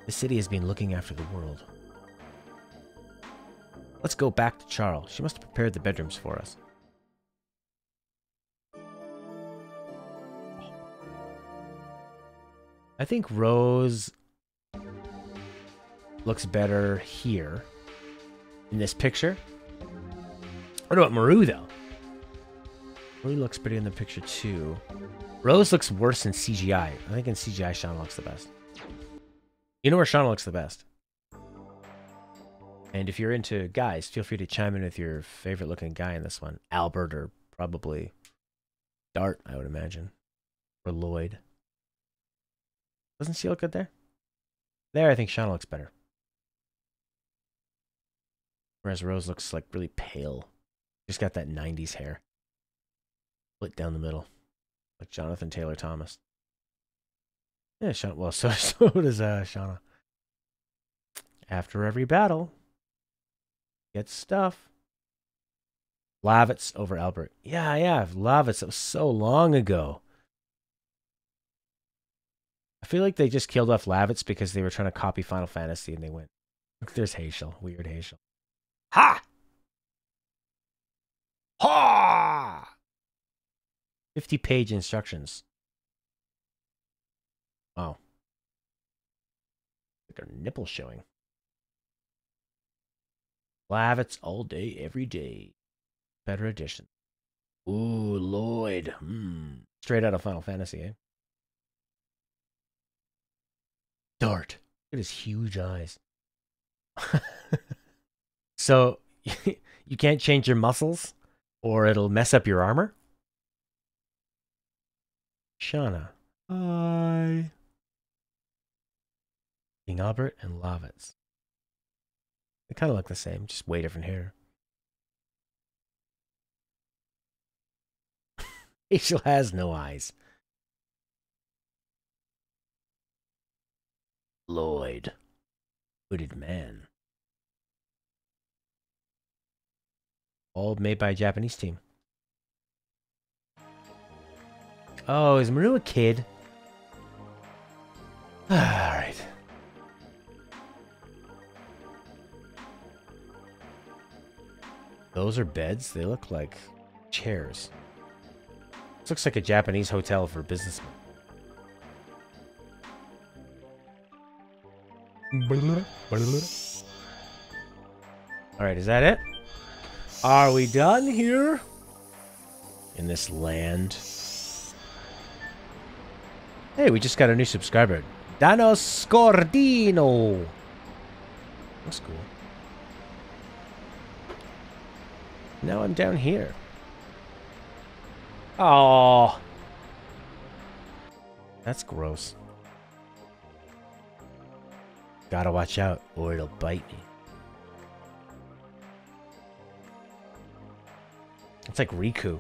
The city has been looking after the world. Let's go back to Charles. She must have prepared the bedrooms for us. I think Rose looks better here in this picture. What about Maru, though? Maru looks pretty in the picture, too. Rose looks worse in CGI. I think in CGI, Shauna looks the best. You know where Shauna looks the best? And if you're into guys, feel free to chime in with your favorite looking guy in this one. Albert or probably Dart, I would imagine. Or Lloyd. Doesn't she look good there? There, I think Shauna looks better. Whereas Rose looks like really pale. Just got that 90s hair. Split down the middle. Like Jonathan Taylor Thomas. Yeah, Shauna, well, so does Shauna. After every battle, get stuff. Lavitz over Albert. Yeah, Lavitz. That was so long ago. I feel like they just killed off Lavitz because they were trying to copy Final Fantasy and they went. Look, there's Haschel. Weird Haschel. Ha! Ha! 50-page instructions. Wow. Like a nipple showing. Lavitz all day, every day. Better edition. Ooh, Lloyd. Straight out of Final Fantasy, eh? Dart. Look at his huge eyes. So, you can't change your muscles? Or it'll mess up your armor? Shauna. Hi. King Albert and Lavitz. They kind of look the same, just way different hair. Rachel has no eyes. Lloyd. Hooded man. All made by a Japanese team. Oh, is Maru a kid? Alright. Those are beds? They look like chairs. This looks like a Japanese hotel for businessmen. Alright, is that it? Are we done here? In this land? Hey, we just got a new subscriber. Danos Scordino. That's cool. Now I'm down here. Oh, that's gross. Gotta watch out, or it'll bite me. It's like Riku.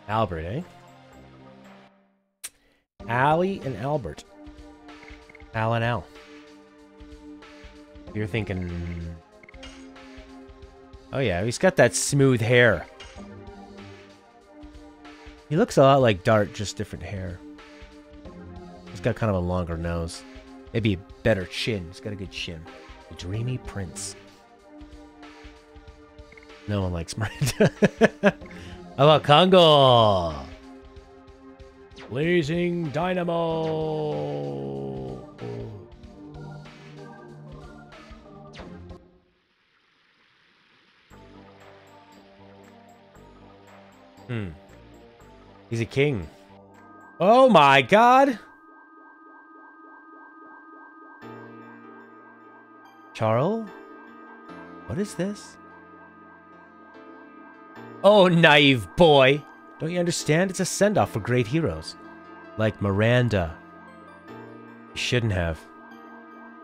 Albert, eh? Allie and Albert. Al and Al. You're thinking... Oh yeah, he's got that smooth hair. He looks a lot like Dart, just different hair. He's got kind of a longer nose. Maybe a better chin. He's got a good chin. A dreamy prince. No one likes Miranda. How about Congo? Blazing Dynamo. He's a king. Oh my god! Charles? What is this? Oh, naive boy! Don't you understand? It's a send-off for great heroes. Like Miranda. You shouldn't have.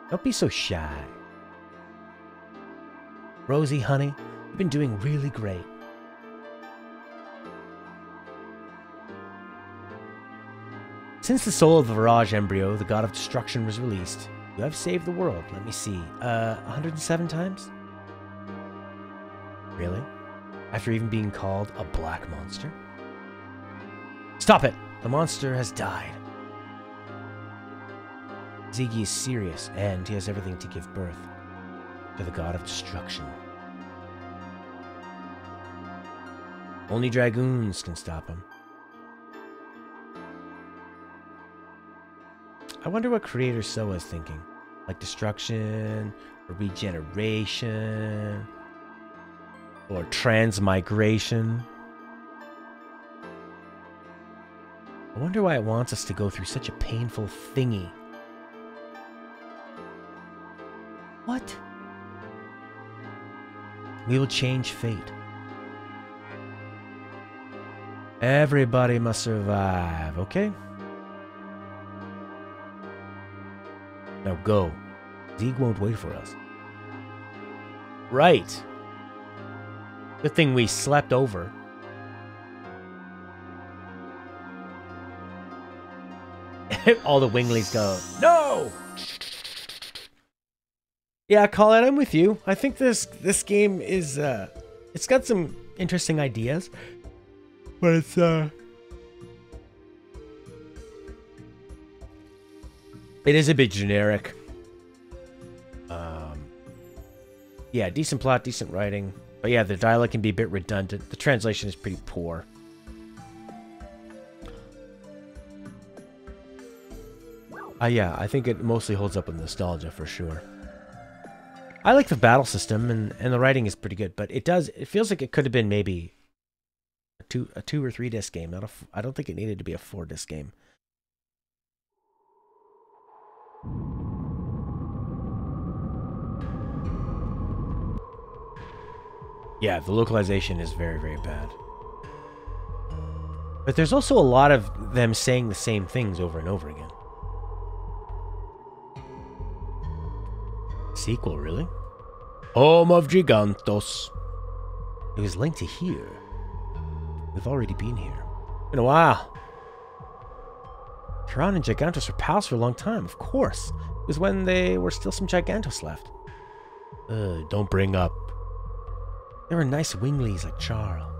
Don't be so shy. Rosie, honey, you've been doing really great. Since the soul of the Virage embryo, the god of destruction, was released, you have saved the world. Let me see. 107 times? Really? After even being called a black monster? Stop it! The monster has died. Ziggy is serious, and he has everything to give birth to the god of destruction. Only dragoons can stop him. I wonder what Creator Soa is thinking. Like destruction, or regeneration, or transmigration. I wonder why it wants us to go through such a painful thingy. What? We will change fate. Everybody must survive, okay? Now go. Zeke won't wait for us. Right. Good thing we slept over. All the winglies go, no! Yeah, Colin, I'm with you. I think this game is, it's got some interesting ideas. But it's, it is a bit generic. Yeah, decent plot, decent writing. But yeah, the dialogue can be a bit redundant. The translation is pretty poor. Yeah, I think it mostly holds up with nostalgia for sure. I like the battle system, and the writing is pretty good, but it feels like it could have been maybe a 2 or 3 disc game. I don't think it needed to be a 4 disc game. Yeah, the localization is very, very bad. But there's also a lot of them saying the same things over and over again. Sequel, really? Home of Gigantos. It was linked to here. We've already been here. In a while. Piran and Gigantos were pals for a long time, of course. It was when there were still some Gigantos left. Don't bring up. They were nice winglies like Charl.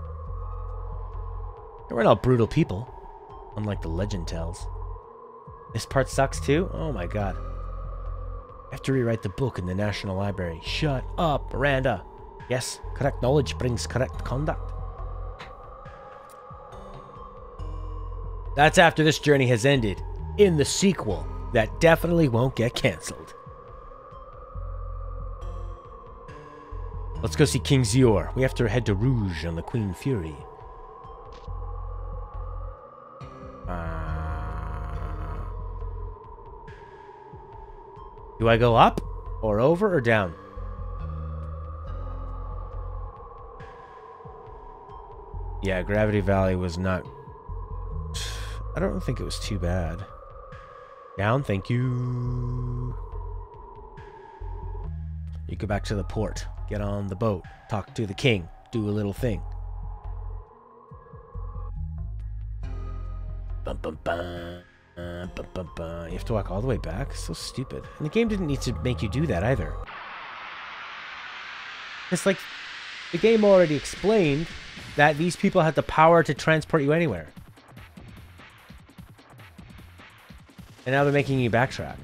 They weren't all brutal people, unlike the legend tells. This part sucks too? Oh my god. I have to rewrite the book in the National Library. Shut up, Miranda. Yes, correct knowledge brings correct conduct. That's after this journey has ended. In the sequel, that definitely won't get cancelled. Let's go see King Zior. We have to head to Rouge on the Queen Fury. Do I go up or over or down? Yeah, Gravity Valley was not... I don't think it was too bad. Down, thank you. You go back to the port. Get on the boat. Talk to the king. Do a little thing. Bum, bum, bum. Bum, bum, bum. You have to walk all the way back? So stupid. And the game didn't need to make you do that either. It's like... The game already explained that these people had the power to transport you anywhere. And now they're making you backtrack.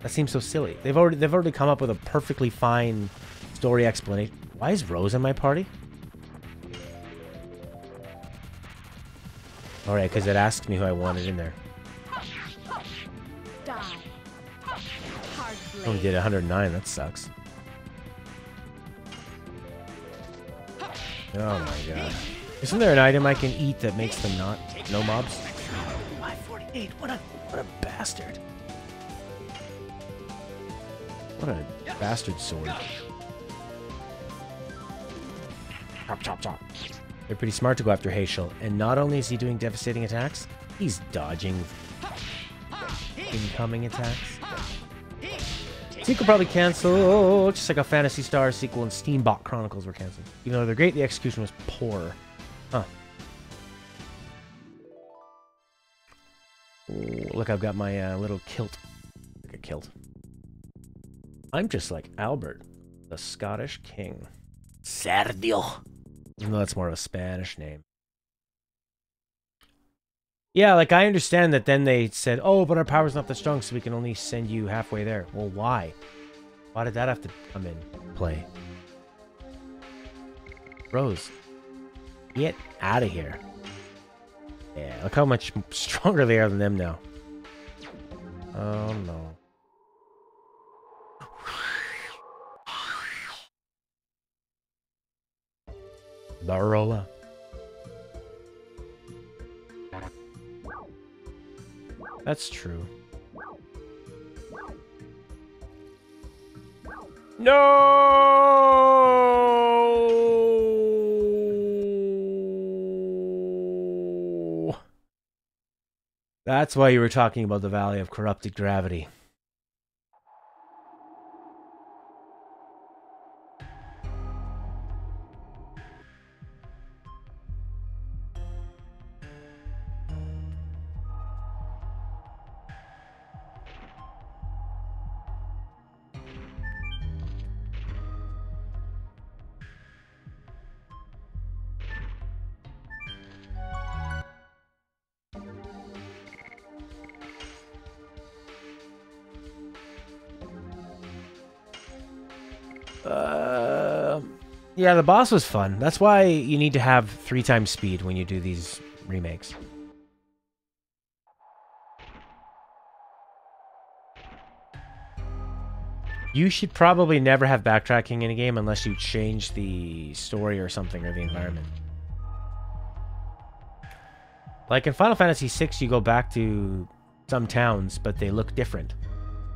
That seems so silly. They've already come up with a perfectly fine story explanation. Why is Rose in my party? Alright, because it asked me who I wanted in there. Only did 109, that sucks. Oh my god. Isn't there an item I can eat that makes them not no mobs? 548, what a bastard. What a bastard sword. Chop, chop, chop. They're pretty smart to go after Heschel, and not only is he doing devastating attacks, he's dodging incoming attacks. Sequel probably cancel, just like a Phantasy Star sequel and Steambot Chronicles were canceled. Even though they're great, the execution was poor. Huh. Ooh, look, I've got my little kilt. Like a kilt. I'm just like Albert, the Scottish king. Sergio. Even though that's more of a Spanish name. Yeah, like, I understand that then they said, oh, but our power's not that strong, so we can only send you halfway there. Well, why? Why did that have to come in play? Rose, get out of here. Yeah, look how much stronger they are than them now. Oh, no. Barola. That's true. No! That's why you were talking about the Valley of Corrupted Gravity. Yeah, the boss was fun. That's why you need to have 3 times speed when you do these remakes. You should probably never have backtracking in a game unless you change the story or something, or the environment. Like in Final Fantasy VI, you go back to some towns, but they look different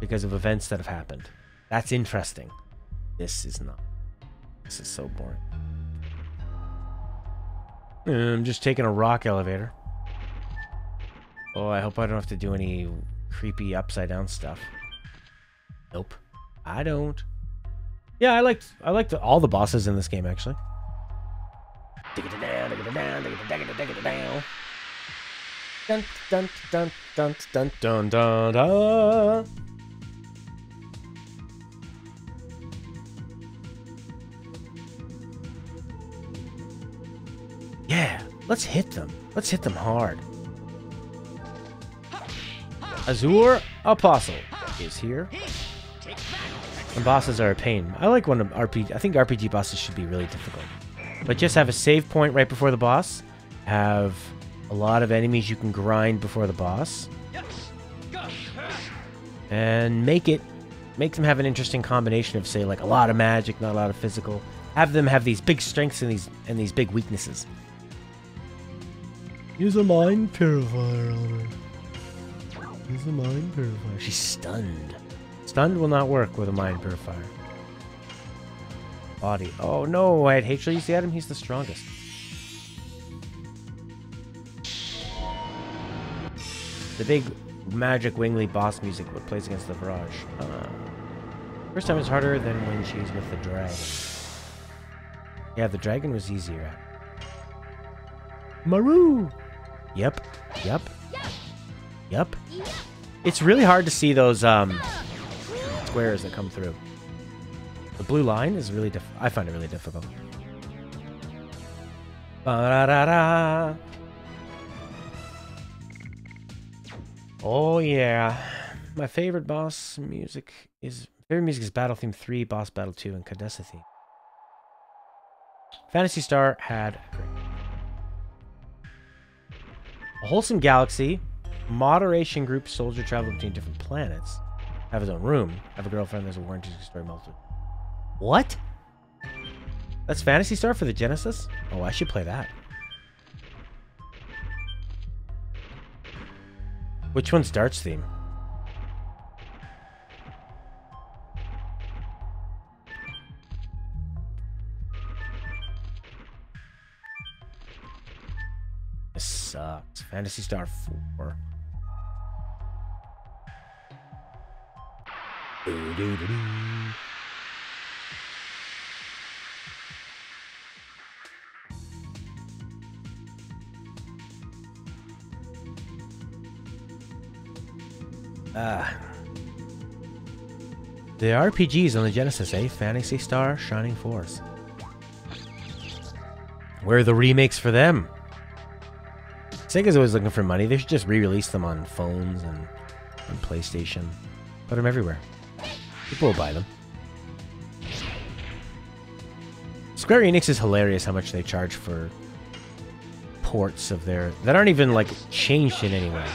because of events that have happened. That's interesting. This is not. This is so boring. I'm just taking a rock elevator. Oh, I hope I don't have to do any creepy upside down stuff. Nope. I don't. Yeah, I liked all the bosses in this game, actually. Dig it down, dig it down, dig it down, dig it down. Dun dun dun dun dun dun dun dun. Yeah, let's hit them. Let's hit them hard. Azure Apostle is here. And bosses are a pain. I like when RPG. I think RPG bosses should be really difficult. But just have a save point right before the boss. Have a lot of enemies you can grind before the boss. And make it make them have an interesting combination of, say, like a lot of magic, not a lot of physical. Have them have these big strengths and these big weaknesses. Use a mind purifier on her. Use a mind purifier. She's stunned. Stunned will not work with a mind purifier. Body. Oh no, I had H. You see Adam? He's the strongest. The big magic wingly boss music what plays against the barrage. First time is harder than when she's with the dragon. Yeah, the dragon was easier at. Maru! Yep. Yep. Yep. It's really hard to see those squares that come through. The blue line is really I find it really difficult. Ba-da-da-da. Oh yeah. My favorite boss music is Battle Theme 3, Boss Battle 2, and Cadessa Theme. Phantasy Star had a wholesome galaxy, moderation group soldier traveling between different planets, have his own room, have a girlfriend, there's a warranty to destroy multiple. What? That's Phantasy Star for the Genesis? Oh, I should play that. Which one's Dart's theme? This sucks. Phantasy Star 4. Doo-doo-doo-doo. The RPGs on the Genesis, eh? Phantasy Star, Shining Force. Where are the remakes for them? Sega's always looking for money. They should just re-release them on phones and on PlayStation. Put them everywhere. People will buy them. Square Enix is hilarious how much they charge for ports of their... that aren't even, like, changed in any way.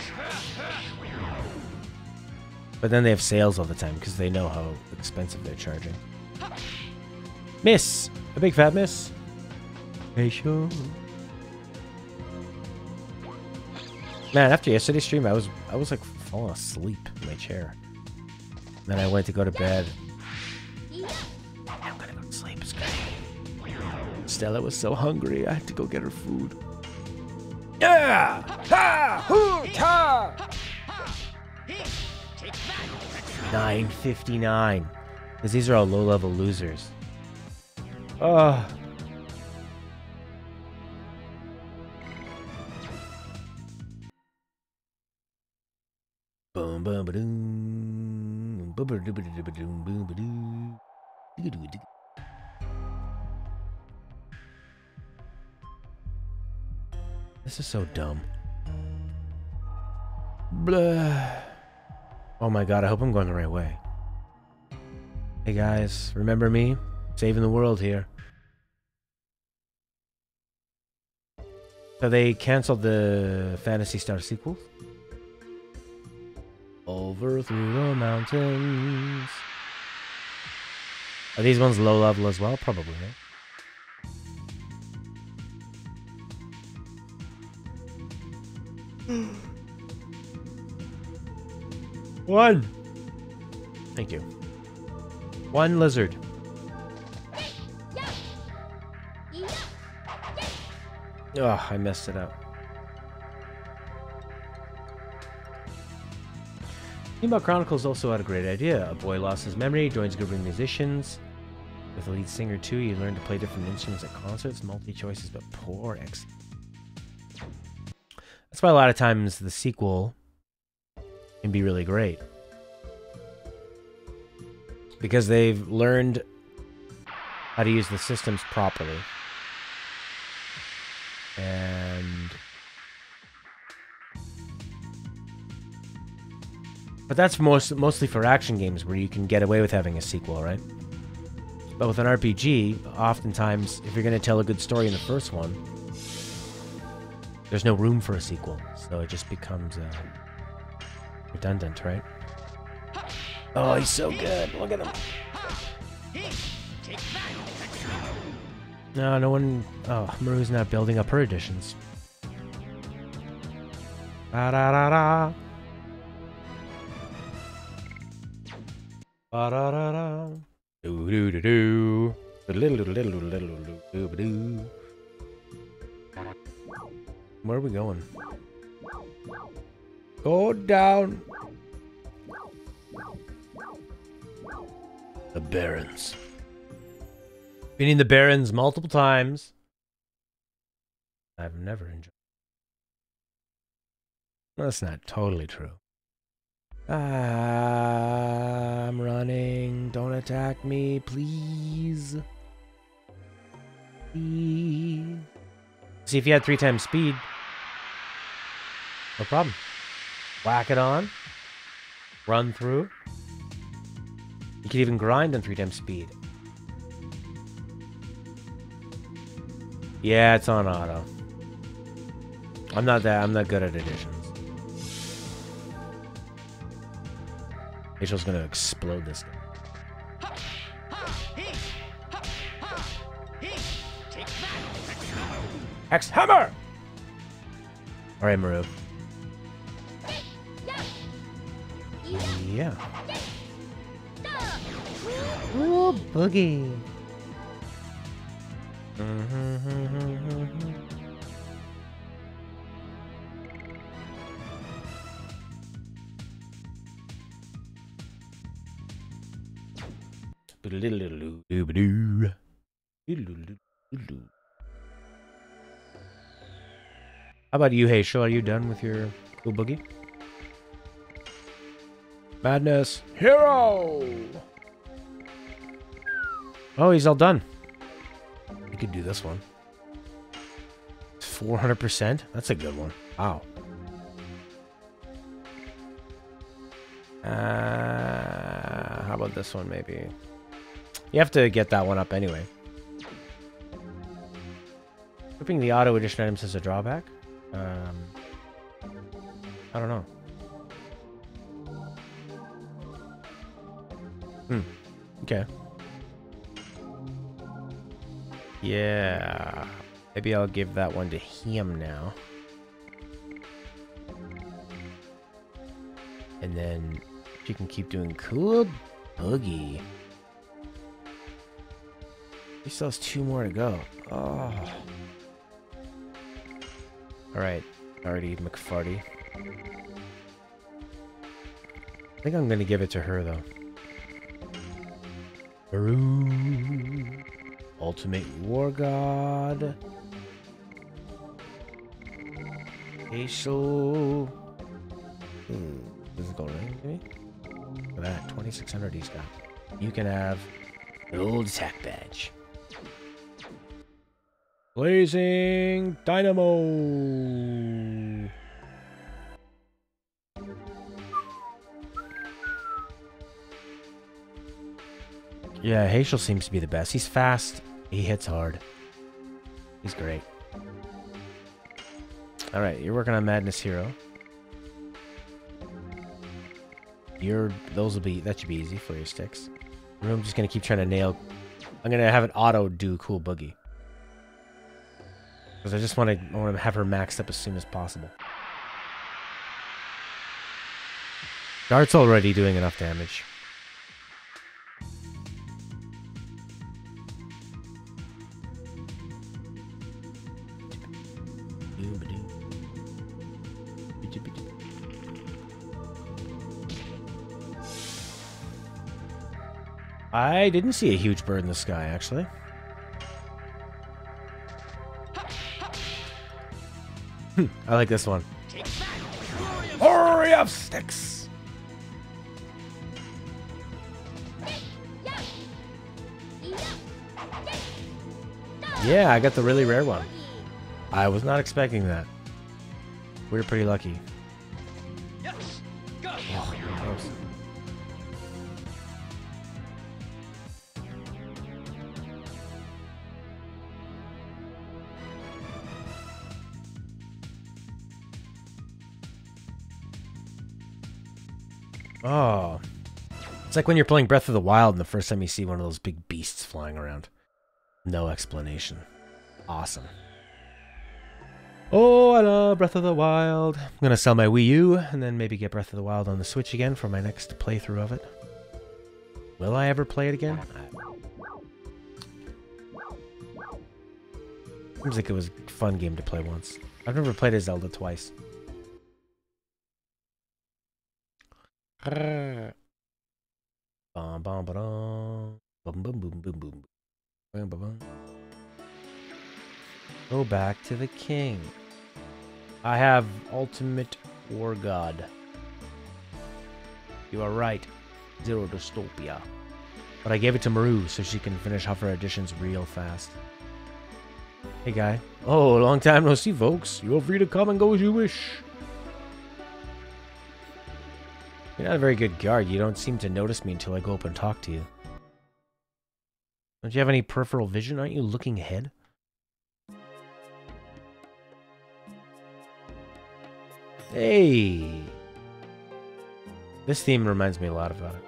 But then they have sales all the time because they know how expensive they're charging. Miss! A big fat miss. Hey, sure. Man, after yesterday's stream, I was like falling asleep in my chair. Then I went to go to bed. I'm gonna go to sleep. It's great. Stella was so hungry, I had to go get her food. Yeah! Ha! Hoo! Ta! 9:59. Because these are all low-level losers. Oh. Boom, boom, ba-doom. Boom, boom, boom, boom, boom. This is so dumb. Blah. Oh my god, I hope I'm going the right way. Hey guys, remember me? Saving the world here. So they canceled the Phantasy Star sequel. Over through the mountains. Are these ones low level as well? Probably, right? One! Thank you. One lizard. Ugh, I messed it up. Steamboat Chronicles also had a great idea. A boy lost his memory, joins a group of musicians. With a lead singer too, you learn to play different instruments at concerts, multi-choices, but poor X. That's why a lot of times the sequel can be really great. Because they've learned how to use the systems properly. And... but that's mostly for action games where you can get away with having a sequel, right? But with an RPG, oftentimes, if you're going to tell a good story in the first one, there's no room for a sequel. So it just becomes redundant, right? Oh, he's so good. Look at him. No, no one... Oh, Maru's not building up her additions. Ba-da-da-da. Ba-da-da-da. Do-do-do-do. Do-do-do-do-do-do-do-do-do. Where are we going? Go down. The Barrens. Beating the Barrens multiple times. I've never enjoyed. That's not totally true. I'm running. Don't attack me, please. Please. See, if you had 3 times speed, no problem. Whack it on. Run through. You could even grind on 3 times speed. Yeah, it's on auto. I'm not good at additions. Rachel's gonna explode this guy. X hammer! Alright, Maru. Yeah. Ooh, boogie. How about you, Hazel? Are you done with your cool boogie? Madness hero! Oh, he's all done. We could do this one. 400%? That's a good one. Wow. How about this one, maybe? You have to get that one up anyway. Equipping the auto edition items as a drawback? I don't know. Okay. Yeah. Maybe I'll give that one to him now. And then you can keep doing cool boogie. He still has 2 more to go. Oh. Alright. Already McFarty. I think I'm gonna give it to her though. Maru. Ultimate War God. Hazel. This is going right to me. Look at that. 2600 he's got. You can have the old attack badge. Blazing Dynamo. Yeah, Hazel seems to be the best. He's fast. He hits hard. He's great. Alright, you're working on Madness Hero. That should be easy for your sticks. I'm just gonna keep trying to nail. I'm gonna have it auto do cool boogie. Because I just want to have her maxed up as soon as possible. Dart's already doing enough damage. I didn't see a huge bird in the sky, actually. I like this one. Hurry up, sticks! Yeah, I got the really rare one. I was not expecting that. We were pretty lucky. Oh, close. Oh. It's like when you're playing Breath of the Wild and the first time you see one of those big beasts flying around. No explanation. Awesome. Oh, I love Breath of the Wild. I'm going to sell my Wii U and then maybe get Breath of the Wild on the Switch again for my next playthrough of it. Will I ever play it again? Seems like it was a fun game to play once. I've never played a Zelda twice. Bum, bum, ba-dum. Bum, bum, boom, boom, boom. Bum, bum, bum. Go back to the king. I have Ultimate War God. You are right. Zero Dystopia. But I gave it to Maru so she can finish off her editions real fast. Hey, guy. Oh, long time no see, folks. You're free to come and go as you wish. You're not a very good guard. You don't seem to notice me until I go up and talk to you. Don't you have any peripheral vision? Aren't you looking ahead? Hey! This theme reminds me a lot about it.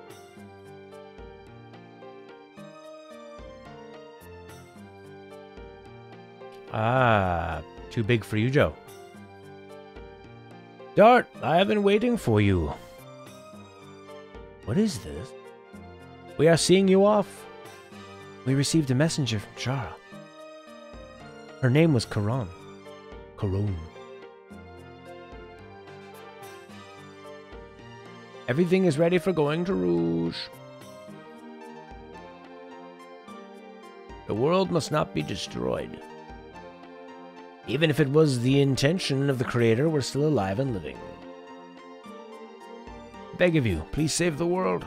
Ah, too big for you, Joe. Dart, I have been waiting for you. What is this? We are seeing you off. We received a messenger from Chara. Her name was Karan. Karon. Everything is ready for going to Rouge. The world must not be destroyed. Even if it was the intention of the Creator, we're still alive and living. I beg of you, please save the world.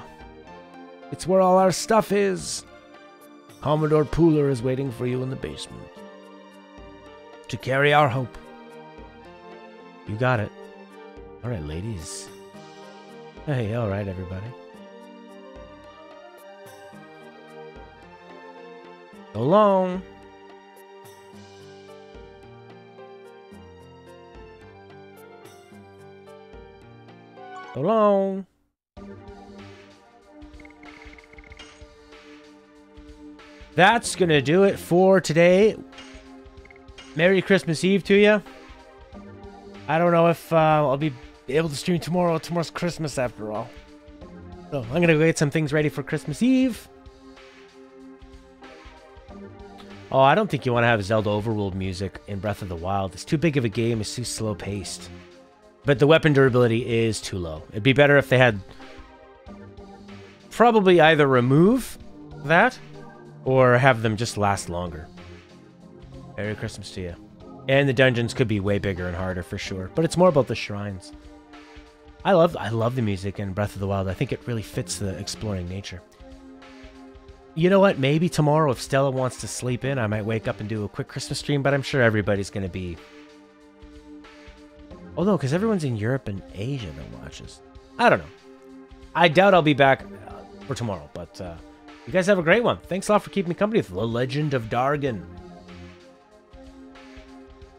It's where all our stuff is. Commodore Pooler is waiting for you in the basement. To carry our hope. You got it. Alright, ladies. Hey, alright, everybody. So long. So long. That's gonna do it for today. Merry Christmas Eve to you. I don't know if I'll be able to stream tomorrow. Tomorrow's Christmas after all. So I'm gonna go get some things ready for Christmas Eve. Oh, I don't think you want to have Zelda Overworld music in Breath of the Wild. It's too big of a game. It's too slow paced. But the weapon durability is too low. It'd be better if they had probably either remove that or have them just last longer. Merry Christmas to you. And the dungeons could be way bigger and harder for sure. But it's more about the shrines. I love the music in Breath of the Wild. I think it really fits the exploring nature. You know what? Maybe tomorrow, if Stella wants to sleep in, I might wake up and do a quick Christmas stream. But I'm sure everybody's going to be... Oh no, because everyone's in Europe and Asia that watches. I don't know. I doubt I'll be back for tomorrow, but you guys have a great one. Thanks a lot for keeping me company with The Legend of Dargon.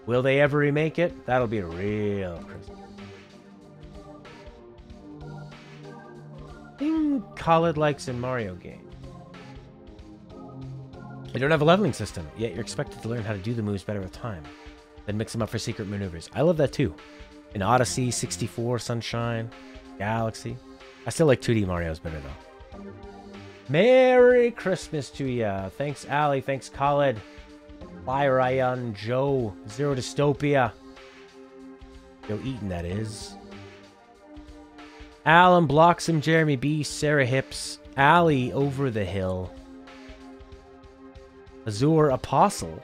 Will they ever remake it? That'll be a real Christmas. Thing Khaled likes in Mario game. They don't have a leveling system, yet you're expected to learn how to do the moves better with time. Then mix them up for secret maneuvers. I love that too. In Odyssey, 64, Sunshine, Galaxy. I still like 2D Mario's better though. Merry Christmas to ya. Thanks, Ali. Thanks, Khaled. Ryan, Joe, Zero Dystopia. Joe Eaton, that is. Alan Bloxham, Jeremy B, Sarah Hips, Ali Over the Hill. Azure Apostle.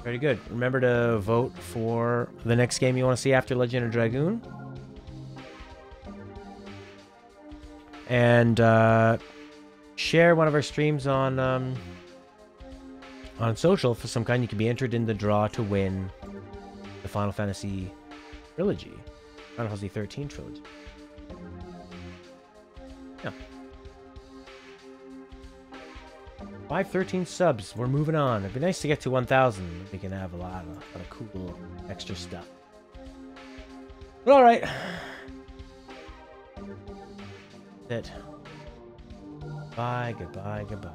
Very good. Remember to vote for the next game you want to see after Legend of Dragoon. And share one of our streams on social for some kind. You can be entered in the draw to win the Final Fantasy trilogy. Final Fantasy 13 trilogy. Yeah. 513 subs. We're moving on. It'd be nice to get to 1,000. We can have a lot of cool extra stuff. But all right. That's it. Bye, goodbye, goodbye.